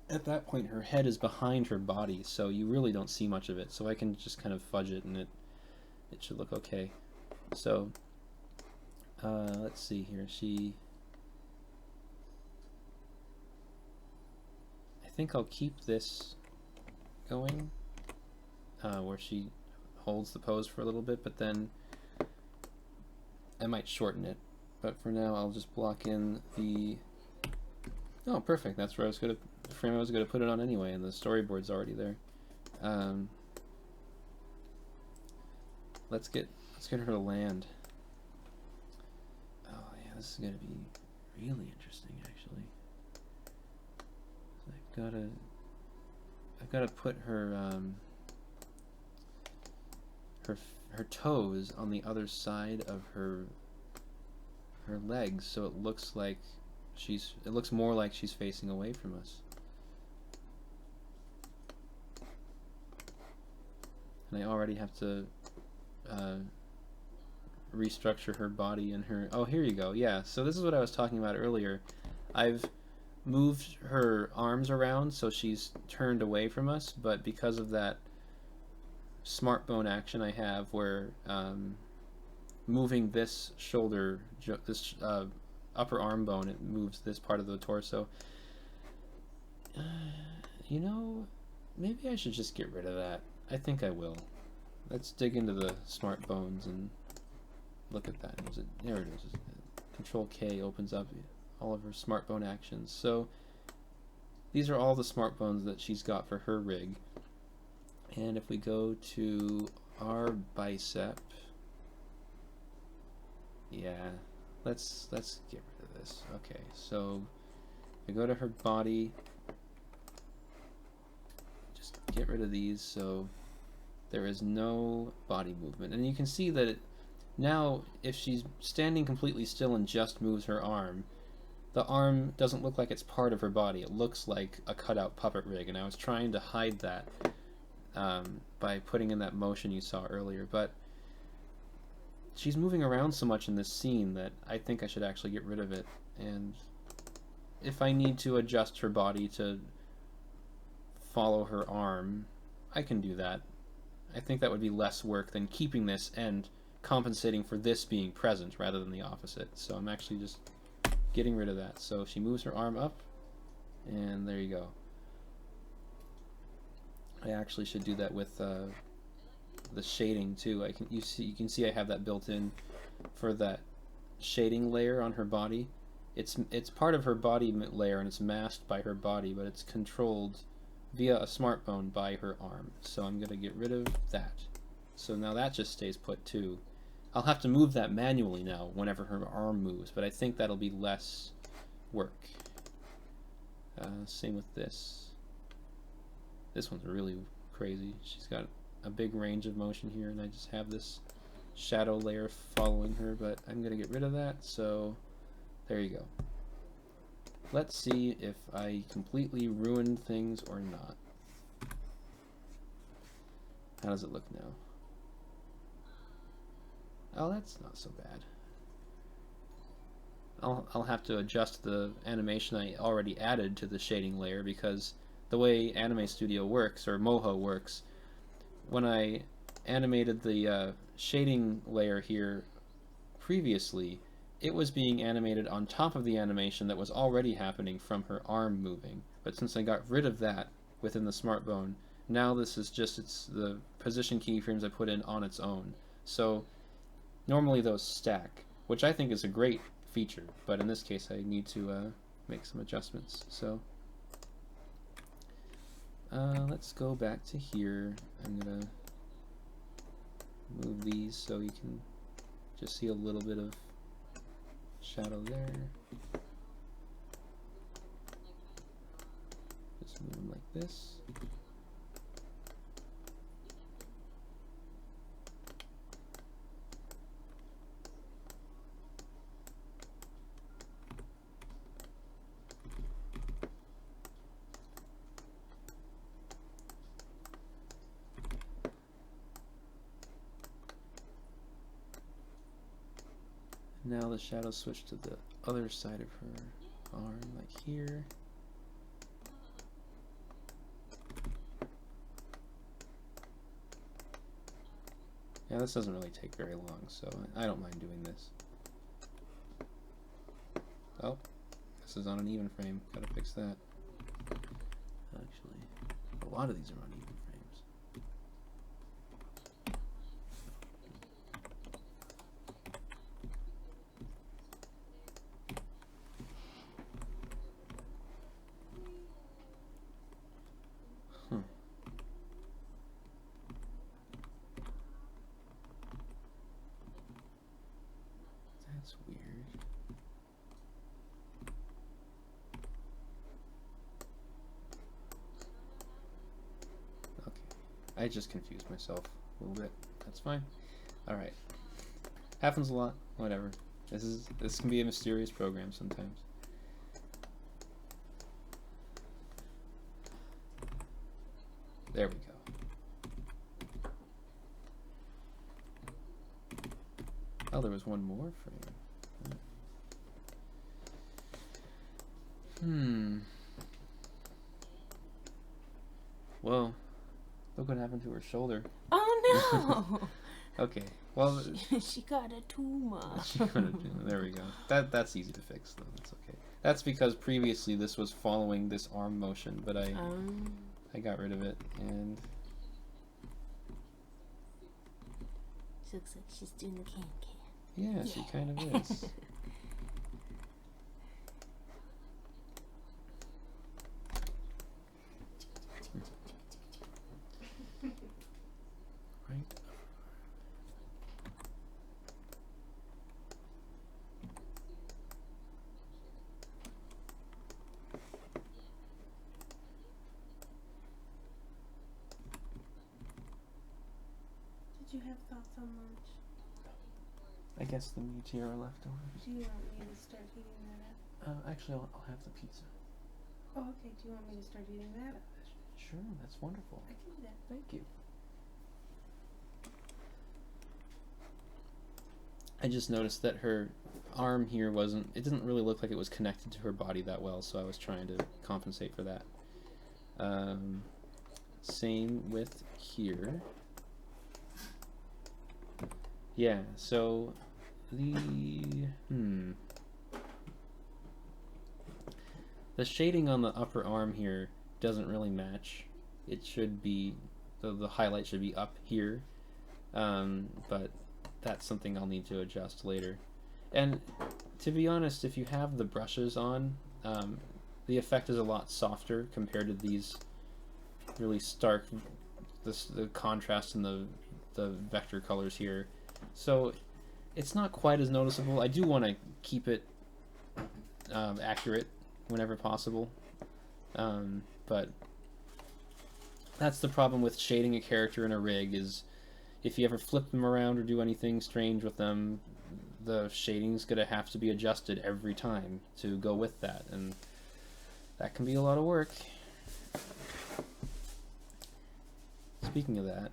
at that point, her head is behind her body, so you really don't see much of it. So I can just kind of fudge it, and it should look okay. So. Let's see here. I think I'll keep this going, where she holds the pose for a little bit, but then I might shorten it. But for now, I'll just block in the. Oh, perfect. That's where the frame I was gonna put it on anyway, and the storyboard's already there. Let's get her to land. This is going to be really interesting, actually. I've got to put her her toes on the other side of her legs, so it looks like it looks more like she's facing away from us. And I already have to restructure her body and her. Oh, here you go. Yeah, so this is what I was talking about earlier. I've moved her arms around so she's turned away from us, but because of that smart bone action I have where moving this shoulder, this upper arm bone, it moves this part of the torso. You know, maybe I should just get rid of that. I think I will. Let's dig into the smart bones and look at that. There it is. Control K opens up all of her smart bone actions. So these are all the smart bones that she's got for her rig. And if we go to our bicep, yeah, let's get rid of this. Okay, so we go to her body. Just get rid of these so there is no body movement. And you can see that now, if she's standing completely still and just moves her arm, the arm doesn't look like it's part of her body. It looks like a cutout puppet rig, and I was trying to hide that by putting in that motion you saw earlier. But she's moving around so much in this scene that I think I should actually get rid of it. and if I need to adjust her body to follow her arm, I can do that. I think that would be less work than keeping this and compensating for this being present rather than the opposite. So I'm actually just getting rid of that. So she moves her arm up, and there you go. I actually should do that with the shading too. You can see I have that built in for that shading layer on her body. It's part of her body layer, and it's masked by her body, but it's controlled via a smartphone by her arm. So I'm gonna get rid of that. So now that just stays put too. I'll have to move that manually now whenever her arm moves, but I think that'll be less work. Same with this. This one's really crazy. She's got a big range of motion here, and I just have this shadow layer following her, but I'm gonna get rid of that, so there you go. Let's see if I completely ruined things or not. How does it look now? Oh, that's not so bad. I'll have to adjust the animation I already added to the shading layer, because the way Anime Studio works, or Moho works, when I animated the shading layer here previously, it was being animated on top of the animation that was already happening from her arm moving. But since I got rid of that within the smartphone, now this is just the position keyframes I put in on its own. So normally those stack, which I think is a great feature, but in this case I need to make some adjustments. So let's go back to here. I'm gonna move these so you can just see a little bit of shadow there. Just move them like this. Now the shadow switch to the other side of her arm, like here. Yeah, this doesn't really take very long, so I don't mind doing this. Oh, this is on an even frame. Gotta fix that. Actually, a lot of these are on even frames. That's weird. Okay, I just confused myself a little bit. That's fine. All right, happens a lot. Whatever. This can be a mysterious program sometimes. There we go. Oh, there was one more frame. Well, look what happened to her shoulder. Oh no! Okay, well, she got a tumor. there we go. That's easy to fix, though. That's okay. That's because previously this was following this arm motion, but I got rid of it, and she looks like she's doing the can-can. yeah, she kind of is. Right. Did you have thoughts on lunch? I guess the meat here are left over. Do you want me to start heating that up? Actually, I'll have the pizza. Oh, okay. Do you want me to start heating that up? Sure, that's wonderful. I can do that. Thank you. I just noticed that her arm here wasn't, it didn't really look like it was connected to her body that well, so I was trying to compensate for that. Same with here. Yeah, so the shading on the upper arm here doesn't really match. It should be, the highlight should be up here, but that's something I'll need to adjust later. And to be honest, if you have the brushes on, the effect is a lot softer compared to these really stark, the contrast in the vector colors here. So it's not quite as noticeable. I do want to keep it accurate whenever possible, but that's the problem with shading a character in a rig, is if you ever flip them around or do anything strange with them, the shading's gonna have to be adjusted every time to go with that, and that can be a lot of work. Speaking of that,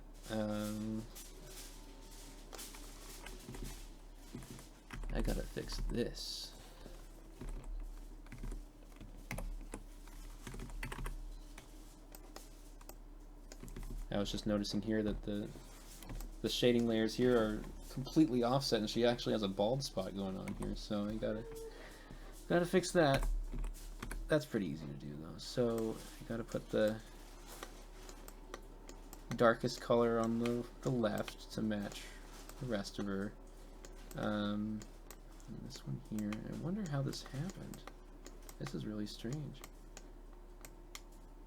I gotta fix this. I was just noticing here that the shading layers here are completely offset, and she actually has a bald spot going on here, so I gotta fix that. That's pretty easy to do though. So I gotta put the darkest color on the left to match the rest of her. And this one here, I wonder how this happened. This is really strange.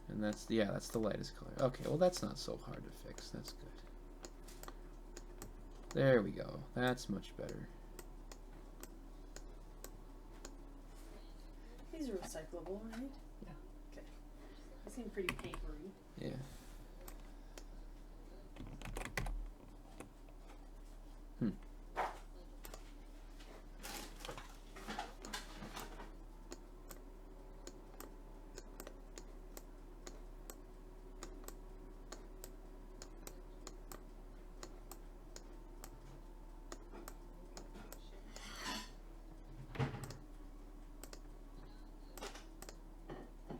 And that's, yeah, that's the lightest color. Okay, well that's not so hard to fix. That's good. There we go. That's much better. These are recyclable, right? Yeah. Okay. They seem pretty papery. Yeah.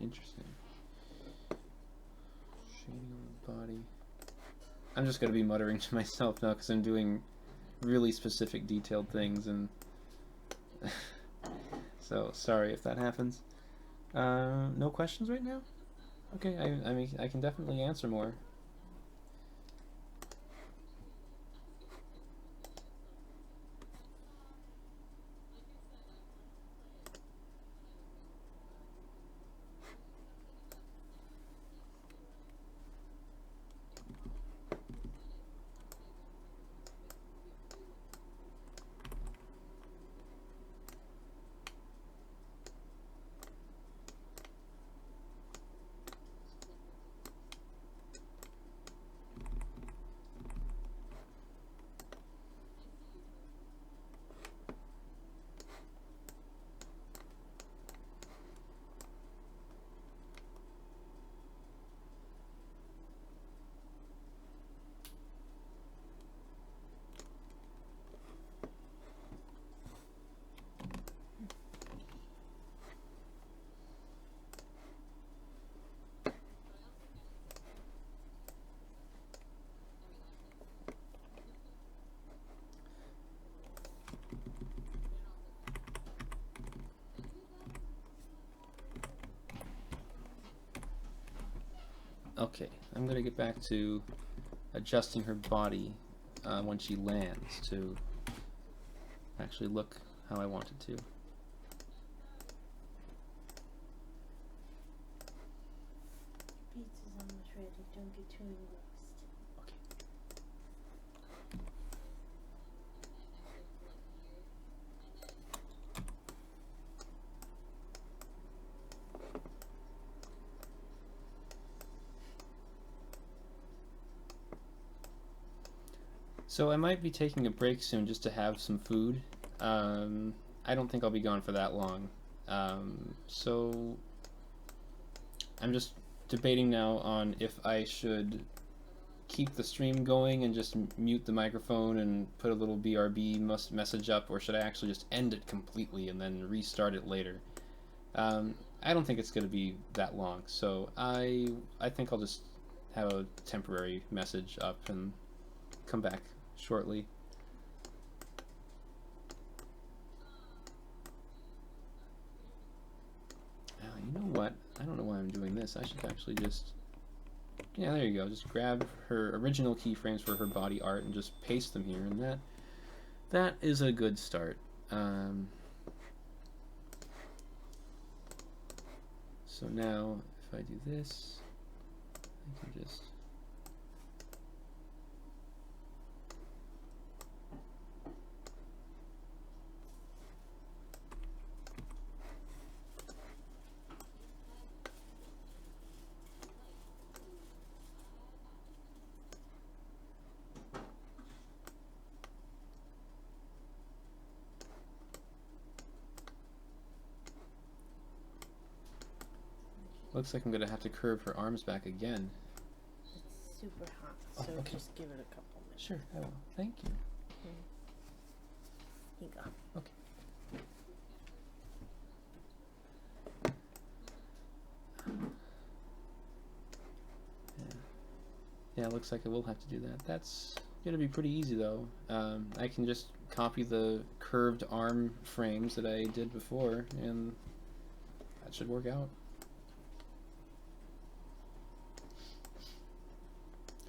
Interesting. Shading on the body. I'm just going to be muttering to myself now because I'm doing really specific detailed things, and so sorry if that happens. No questions right now? Okay, I mean, I can definitely answer more. Okay, I'm going to get back to adjusting her body when she lands to actually look how I want it to. Pizza's almost ready. Don't get too engrossed. So I might be taking a break soon just to have some food. I don't think I'll be gone for that long. So I'm just debating now on if I should keep the stream going and just mute the microphone and put a little BRB message up, or should I actually just end it completely and then restart it later? I don't think it's going to be that long, so I think I'll just have a temporary message up and come back shortly. You know what? I don't know why I'm doing this. I should actually just... Yeah, there you go. Just grab her original keyframes for her body art and just paste them here, and that is a good start. So now, if I do this, I can just... Looks like I'm going to have to curve her arms back again. It's super hot, so Oh, okay. just give it a couple minutes. Sure, I will. Thank you. Here you go. Okay. Yeah, it looks like I will have to do that. That's going to be pretty easy, though. I can just copy the curved arm frames that I did before, and that should work out.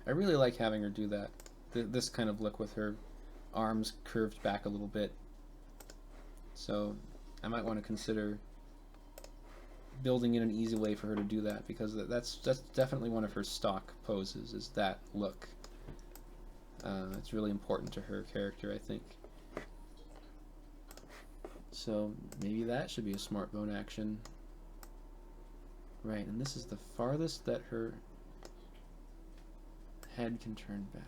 I really like having her do that. This kind of look with her arms curved back a little bit. So I might want to consider building in an easy way for her to do that, because that's definitely one of her stock poses, is that look. It's really important to her character, I think. So maybe that should be a smart bone action. Right, and this is the farthest that her head can turn back.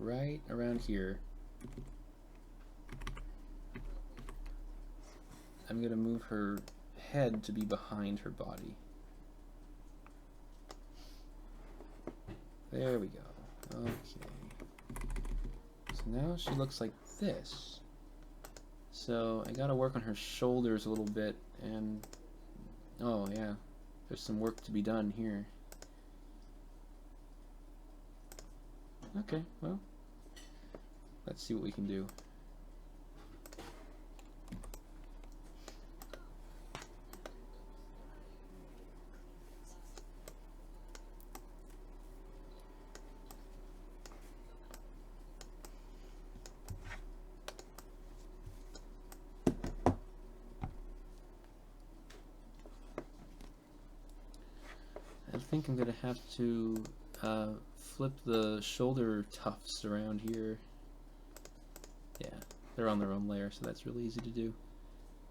Right around here, I'm going to move her head to be behind her body. There we go. Okay. So now she looks like this. So I got to work on her shoulders a little bit, and oh yeah, there's some work to be done here. Okay, well, let's see what we can do. I think I'm going to have to flip the shoulder tufts around here. Yeah, they're on their own layer, so that's really easy to do.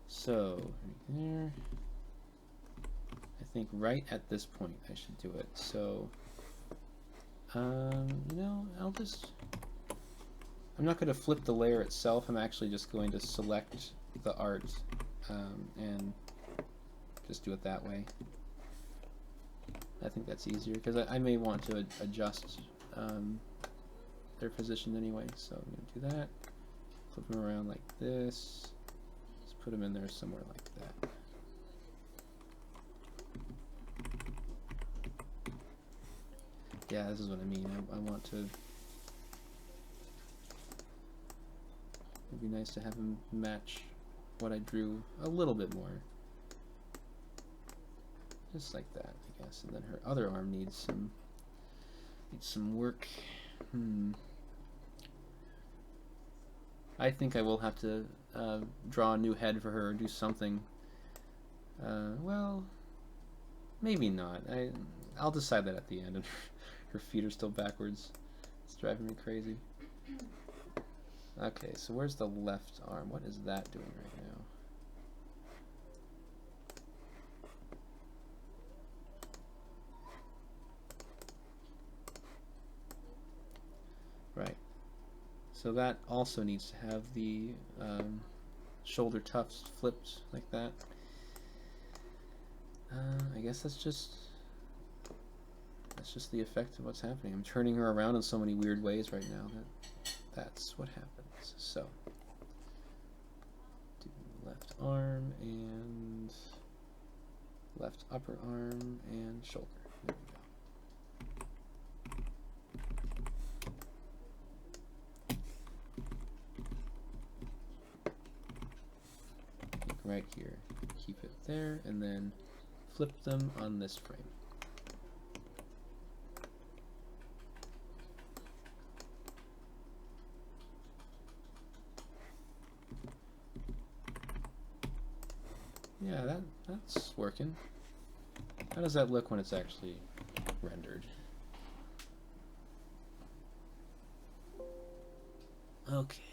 So, right there. I think right at this point I should do it. So, you know, I'm not going to flip the layer itself. I'm actually just going to select the art and just do it that way. I think that's easier, because I may want to adjust their position anyway. So I'm going to do that. Flip them around like this. Just put them in there somewhere like that. Yeah, this is what I mean. I want to... It'd be nice to have them match what I drew a little bit more. Just like that, I guess. And then her other arm needs some work. I think I will have to draw a new head for her or do something. Well, Maybe not. I'll decide that at the end. And her feet are still backwards. It's driving me crazy. Okay, so where's the left arm? What is that doing right now? Right. So that also needs to have the shoulder tufts flipped like that. I guess that's just the effect of what's happening. I'm turning her around in so many weird ways right now that's what happens. So do left arm and left upper arm and shoulder. There we go. Right here. Keep it there and then flip them on this frame. Yeah, that's working. How does that look when it's actually rendered? Okay.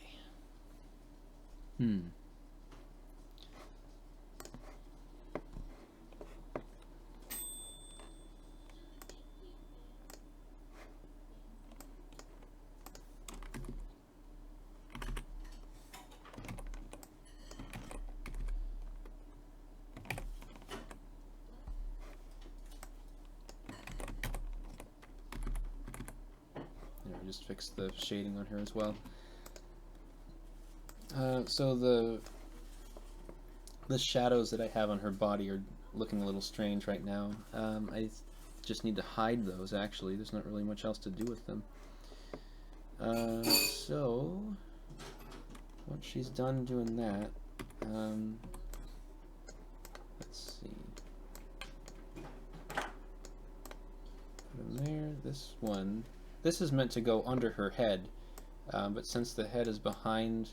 Just fix the shading on her as well. So the shadows that I have on her body are looking a little strange right now. I just need to hide those, actually. There's not really much else to do with them. So once she's done doing that, let's see. Put them there. This one. This is meant to go under her head, but since the head is behind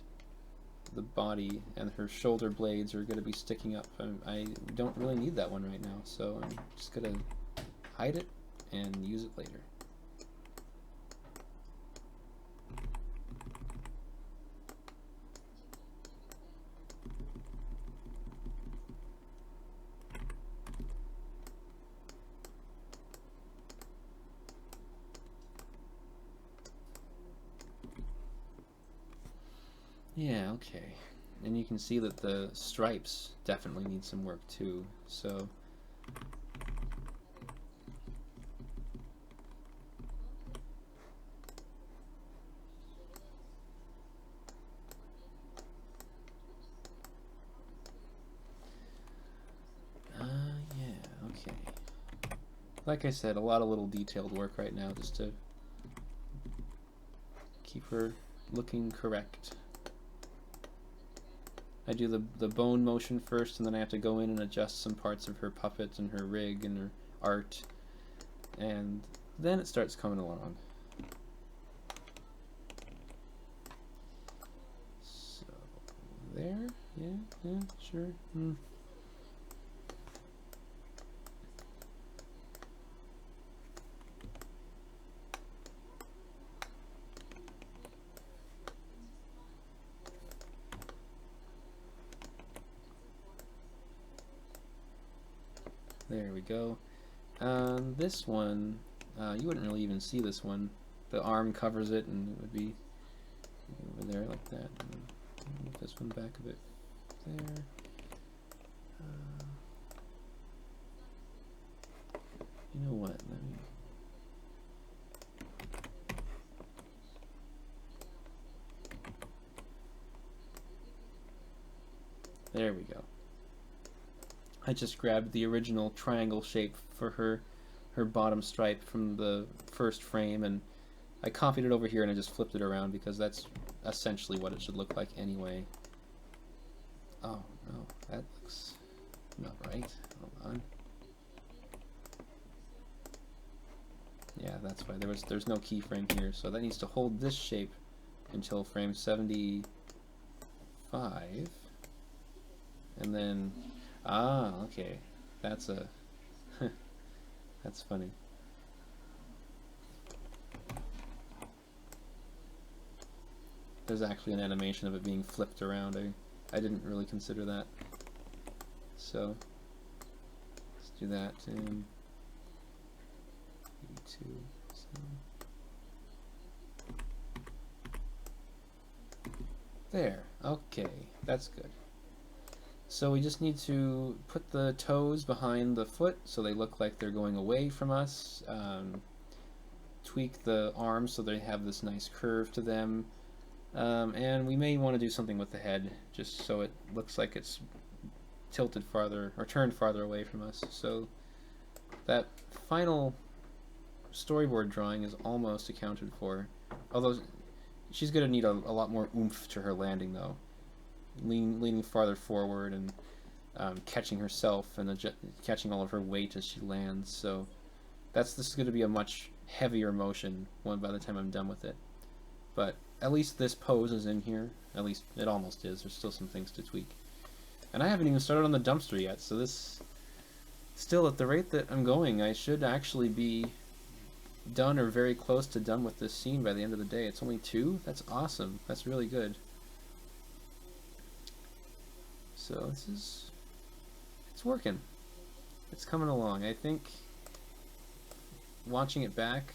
the body and her shoulder blades are going to be sticking up, I don't really need that one right now, so I'm just going to hide it and use it later. Yeah, okay. And you can see that the stripes definitely need some work too, so yeah, okay. Like I said, a lot of little detailed work right now just to keep her looking correct. I do the bone motion first, and then I have to go in and adjust some parts of her puppet and her rig and her art, and then it starts coming along. So, there? Yeah, sure. There we go. This one, you wouldn't really even see this one. The arm covers it, and it would be over there like that. And move this one back a bit there. You know what? Let me. There we go. I just grabbed the original triangle shape for her bottom stripe from the first frame, and I copied it over here and I just flipped it around because that's essentially what it should look like anyway. Oh no, that looks not right. Hold on. Yeah, that's why there's no keyframe here, so that needs to hold this shape until frame 75, and then okay, that's a That's funny. There's actually an animation of it being flipped around. I didn't really consider that. So let's do that in 82. So. There. Okay, that's good. So we just need to put the toes behind the foot so they look like they're going away from us. Tweak the arms so they have this nice curve to them. And we may want to do something with the head just so it looks like it's tilted farther or turned farther away from us. So that final storyboard drawing is almost accounted for. Although she's going to need a lot more oomph to her landing though. Leaning farther forward and catching herself and catching all of her weight as she lands. So this is going to be a much heavier motion by the time I'm done with it. But at least this pose is in here. At least it almost is. There's still some things to tweak. And I haven't even started on the dumpster yet, so this... Still, at the rate that I'm going, I should actually be done or very close to done with this scene by the end of the day. It's only 2? That's awesome. That's really good. So it's working. It's coming along. I think watching it back,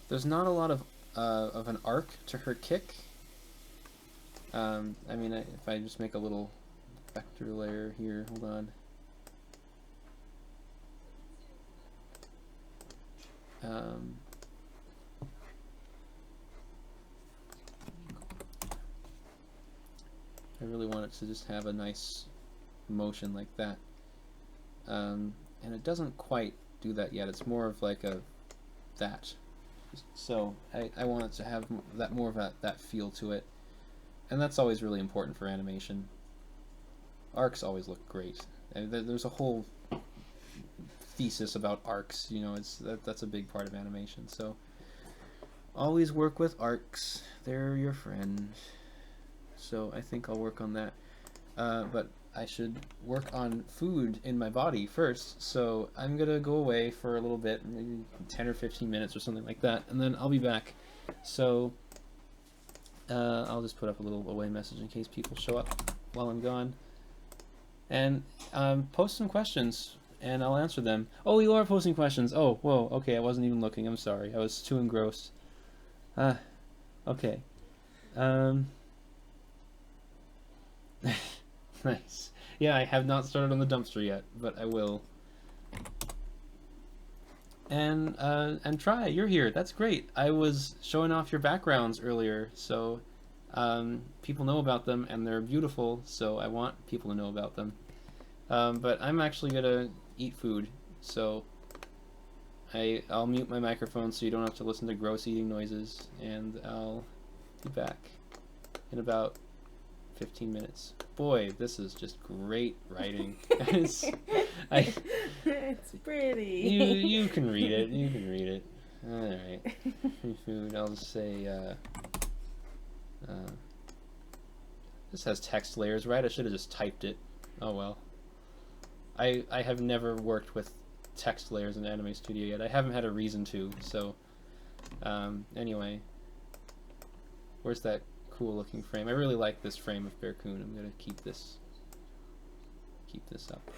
there's not a lot of an arc to her kick. I mean, if I just make a little vector layer here, hold on. I really want it to just have a nice motion like that. And it doesn't quite do that yet. It's more of like that. So I want it to have more of that feel to it. And that's always really important for animation. Arcs always look great. There's a whole thesis about arcs, you know, that's a big part of animation. So always work with arcs. They're your friend. So I think I'll work on that. But I should work on food in my body first. So I'm gonna go away for a little bit, maybe 10 or 15 minutes or something like that, and then I'll be back. So I'll just put up a little away message in case people show up while I'm gone. And post some questions, and I'll answer them. Oh, you are posting questions. Oh, whoa, okay, I wasn't even looking. I'm sorry. I was too engrossed. Okay. Nice. Yeah, I have not started on the dumpster yet, but I will. And Try, you're here. That's great. I was showing off your backgrounds earlier, so people know about them, and they're beautiful, so I want people to know about them. But I'm actually gonna eat food, so I'll mute my microphone so you don't have to listen to gross eating noises, and I'll be back in about 15 minutes. Boy, this is just great writing. It's pretty. You can read it. You can read it. All right. Free food. I'll just say. This has text layers, right? I should have just typed it. Oh well. I have never worked with text layers in Anime Studio yet. I haven't had a reason to. So, anyway, where's that cool looking frame? I really like this frame of Bearcoon. I'm gonna keep this up.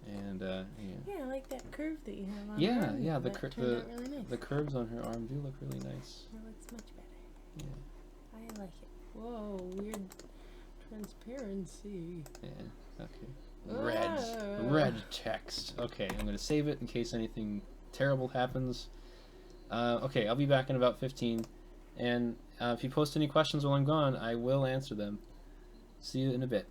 And yeah, I like that curve that you have on yeah, her arm. yeah, Really nice. the curves on her arm do look really nice. It looks much better. Yeah. I like it. Whoa, weird transparency. Yeah. Okay. Red text. Okay, I'm gonna save it in case anything terrible happens. Okay, I'll be back in about 15. And if you post any questions while I'm gone, I will answer them. See you in a bit.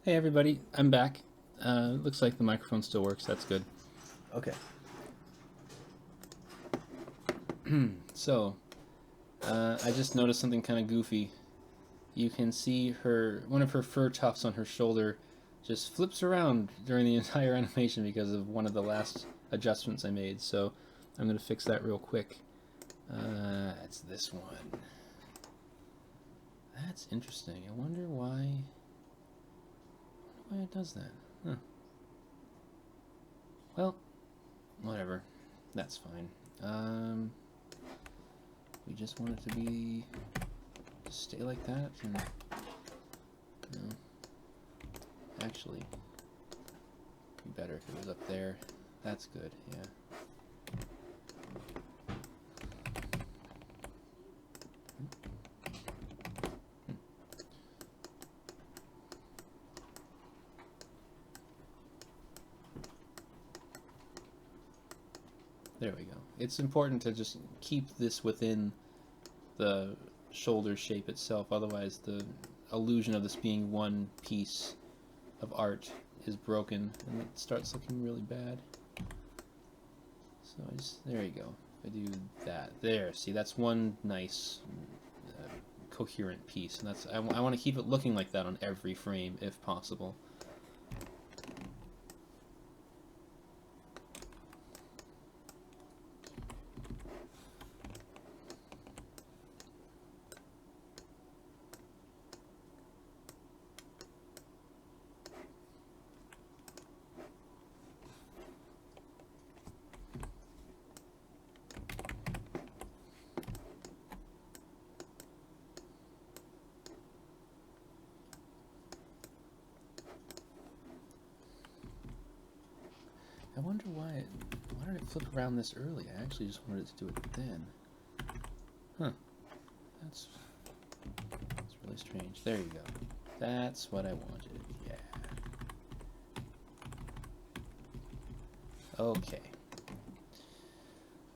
Hey everybody, I'm back. Looks like the microphone still works, that's good. Okay. So, I just noticed something kind of goofy. You can see one of her fur tufts on her shoulder just flips around during the entire animation because of one of the last adjustments I made. So, I'm going to fix that real quick. It's this one. That's interesting. I wonder why it does that. Huh. Well, whatever. That's fine. We just want it to stay like that, and no. Actually, it'd be better if it was up there. That's good, yeah. There we go. It's important to just keep this within the shoulder shape itself, otherwise the illusion of this being one piece of art is broken and it starts looking really bad. So there you go. If I do that, there, see, that's one nice coherent piece, and I want to keep it looking like that on every frame if possible. I wonder why did it flip around this early? I actually just wanted to do it then. Huh. That's really strange. There you go. That's what I wanted. Yeah. Okay.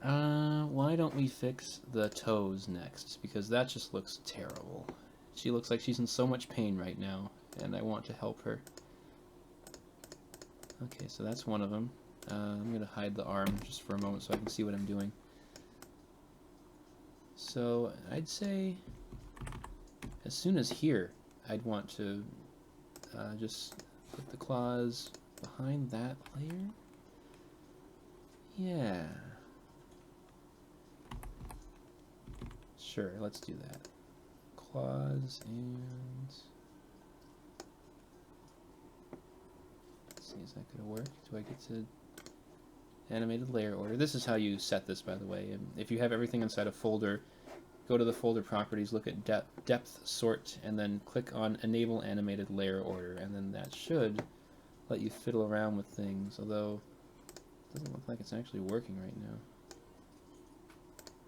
Why don't we fix the toes next? Because that just looks terrible. She looks like she's in so much pain right now, and I want to help her. Okay, so that's one of them. I'm going to hide the arm just for a moment so I can see what I'm doing. So I'd say as soon as here, I'd want to just put the claws behind that layer. Yeah. Sure, let's do that. Claws and... Let's see, is that going to work? Do I get to... Animated layer order. This is how you set this, by the way. And if you have everything inside a folder, go to the folder properties, look at depth sort, and then click on enable animated layer order, and then that should let you fiddle around with things, although it doesn't look like it's actually working right now.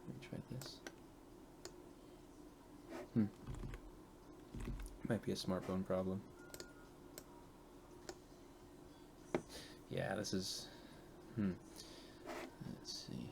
Let me try this. Might be a smartphone problem. Yeah, this is... Let's see.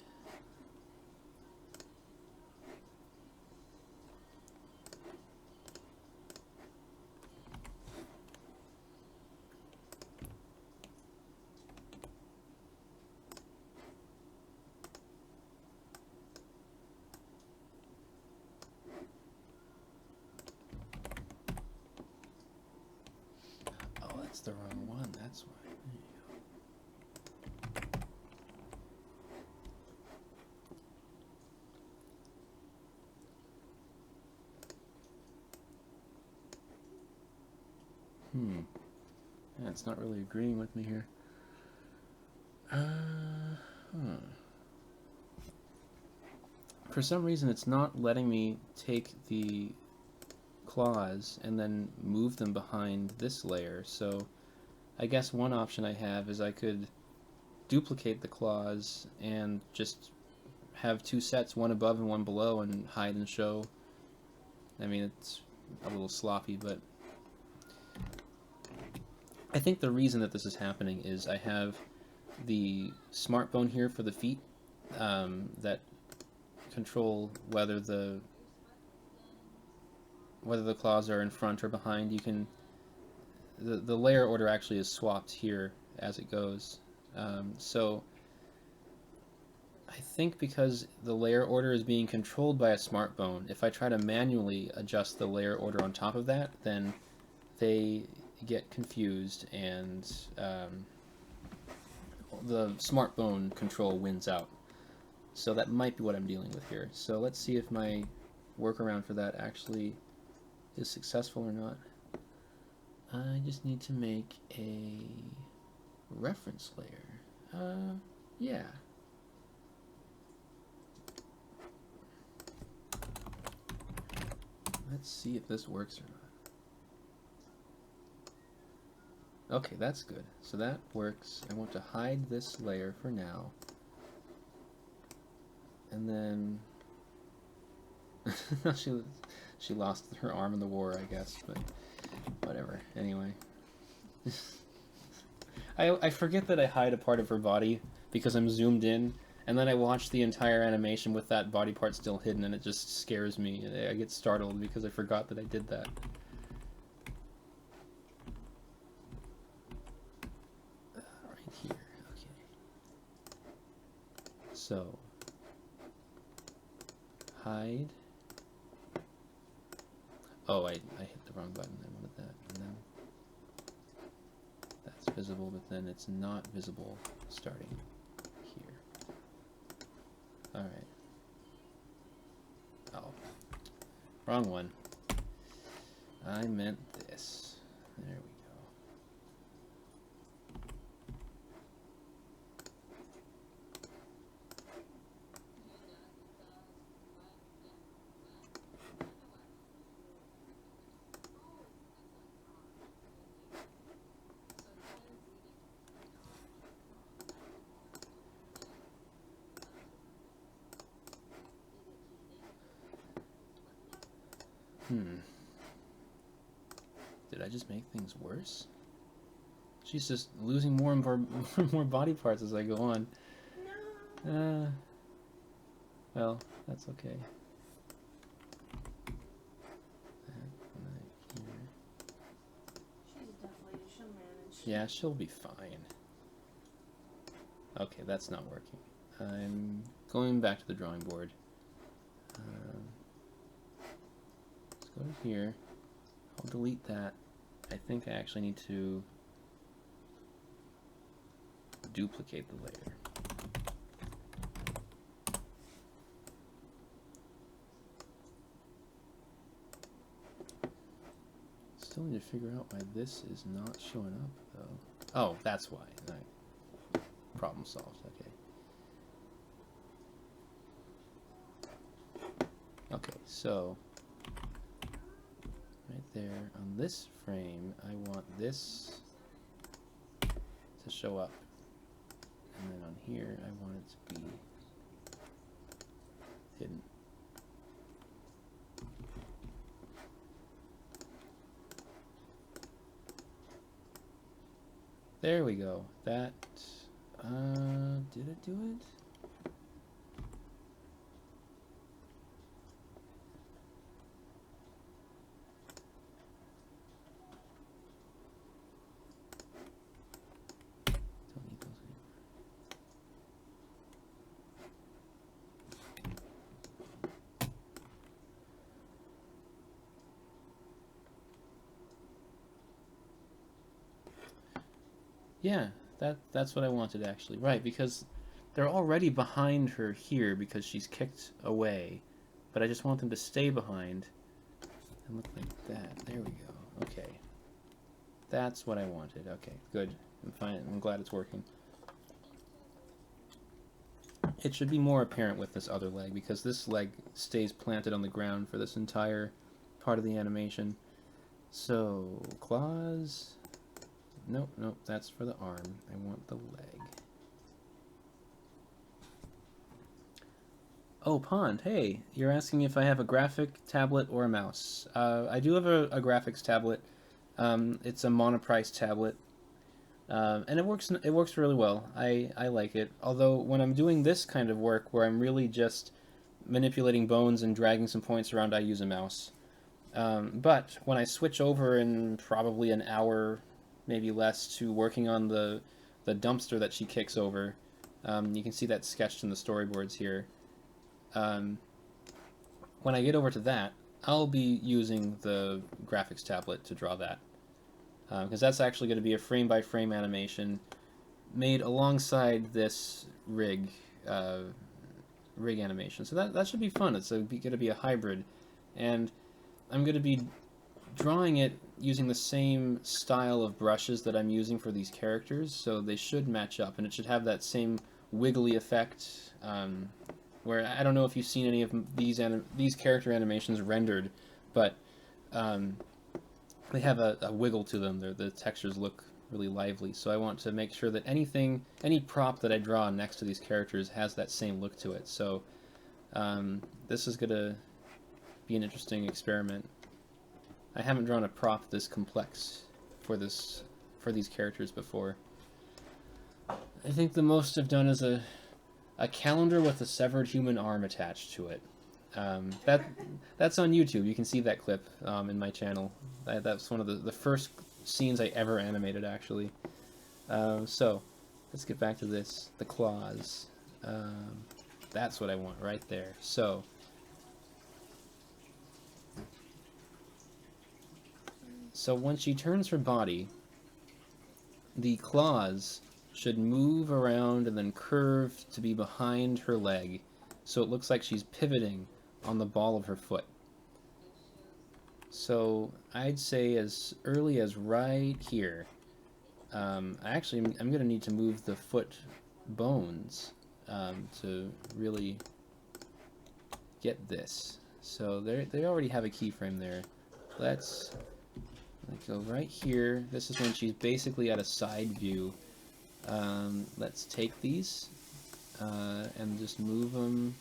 Oh, that's the wrong one, that's why. Yeah, it's not really agreeing with me here. For some reason, it's not letting me take the claws and then move them behind this layer. So I guess one option I have is I could duplicate the claws and just have two sets, one above and one below, and hide and show. I mean, it's a little sloppy, but I think the reason that this is happening is I have the smart bone here for the feet that control whether the claws are in front or behind. You can the layer order actually is swapped here as it goes. So I think because the layer order is being controlled by a smart bone, if I try to manually adjust the layer order on top of that, then they get confused and the smart bone control wins out. So that might be what I'm dealing with here. So let's see if my workaround for that actually is successful or not. I just need to make a reference layer. Yeah. Let's see if this works or not. Okay, that's good. So that works. I want to hide this layer for now. And then she lost her arm in the war, I guess, but whatever. Anyway. I forget that I hide a part of her body because I'm zoomed in, and then I watch the entire animation with that body part still hidden, and it just scares me. I get startled because I forgot that I did that. Right here, okay. So, hide. Oh, I hit the wrong button. I wanted that. And then that's visible, but then it's not visible starting here. Alright. Oh. Wrong one. I meant this. There we go. Did I just make things worse? She's just losing more and more body parts as I go on. No. Well, that's okay. She'll manage. Yeah, she'll be fine. Okay, that's not working. I'm going back to the drawing board. Let's go to here. I'll delete that. I think I actually need to duplicate the layer. Still need to figure out why this is not showing up, though. Oh, that's why. Problem solved. Okay. Okay, so right there on this frame, I want this to show up. And then on here, I want it to be hidden. There we go. That, did it do it? Don't need those anymore. Yeah, that's what I wanted actually. Right, because they're already behind her here because she's kicked away, but I just want them to stay behind and look like that. There we go. Okay. That's what I wanted. Okay, good. I'm fine. I'm glad it's working. It should be more apparent with this other leg because this leg stays planted on the ground for this entire part of the animation. So, claws. Nope, nope, that's for the arm. I want the leg. Oh, Pond, hey, you're asking if I have a graphic tablet or a mouse. I do have a graphics tablet. It's a monoprice tablet. And it works really well. I like it. Although when I'm doing this kind of work where I'm really just manipulating bones and dragging some points around, I use a mouse. But when I switch over in probably an hour, maybe less, to working on the dumpster that she kicks over, you can see that sketched in the storyboards here. When I get over to that, I'll be using the graphics tablet to draw that. Because that's actually going to be a frame-by-frame animation made alongside this rig animation. So that should be fun. It's going to be a hybrid. And I'm going to be drawing it using the same style of brushes that I'm using for these characters, so they should match up, and it should have that same wiggly effect, where I don't know if you've seen any of these character animations rendered, but they have a wiggle to them. The textures look really lively, so I want to make sure that any prop that I draw next to these characters has that same look to it. So this is going to be an interesting experiment. I haven't drawn a prop this complex for these characters before. I think the most I've done is a calendar with a severed human arm attached to it. That's on YouTube. You can see that clip in my channel. That's one of the first scenes I ever animated, actually. So let's get back to this. The claws. That's what I want right there. So when she turns her body, the claws should move around and then curve to be behind her leg, so it looks like she's pivoting on the ball of her foot. So I'd say as early as right here. I'm going to need to move the foot bones to really get this. So they already have a keyframe there. Let's go right here. This is when she's basically at a side view. Let's take these and just move them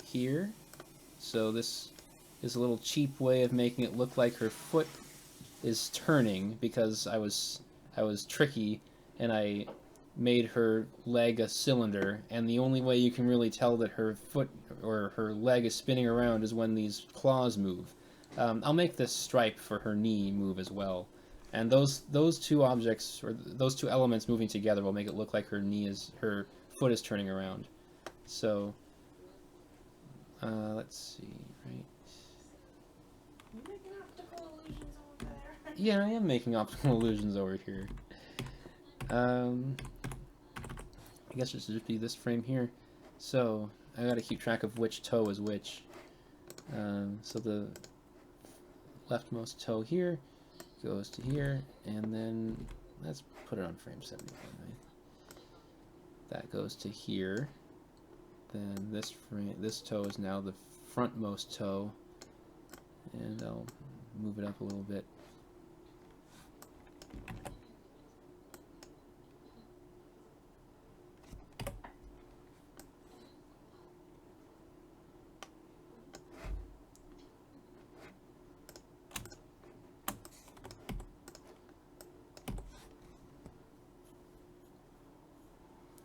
here. So this is a little cheap way of making it look like her foot is turning, because I was tricky and I made her leg a cylinder, and the only way you can really tell that her foot or her leg is spinning around is when these claws move. I'll make this stripe for her knee move as well, and those two objects, or those two elements moving together, will make it look like her foot is turning around. So let's see, right? You making optical illusions over there? Yeah, I am making optical illusions over here. I guess it should just be this frame here. So I gotta keep track of which toe is which. So the leftmost toe here goes to here, and then let's put it on frame 71. Right? That goes to here. Then this toe is now the frontmost toe, and I'll move it up a little bit.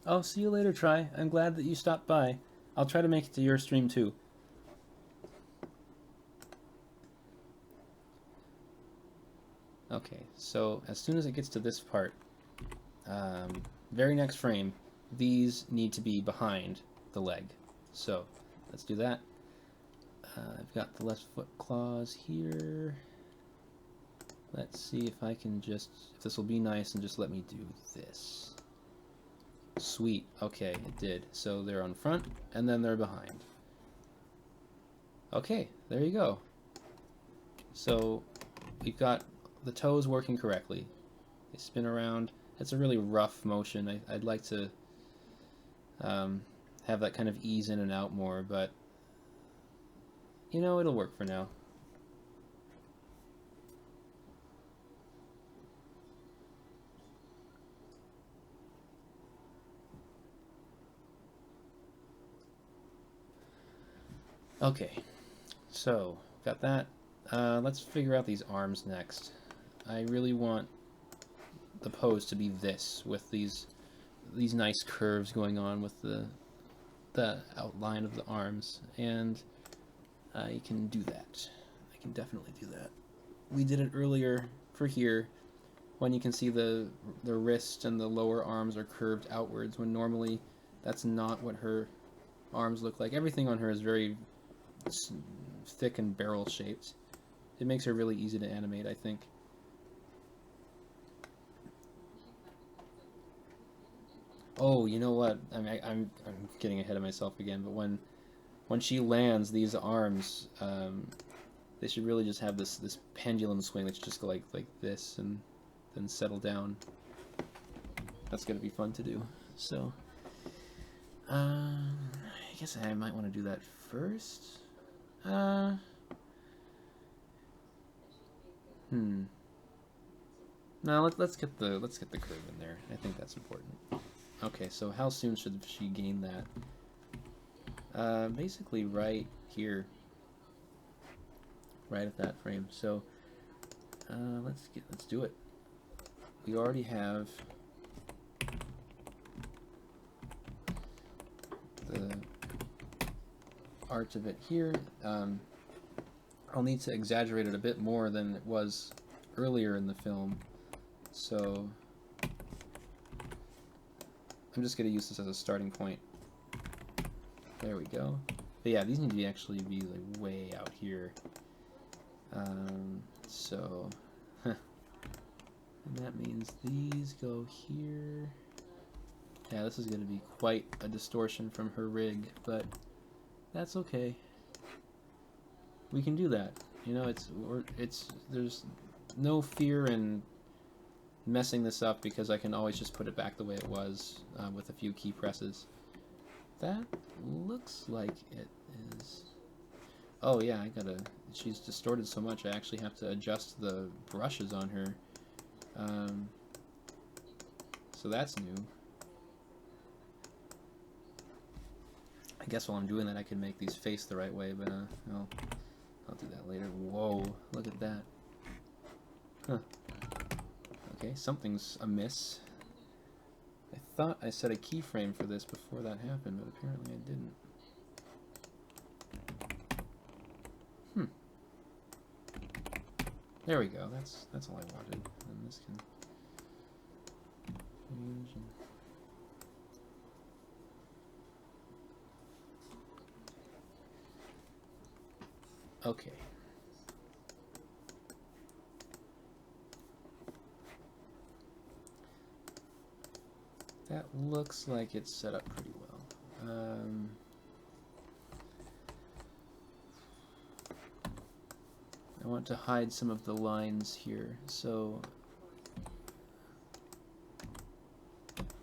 Oh, see you later, Try. I'm glad that you stopped by. I'll try to make it to your stream too. Okay, so as soon as it gets to this part, very next frame, these need to be behind the leg. So let's do that. I've got the left foot claws here. Let's see if I can if this will be nice and just let me do this. Sweet. Okay, it did. So they're on front, and then they're behind. Okay, there you go. So we've got the toes working correctly. They spin around. It's a really rough motion. I'd like to have that kind of ease in and out more, but you know, it'll work for now. Okay, so got that. Let's figure out these arms next. I really want the pose to be this, with these nice curves going on with the outline of the arms, and I can do that. can definitely do that. We did it earlier for here, when you can see the wrist and the lower arms are curved outwards, when normally that's not what her arms look like. Everything on her is very thick and barrel shaped. It makes her really easy to animate, I think. Oh, you know what? I'm getting ahead of myself again. But when she lands, these arms, they should really just have this pendulum swing that should just go like this and then settle down. That's gonna be fun to do. So, I guess I might want to do that first. No, let's get the curve in there. I think that's important. Okay, so how soon should she gain that? Basically right here, right at that frame. So let's do it. We already have the arch of it here. I'll need to exaggerate it a bit more than it was earlier in the film. So I'm just going to use this as a starting point. There we go. But yeah, these need to actually be like way out here. So, and that means these go here. Yeah, this is going to be quite a distortion from her rig, but that's okay. We can do that. You know, there's no fear in messing this up because I can always just put it back the way it was with a few key presses. That looks like it is. Oh yeah, she's distorted so much I actually have to adjust the brushes on her. So that's new. I guess while I'm doing that I can make these face the right way, but I'll do that later. Whoa, look at that. Huh. Okay, something's amiss. I thought I set a keyframe for this before that happened, but apparently I didn't. There we go. That's all I wanted. And this can change and okay. That looks like it's set up pretty well. I want to hide some of the lines here, so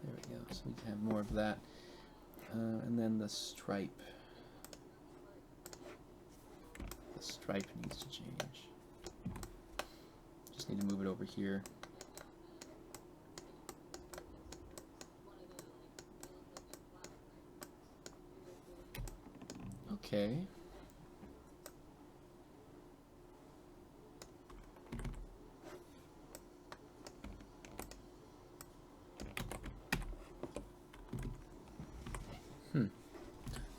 there we go. So we can have more of that. And then the stripe. The stripe needs to change. Just need to move it over here. Okay.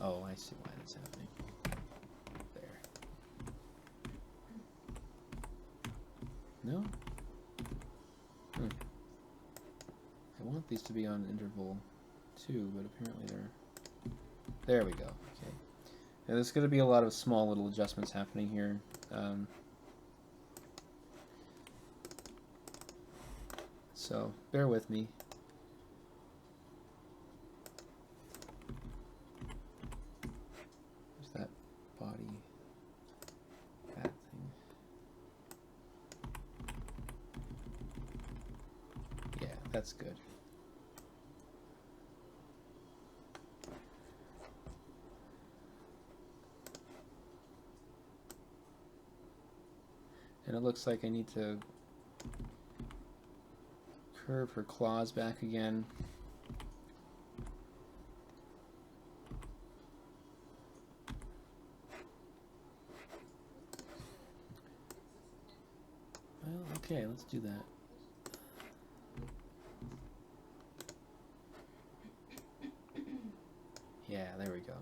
Oh, I see why that's happening. There. No? I want these to be on interval 2, but apparently they're... There we go. Okay. Yeah, there's going to be a lot of small little adjustments happening here. So, bear with me. That body, that thing. Yeah, that's good. And it looks like I need to curve her claws back again. Well, okay, let's do that. Yeah, there we go.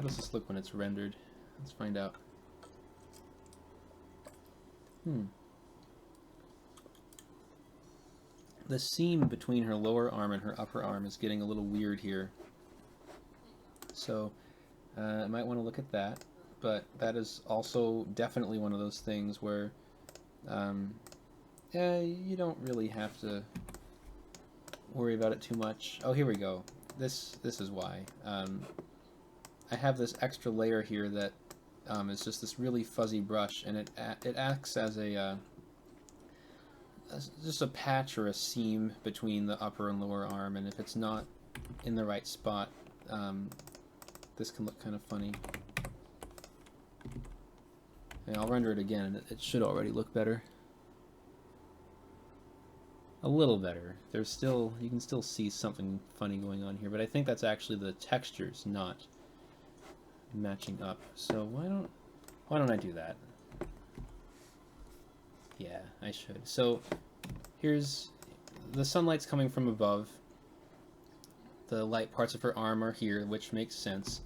does this look when it's rendered? Let's find out. The seam between her lower arm and her upper arm is getting a little weird here. So I might want to look at that. But that is also definitely one of those things where you don't really have to worry about it too much. Oh, here we go. This is why. I have this extra layer here that is just this really fuzzy brush, and it acts as just a patch or a seam between the upper and lower arm, and if it's not in the right spot, this can look kind of funny. And I'll render it again, and it should already look better. A little better. There's still, you can still see something funny going on here, but I think that's actually the textures not matching up. So why don't I do that? Yeah, I should. So here's the sunlight's coming from above. The light parts of her arm are here, which makes sense.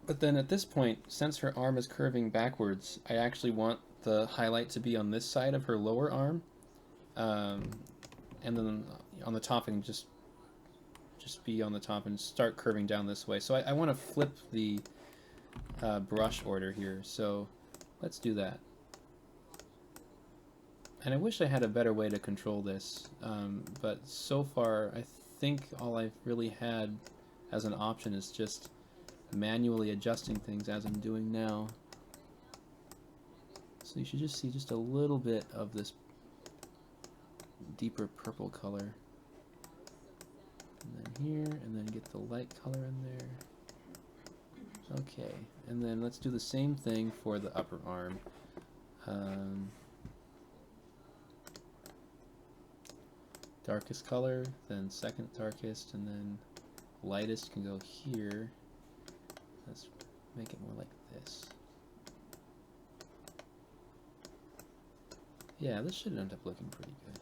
But then at this point, since her arm is curving backwards, I actually want the highlight to be on this side of her lower arm, and then on the top, and just be on the top and start curving down this way. So I want to flip the brush order here. So let's do that. And I wish I had a better way to control this, but so far I think all I've really had as an option is just manually adjusting things as I'm doing now. So you should just see just a little bit of this deeper purple color. And then here, and then get the light color in there. Okay, and then let's do the same thing for the upper arm. Darkest color, then second darkest, and then lightest can go here. Let's make it more like this. Yeah, this should end up looking pretty good.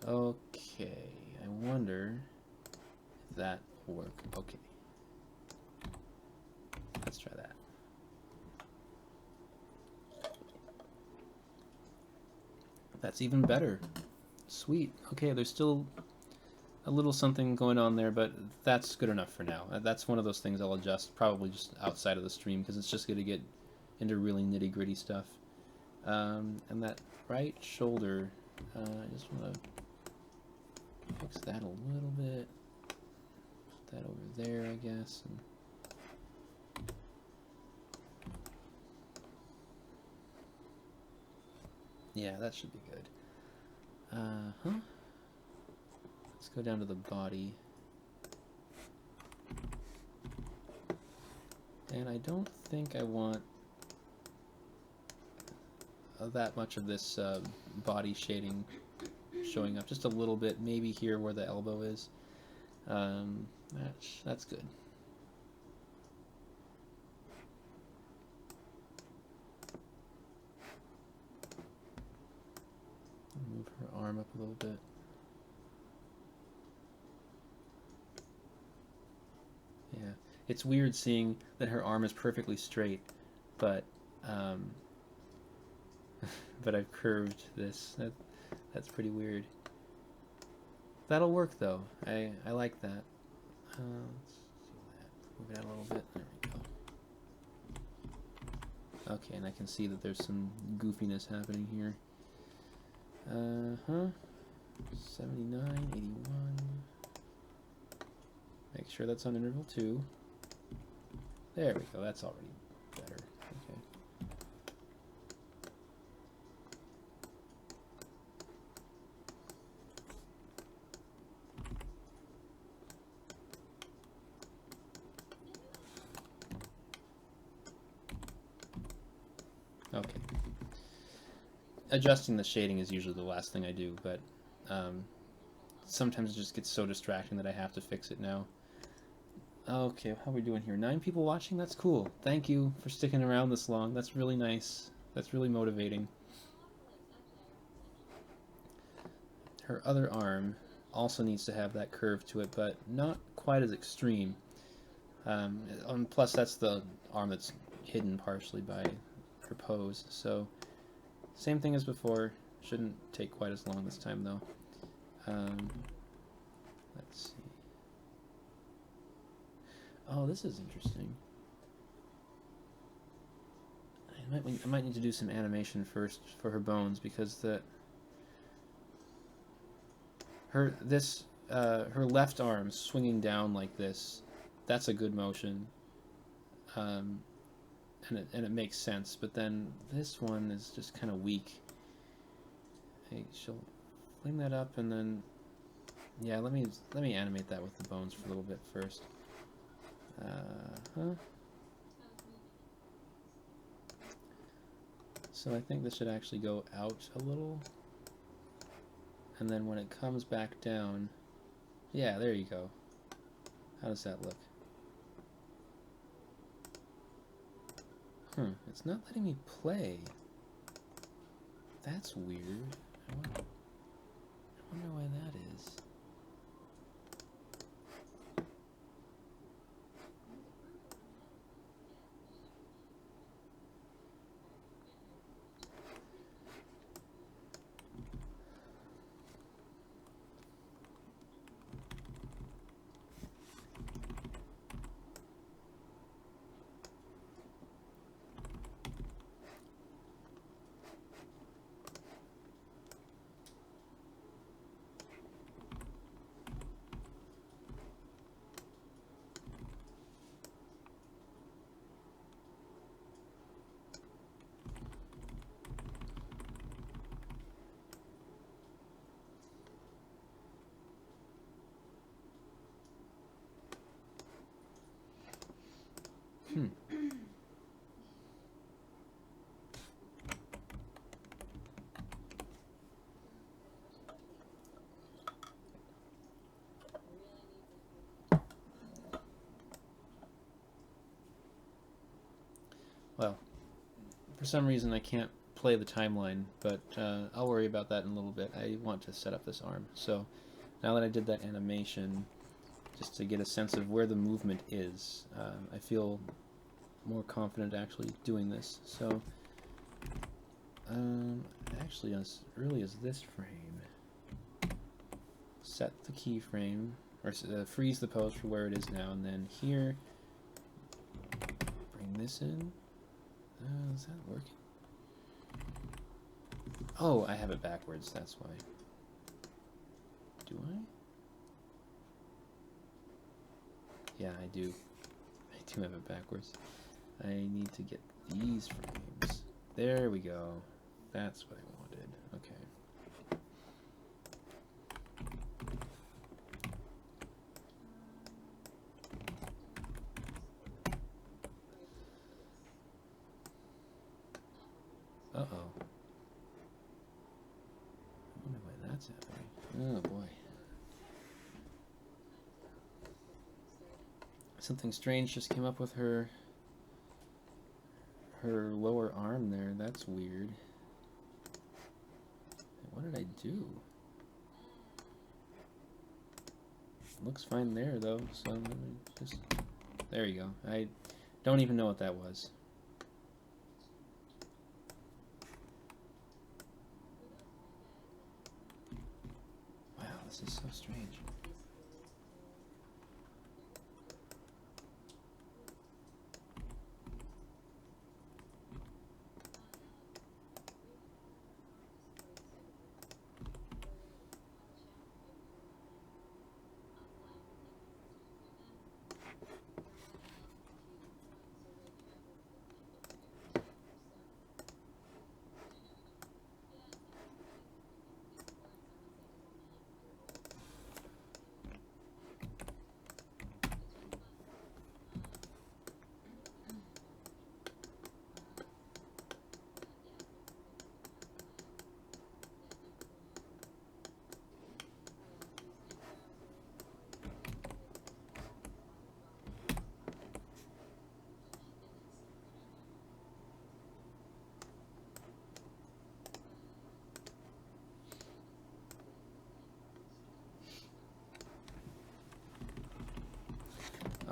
Okay, I wonder if that will work. Okay. Let's try that. That's even better. Sweet. Okay, there's still a little something going on there, but that's good enough for now. That's one of those things I'll adjust probably just outside of the stream because it's just going to get into really nitty-gritty stuff. And that right shoulder, I just want to fix that a little bit. Put that over there, I guess. And yeah, that should be good. Let's go down to the body. And I don't think I want that much of this body shading showing up. Just a little bit, maybe here where the elbow is. That's good. Move her arm up a little bit. Yeah, it's weird seeing that her arm is perfectly straight, but but I've curved this. That's pretty weird. That'll work though. I like that. Let's see that. Move it out a little bit. There we go. Okay, and I can see that there's some goofiness happening here. 79, 81. Make sure that's on interval 2. There we go, that's already better. Okay. Okay. Adjusting the shading is usually the last thing I do, but sometimes it just gets so distracting that I have to fix it now. Okay, how are we doing here? 9 people watching? That's cool. Thank you for sticking around this long. That's really nice. That's really motivating. her other arm also needs to have that curve to it, but not quite as extreme. Plus, that's the arm that's hidden partially by her pose. So, same thing as before. Shouldn't take quite as long this time, though. Let's see. Oh, this is interesting. I might need to do some animation first for her bones, because her left arm swinging down like this, that's a good motion, and it makes sense. But then this one is just kind of weak. Hey, she'll fling that up, and then yeah, let me animate that with the bones for a little bit first. So I think this should actually go out a little, and then when it comes back down, yeah, there you go. How does that look? It's not letting me play. That's weird. I wonder why that is. Well, for some reason I can't play the timeline, but I'll worry about that in a little bit. I want to set up this arm. So now that I did that animation, just to get a sense of where the movement is, I feel more confident actually doing this. So actually, as early as this frame, set the keyframe, or freeze the pose for where it is now, and then here, bring this in. Is that working? Oh, I have it backwards, that's why. Do I? Yeah, I do. I do have it backwards. I need to get these frames. There we go. That's what I wanted. Okay. Uh-oh. I wonder why that's happening. Oh, boy. Something strange just came up with her lower arm there. That's weird. What did I do? Looks fine there, though, so I'm gonna just... There you go. I don't even know what that was. Wow, this is so strange.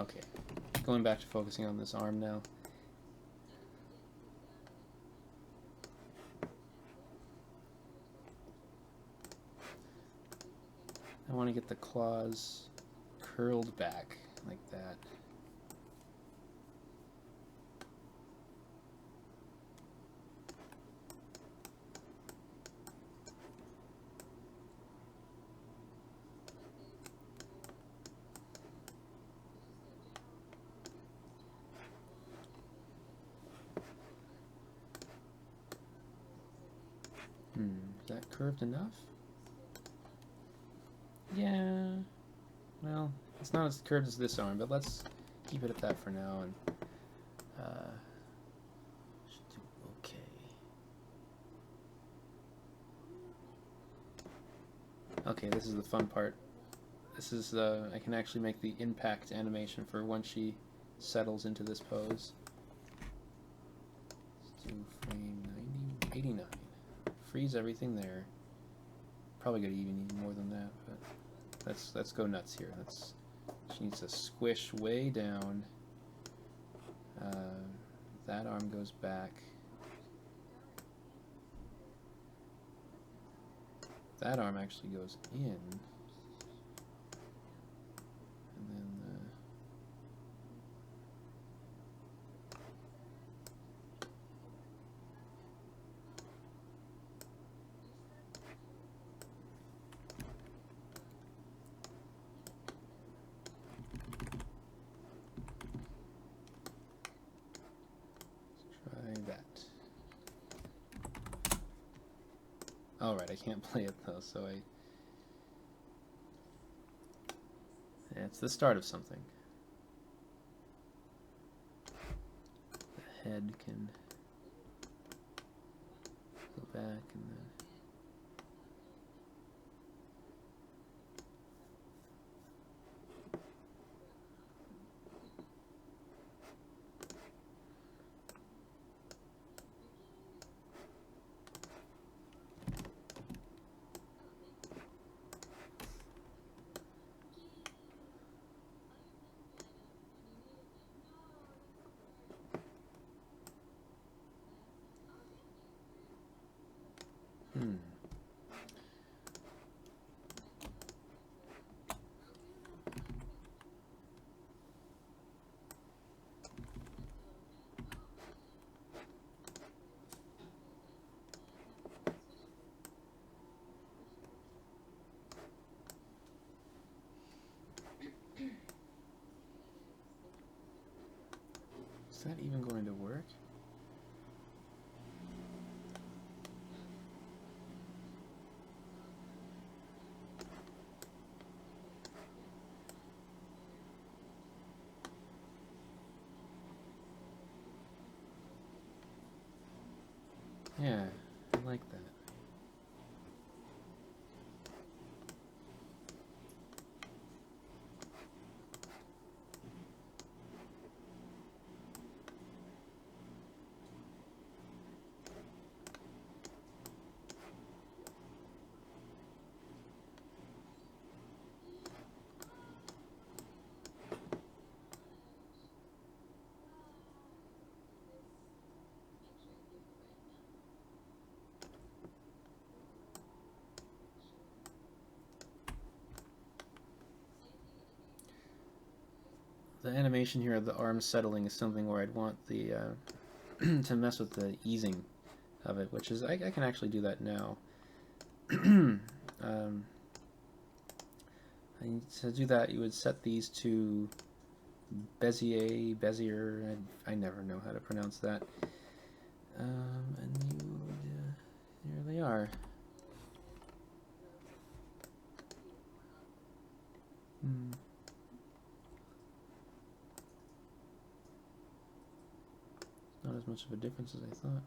Okay, going back to focusing on this arm now. I want to get the claws curled back like that. Is that curved enough? Yeah. Well, it's not as curved as this arm, but let's keep it at that for now, and should do okay. Okay, this is the fun part. This is I can actually make the impact animation for when she settles into this pose. Let's do frame 90, 89. Freeze everything there. Probably gonna even need more than that, but let's go nuts here. She needs to squish way down. That arm goes back. That arm actually goes in. And then that. Alright, I can't play it though, so yeah, it's the start of something. The head can go back and then... Is that even going to work? Yeah, I like that. The animation here of the arm settling is something where I'd want the to mess with the easing of it, which is I can actually do that now. To do that, you would set these to Bezier. I never know how to pronounce that. And you would, here they are. Not as much of a difference as I thought.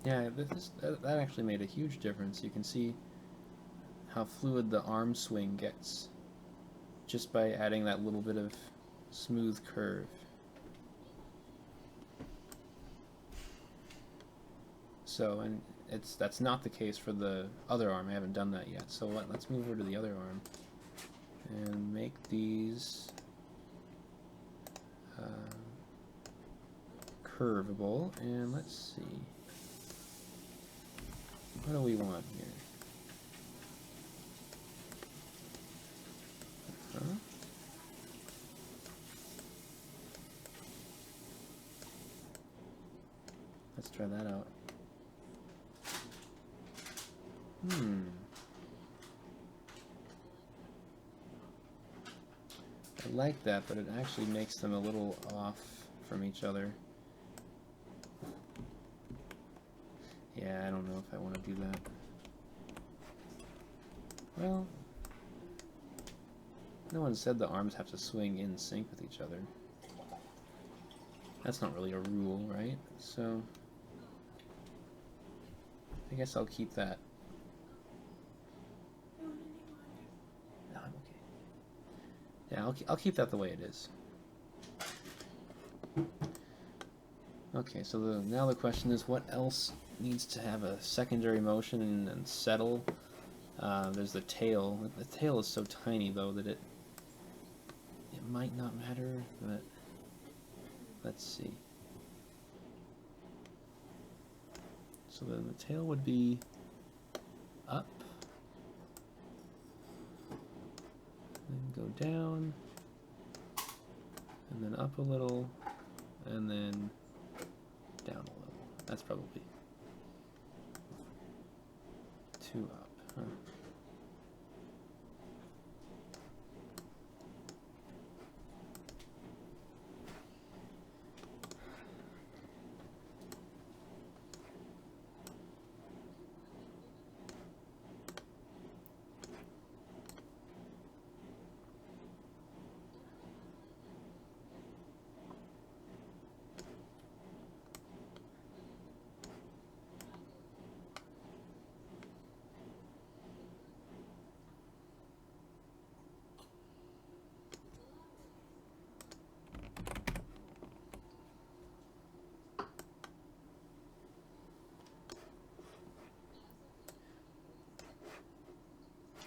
Yeah, that actually made a huge difference. You can see how fluid the arm swing gets just by adding that little bit of smooth curve. So, and that's not the case for the other arm. I haven't done that yet. So let's move over to the other arm and make these curvable. And let's see, what do we want here? Let's try that out. I like that, but it actually makes them a little off from each other. Yeah, I don't know if I want to do that. Well, no one said the arms have to swing in sync with each other. That's not really a rule, right? So I guess I'll keep that. No, I'm okay. Yeah, I'll keep that the way it is. Okay, so now the question is, what else needs to have a secondary motion and settle? There's the tail. The tail is so tiny, though, that it might not matter, but let's see. So then the tail would be up, then go down, and then up a little, and then down a little. That's probably too up, huh?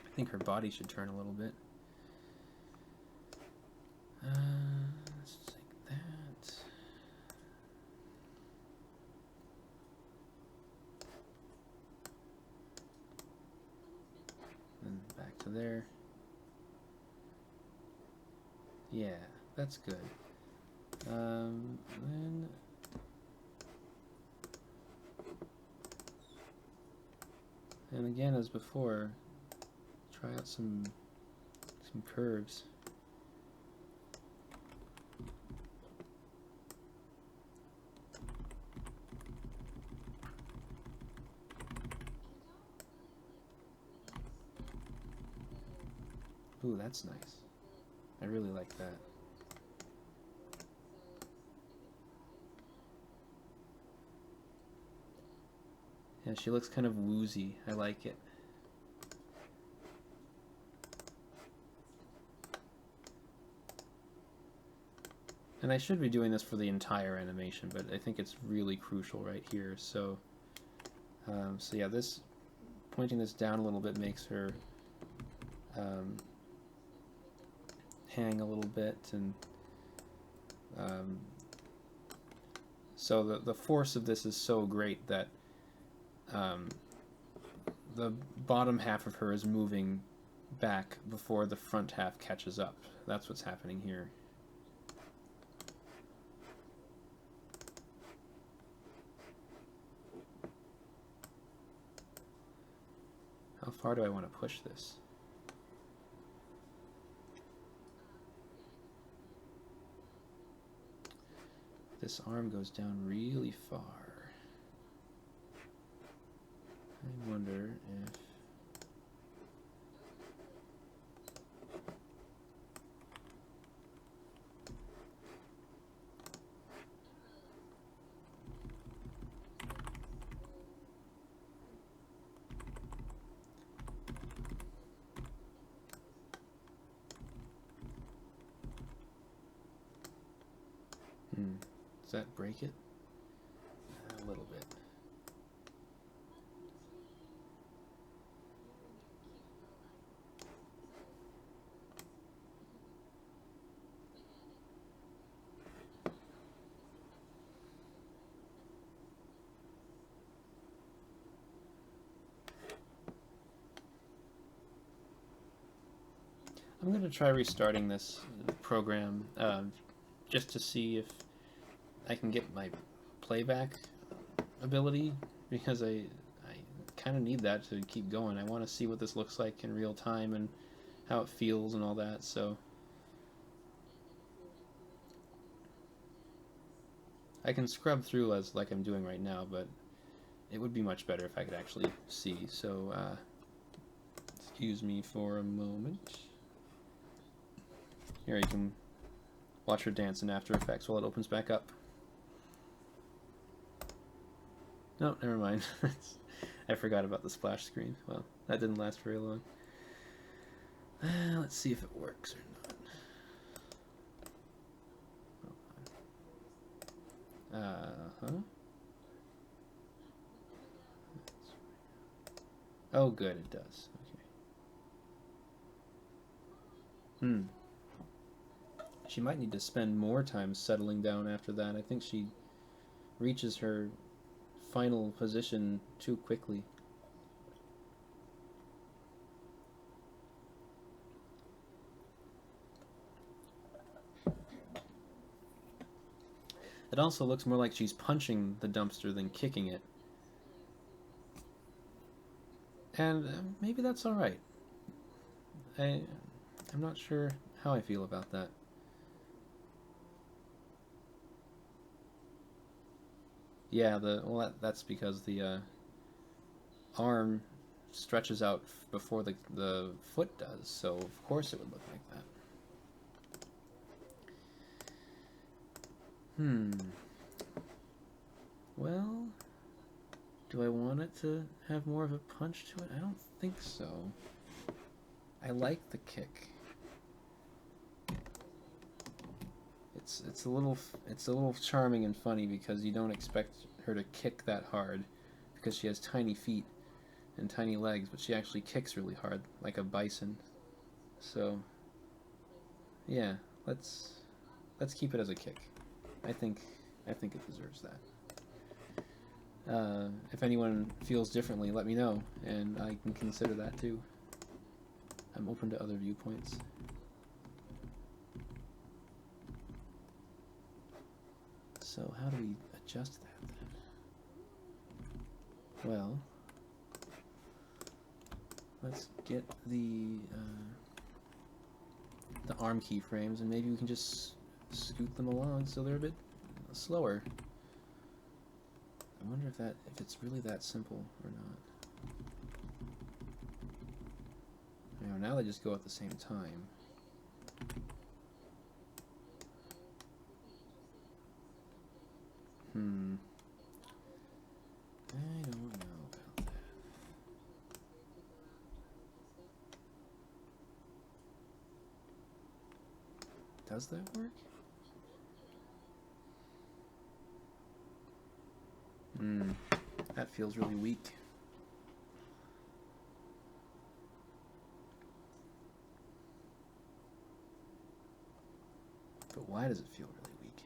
I think her body should turn a little bit. Let's take that. And back to there. Yeah, that's good. Then and again, as before, try out some curves. Ooh, that's nice. I really like that. Yeah, she looks kind of woozy. I like it. And I should be doing this for the entire animation, but I think it's really crucial right here. So, so yeah, this pointing this down a little bit makes her hang a little bit, and so the force of this is so great that the bottom half of her is moving back before the front half catches up. That's what's happening here. How far do I want to push this? This arm goes down really far. I wonder if... Does that break it? A little bit. I'm going to try restarting this program just to see if I can get my playback ability, because I kind of need that to keep going. I want to see what this looks like in real time and how it feels and all that. So I can scrub through as like I'm doing right now, but it would be much better if I could actually see. So excuse me for a moment. Here you can watch her dance in After Effects while it opens back up. No, never mind. I forgot about the splash screen. Well, that didn't last very long. Let's see if it works or not. Uh-huh. Oh, good, it does. Okay. She might need to spend more time settling down after that. I think she reaches her final position too quickly. It also looks more like she's punching the dumpster than kicking it. And maybe that's alright. I'm not sure how I feel about that. Yeah, that's because the arm stretches out before the foot does, so of course it would look like that. Well, do I want it to have more of a punch to it? I don't think so. I like the kick. It's a little charming and funny because you don't expect her to kick that hard because she has tiny feet and tiny legs, but she actually kicks really hard like a bison. So yeah, let's keep it as a kick. I think it deserves that. If anyone feels differently, let me know, and I can consider that too. I'm open to other viewpoints. So how do we adjust that then? Well, let's get the arm keyframes, and maybe we can just scoot them along so they're a bit slower. I wonder if it's really that simple or not. Now they just go at the same time. I don't know about that. Does that work? That feels really weak. But why does it feel really weak?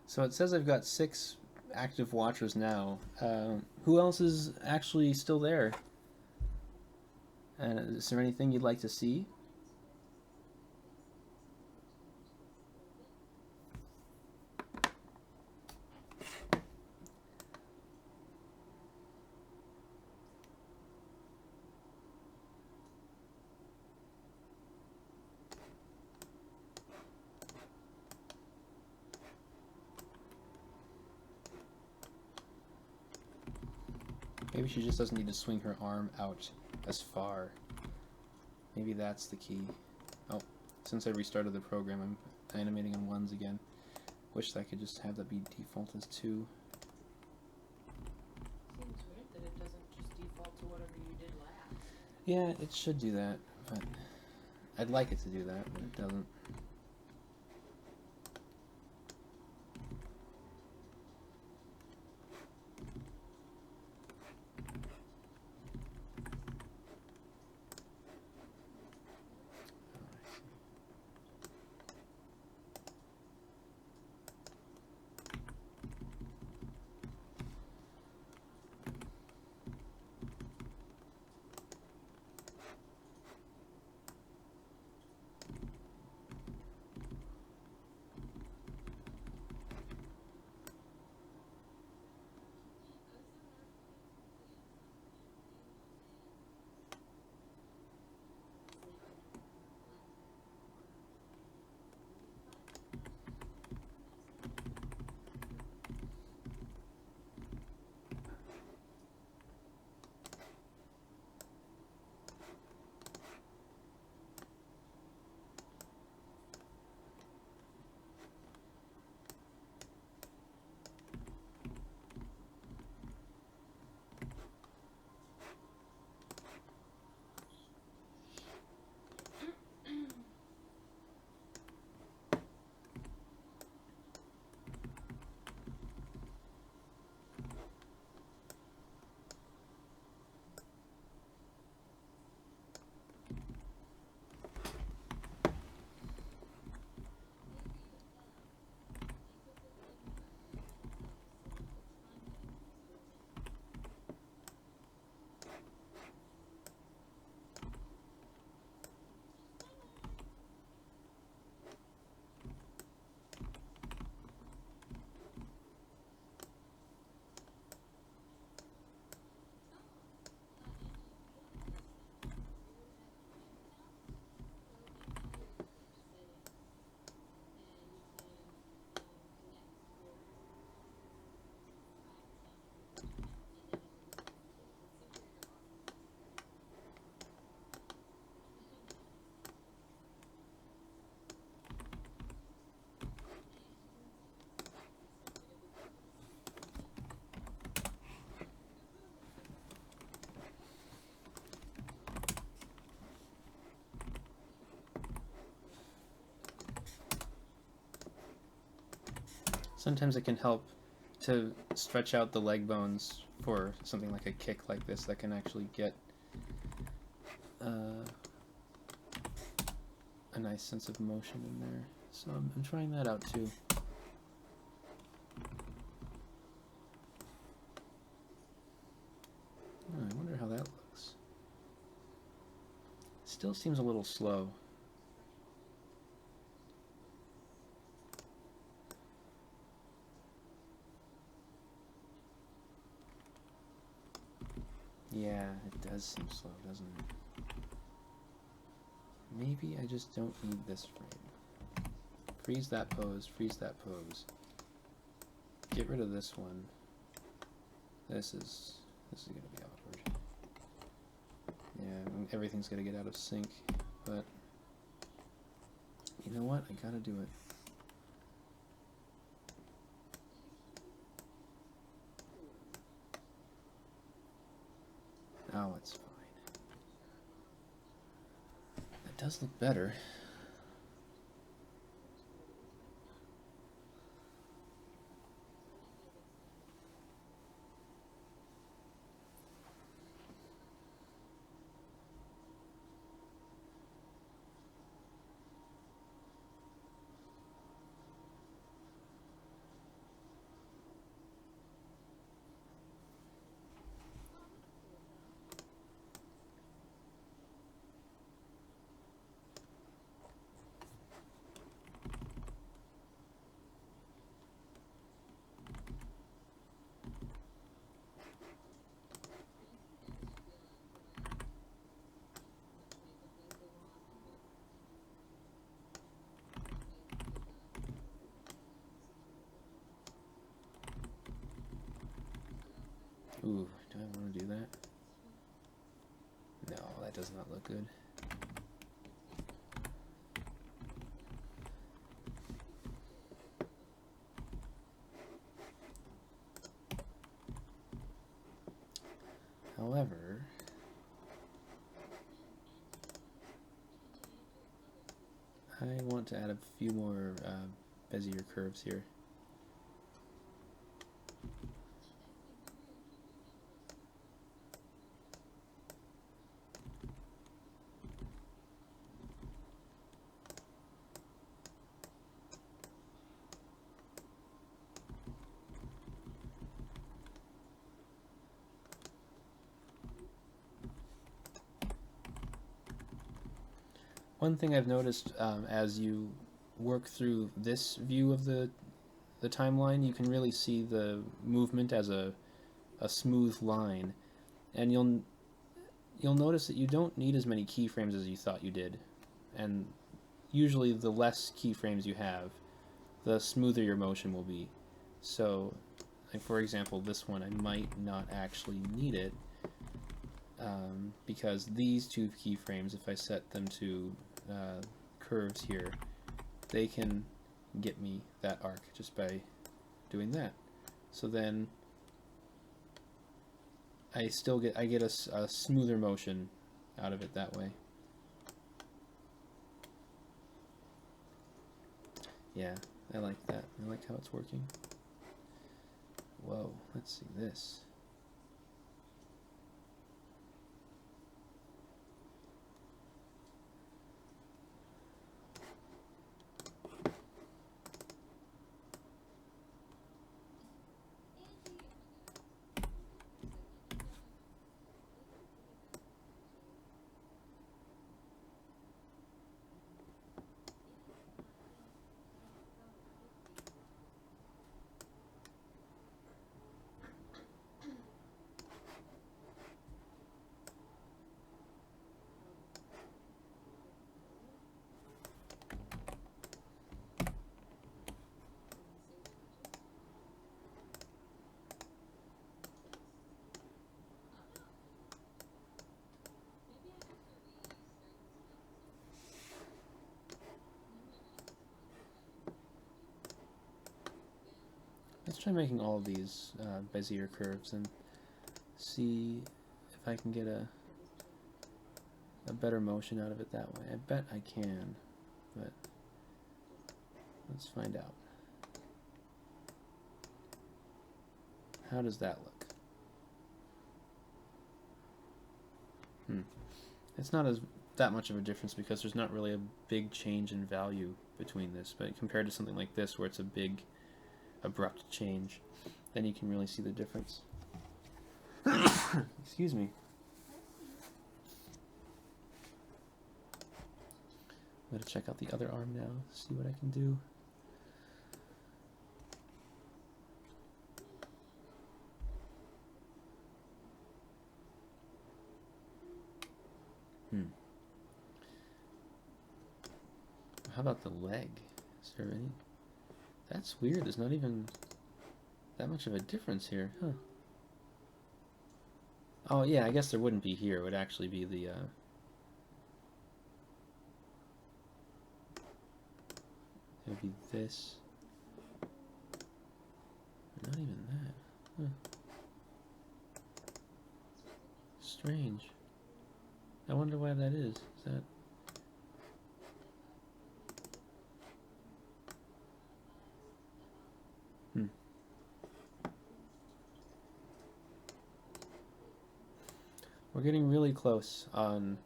So it says I've got 6 active watchers now. Who else is actually still there? And is there anything you'd like to see? Maybe she just doesn't need to swing her arm out as far. Maybe that's the key. Oh, since I restarted the program, I'm animating on 1s again. Wish that I could just have that be default as 2. Seems weird that it doesn't Yeah, it should do that, but I'd like it to do that, but it doesn't. Sometimes it can help to stretch out the leg bones for something like a kick like this that can actually get a nice sense of motion in there. So I'm trying that out too. Oh, I wonder how that looks. Still seems a little slow. Yeah, it does seem slow, doesn't it? Maybe I just don't need this frame. Freeze that pose, freeze that pose. Get rid of this one. This is gonna be awkward. Yeah, everything's gonna get out of sync, but you know what? I gotta do it. Oh, it's fine. That does look better. Ooh, do I want to do that? No, that does not look good. However, want to add a few more Bezier curves here. One thing I've noticed as you work through this view of the timeline, you can really see the movement as a smooth line, and you'll notice that you don't need as many keyframes as you thought you did, and usually the less keyframes you have, the smoother your motion will be. So, like for example, this one I might not actually need it because these two keyframes, if I set them to curves here, they can get me that arc just by doing that. So then I get a smoother motion out of it that way. Yeah, I like that. I like how it's working. Whoa, let's see this. Let's try making all of these Bezier curves and see if I can get a better motion out of it that way. I bet I can, but let's find out. How does that look? It's not that much of a difference because there's not really a big change in value between this, but compared to something like this where it's a big abrupt change, then you can really see the difference. Excuse me. I'm going to check out the other arm now, see what I can do. How about the leg? Is there any? That's weird. There's not even that much of a difference here, huh? Oh yeah, I guess there wouldn't be here. It would actually be the it would be this. Not even that. Huh. Strange. I wonder why that is. Is that? We're getting really close on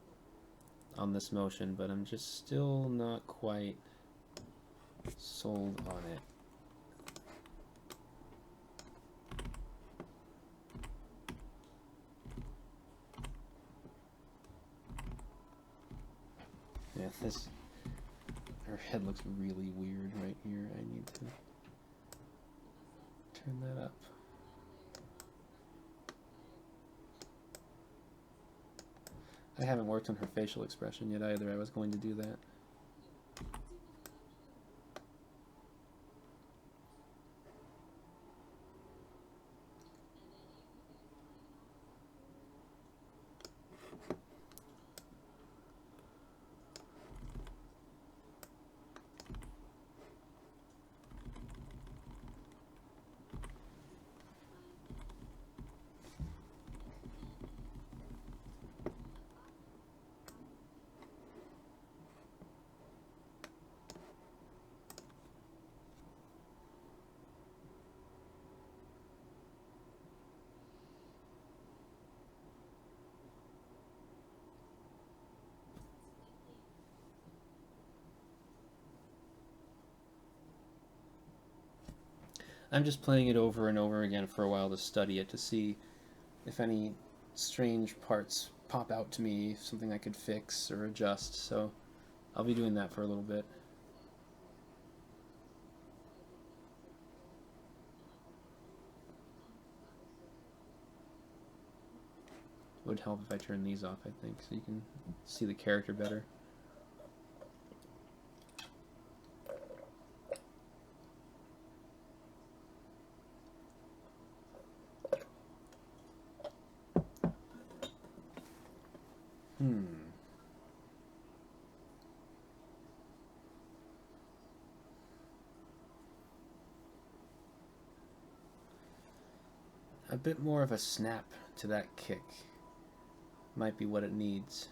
this motion, but I'm just still not quite sold on it. Yeah, her head looks really weird right here. I need to turn that up. I haven't worked on her facial expression yet either. I was going to do that. I'm just playing it over and over again for a while to study it, to see if any strange parts pop out to me, something I could fix or adjust, so I'll be doing that for a little bit. It would help if I turn these off, I think, so you can see the character better. A bit more of a snap to that kick might be what it needs.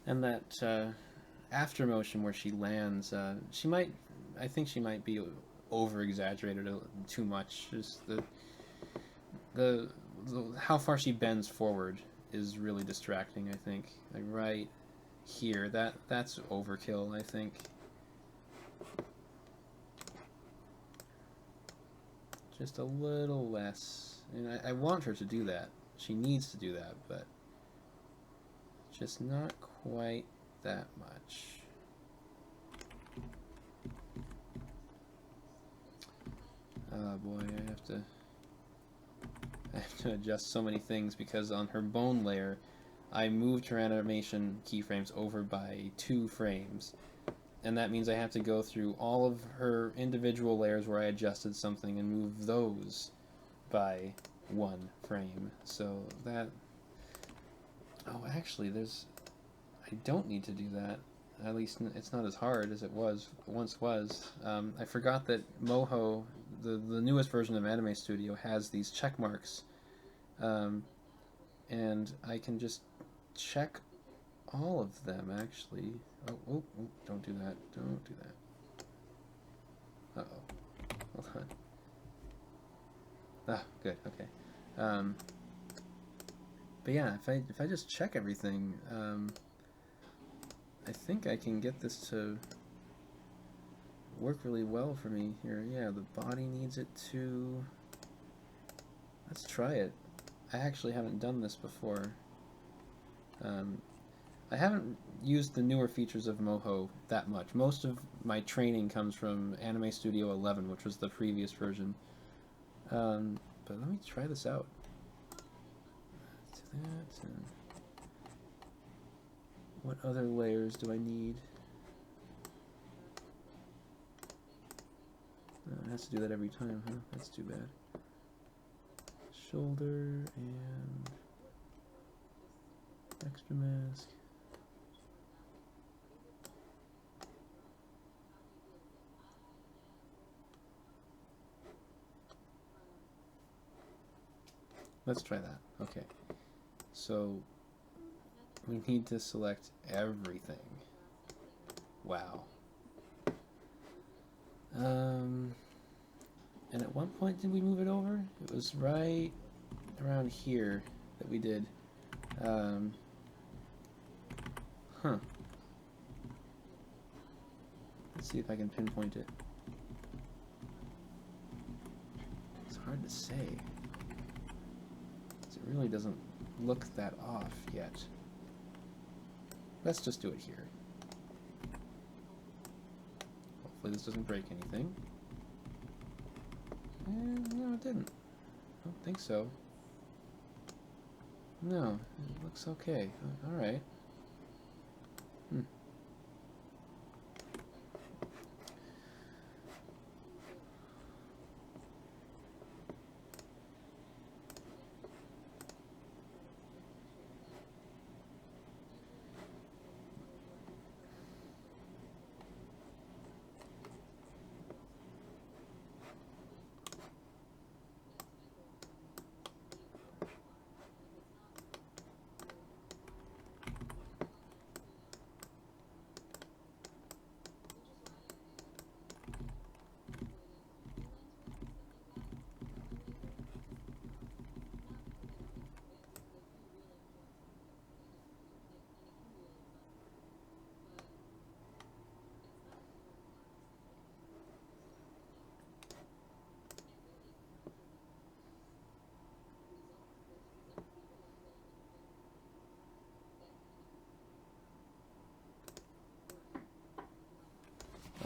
And that after motion where she lands, I think she might be over-exaggerated too much. Just the how far she bends forward is really distracting, I think. Like right here, that's overkill, I think. Just a little less. And I want her to do that. She needs to do that, but just not quite that much. Oh boy, I have to adjust so many things because on her bone layer, I moved her animation keyframes over by 2 frames. And that means I have to go through all of her individual layers where I adjusted something and move those by 1 frame. So that... Oh, actually, I don't need to do that. At least it's not as hard as it once was. I forgot that Moho, the newest version of Anime Studio, has these check marks. And I can just check all of them, actually. Oh, don't do that. Don't do that. Uh-oh. Hold on. Ah, good, okay. But yeah, if I just check everything, I think I can get this to work really well for me here. Yeah, the body needs it too. Let's try it. I actually haven't done this before. I haven't used the newer features of Moho that much. Most of my training comes from Anime Studio 11, which was the previous version. But let me try this out. Let's do that. What other layers do I need? It has to do that every time, huh? That's too bad. Shoulder and extra mask. Let's try that. Okay. So we need to select everything. Wow. And at one point did we move it over? It was right around here that we did. Huh. Let's see if I can pinpoint it. It's hard to say. It really doesn't look that off yet. Let's just do it here. Hopefully this doesn't break anything. And no, it didn't. I don't think so. No, it looks okay. Alright.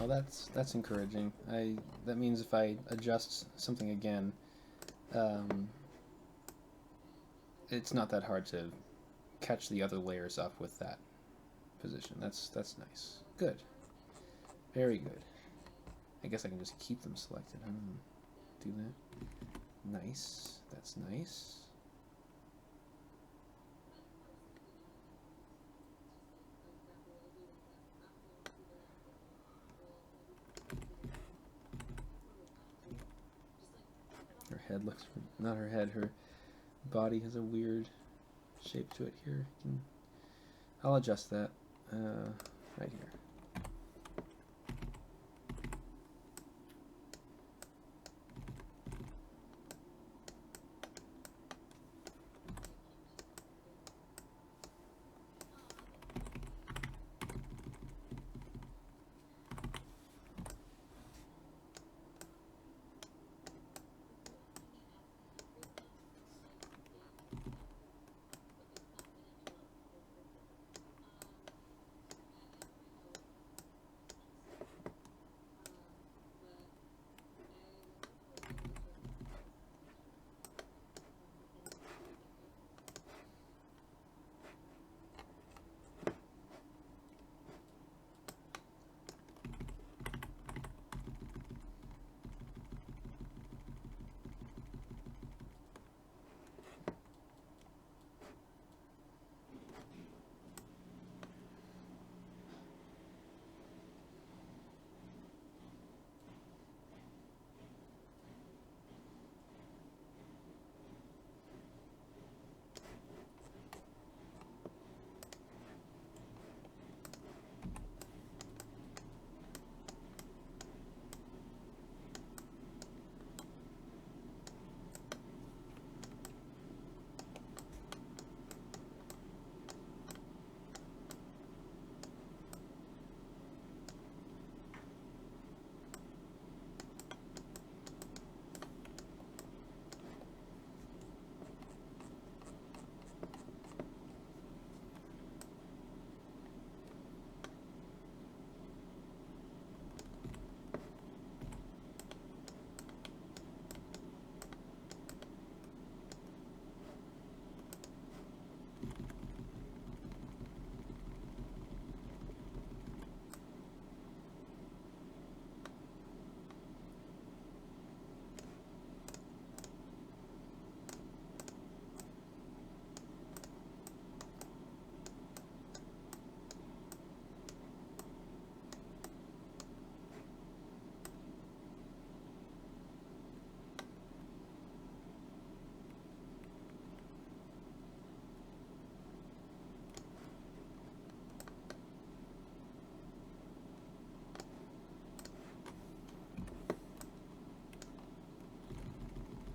Oh, that's encouraging. That means if I adjust something again, it's not that hard to catch the other layers up with that position. That's nice. Good. Very good. I guess I can just keep them selected. Do that. Nice. That's nice. Her head looks, not her head, her body has a weird shape to it here. I'll adjust that right here.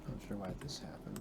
Not sure why this happened.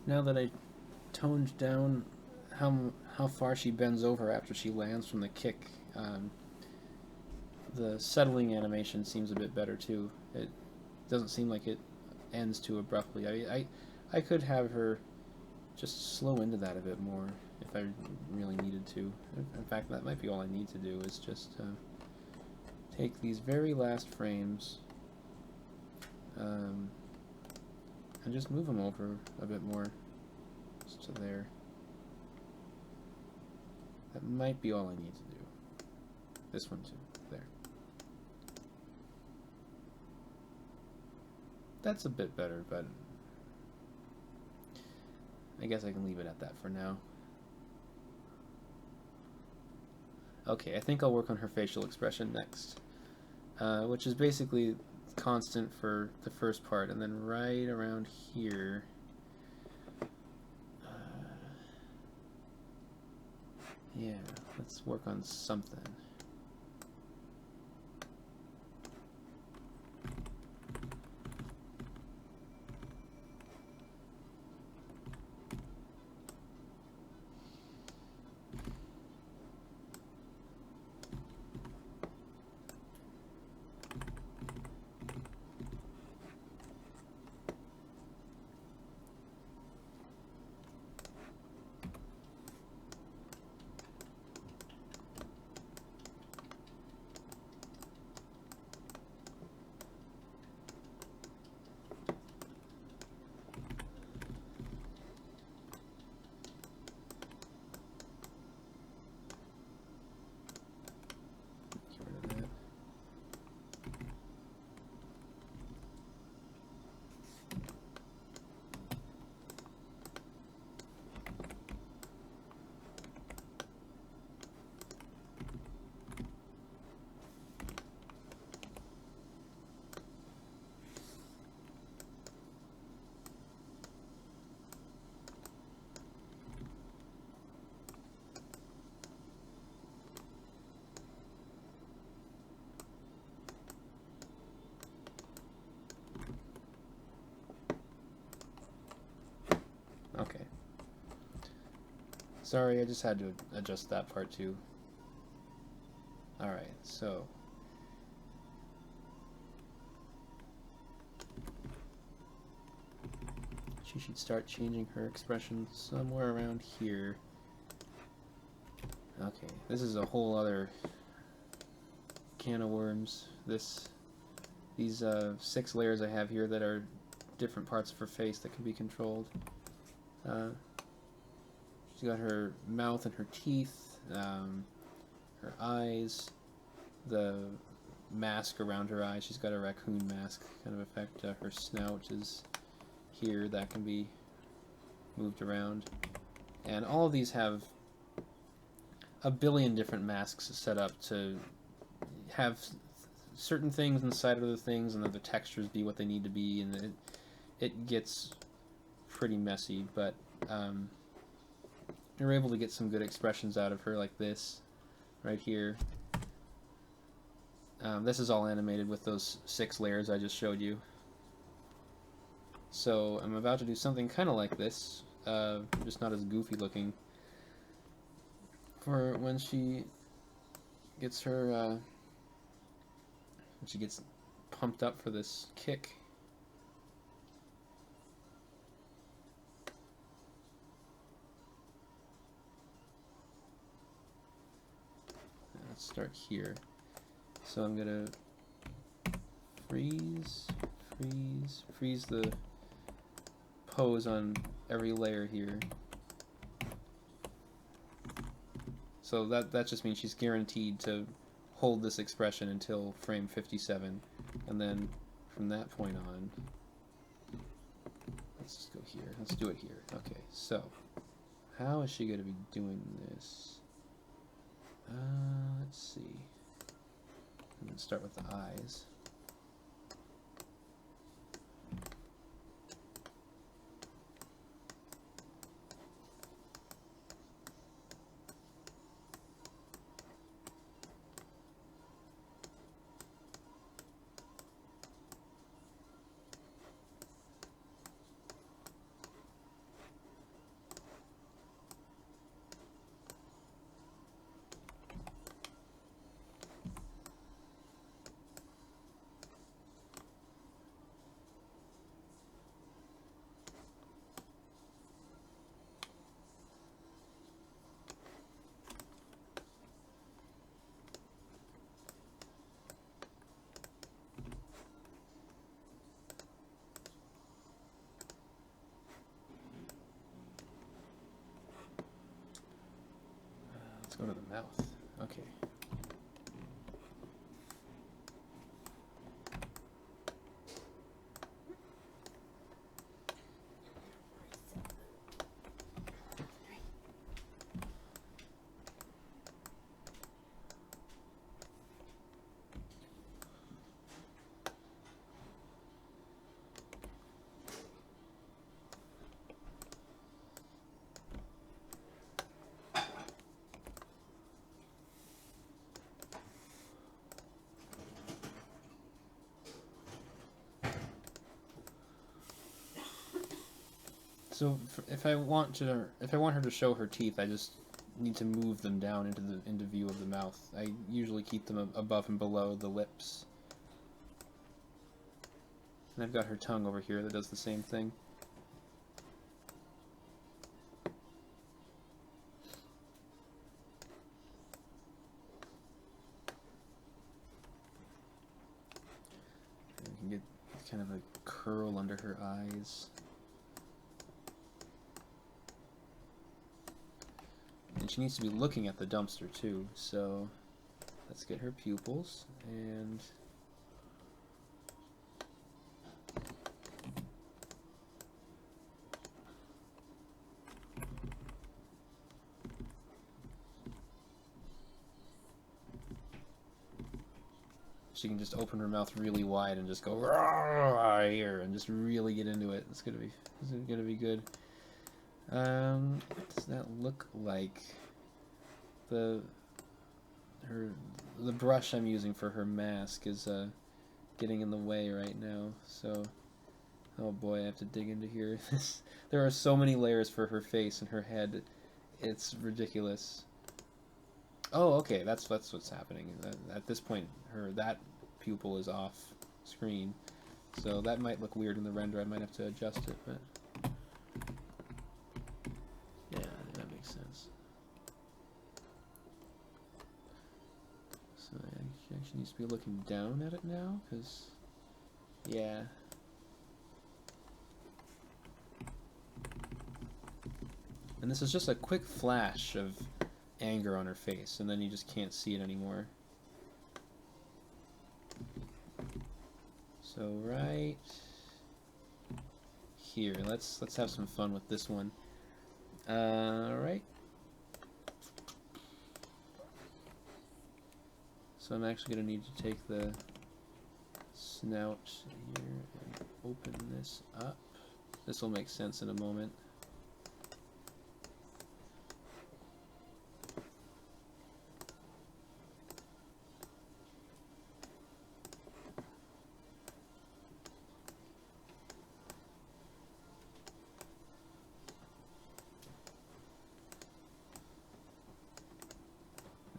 Now that I toned down how far she bends over after she lands from the kick, the settling animation seems a bit better too. It doesn't seem like it ends too abruptly. I could have her just slow into that a bit more if I really needed to. In fact, that might be all I need to do is just take these very last frames and just move them over a bit more, just to there. That might be all I need to do. This one too, there. That's a bit better, but I guess I can leave it at that for now. Okay, I think I'll work on her facial expression next, which is basically constant for the first part, and then right around here. Yeah, let's work on something. Get rid of that. Okay. Sorry, I just had to adjust that part too. Alright, so she should start changing her expression somewhere around here. Okay, this is a whole other can of worms. These 6 layers I have here that are different parts of her face that can be controlled. She's got her mouth and her teeth, her eyes, the mask around her eyes. She's got a raccoon mask kind of effect. Her snout is here, that can be moved around. And all of these have a billion different masks set up to have certain things inside of other things, and then the textures be what they need to be, and it gets pretty messy, but you're able to get some good expressions out of her, like this right here. This is all animated with those 6 layers I just showed you. So I'm about to do something kind of like this, just not as goofy looking, for when she gets her when she gets pumped up for this kick. Let's start here. So I'm gonna freeze the pose on every layer here. So that just means she's guaranteed to hold this expression until frame 57, and then from that point on, let's just go here. Let's do it here. Okay, so how is she going to be doing this? Let's see. I'm going to start with the eyes. Let's go to the mouth. Okay. So if I want her to show her teeth, I just need to move them down into view of the mouth. I usually keep them above and below the lips. And I've got her tongue over here that does the same thing. And we can get kind of a curl under her eyes. And she needs to be looking at the dumpster too, so let's get her pupils and she can just open her mouth really wide and just go here and just really get into it. It's gonna be good. What does that look like? The brush I'm using for her mask is getting in the way right now. So, oh boy, I have to dig into here. There are so many layers for her face and her head. It's ridiculous. Oh, okay, that's what's happening. At this point, that pupil is off screen, so that might look weird in the render. I might have to adjust it, but yeah, that makes sense. So she actually needs to be looking down at it now, because yeah. And this is just a quick flash of anger on her face, and then you just can't see it anymore. So right here, let's have some fun with this one. Right. So I'm actually going to need to take the snout here and open this up. This will make sense in a moment.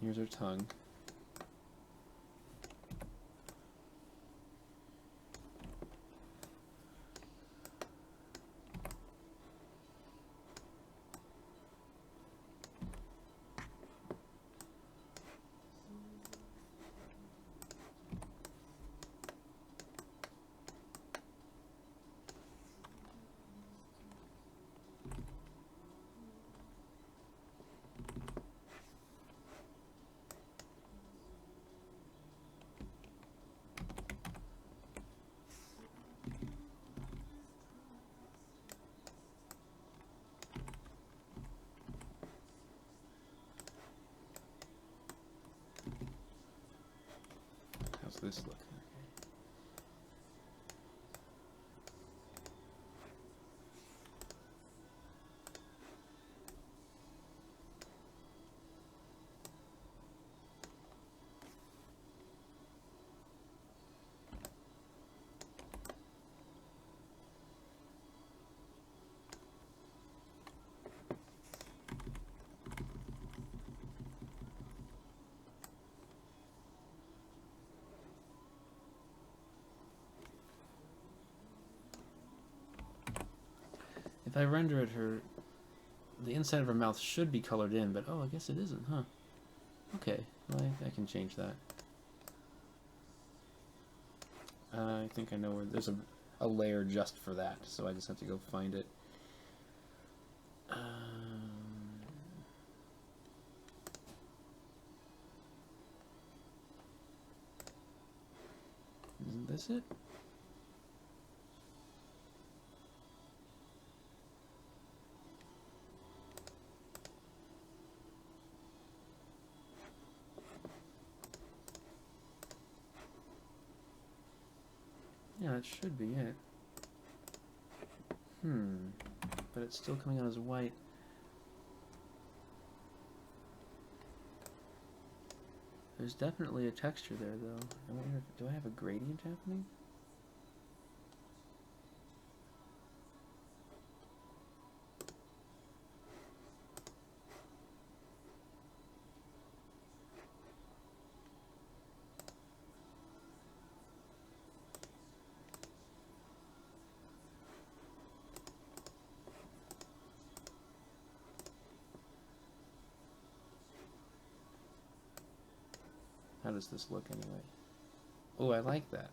Here's her tongue. How's this look? If I render it, the inside of her mouth should be colored in, but oh, I guess it isn't, huh? Okay, well, I can change that. I think I know where there's a layer just for that, so I just have to go find it. Isn't this it? Yeah, that should be it. But it's still coming out as white. There's definitely a texture there, though. I wonder if, do I have a gradient happening? How does this look anyway? Oh, I like that.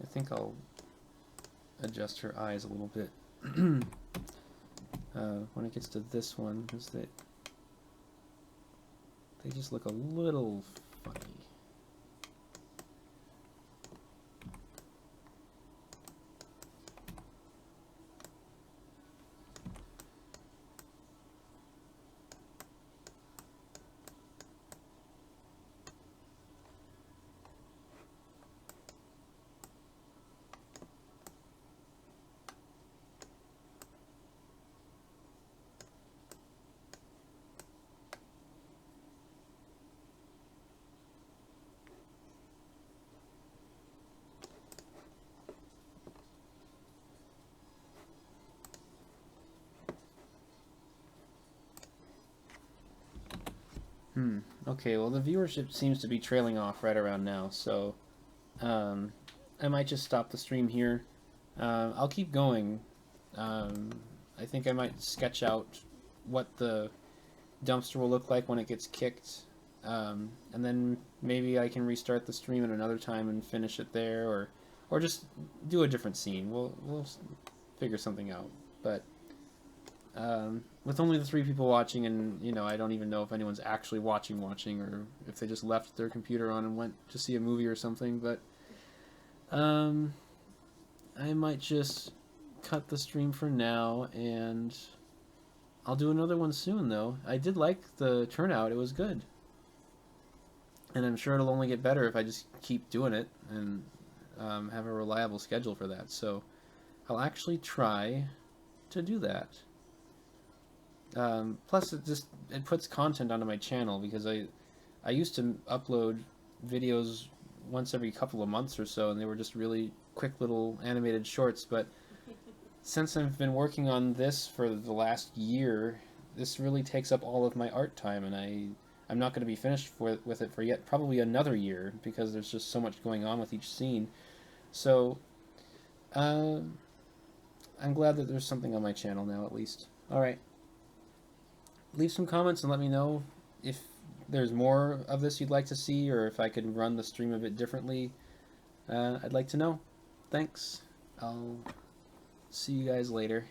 I think I'll adjust her eyes a little bit. When it gets to this one, is that they just look a little funny. Okay, well the viewership seems to be trailing off right around now, so I might just stop the stream here. I'll keep going. I think I might sketch out what the dumpster will look like when it gets kicked, and then maybe I can restart the stream at another time and finish it there, or just do a different scene. We'll figure something out, but with only the 3 people watching, and I don't even know if anyone's actually watching, or if they just left their computer on and went to see a movie or something. But I might just cut the stream for now, and I'll do another one soon. Though I did like the turnout; it was good, and I'm sure it'll only get better if I just keep doing it and have a reliable schedule for that. So I'll actually try to do that. Plus, it puts content onto my channel, because I used to upload videos once every couple of months or so, and they were just really quick little animated shorts. But since I've been working on this for the last year, this really takes up all of my art time, and I'm not going to be finished with it for yet probably another year, because there's just so much going on with each scene. So I'm glad that there's something on my channel now, at least. Alright. Leave some comments and let me know if there's more of this you'd like to see, or if I could run the stream a bit differently. I'd like to know. Thanks. I'll see you guys later.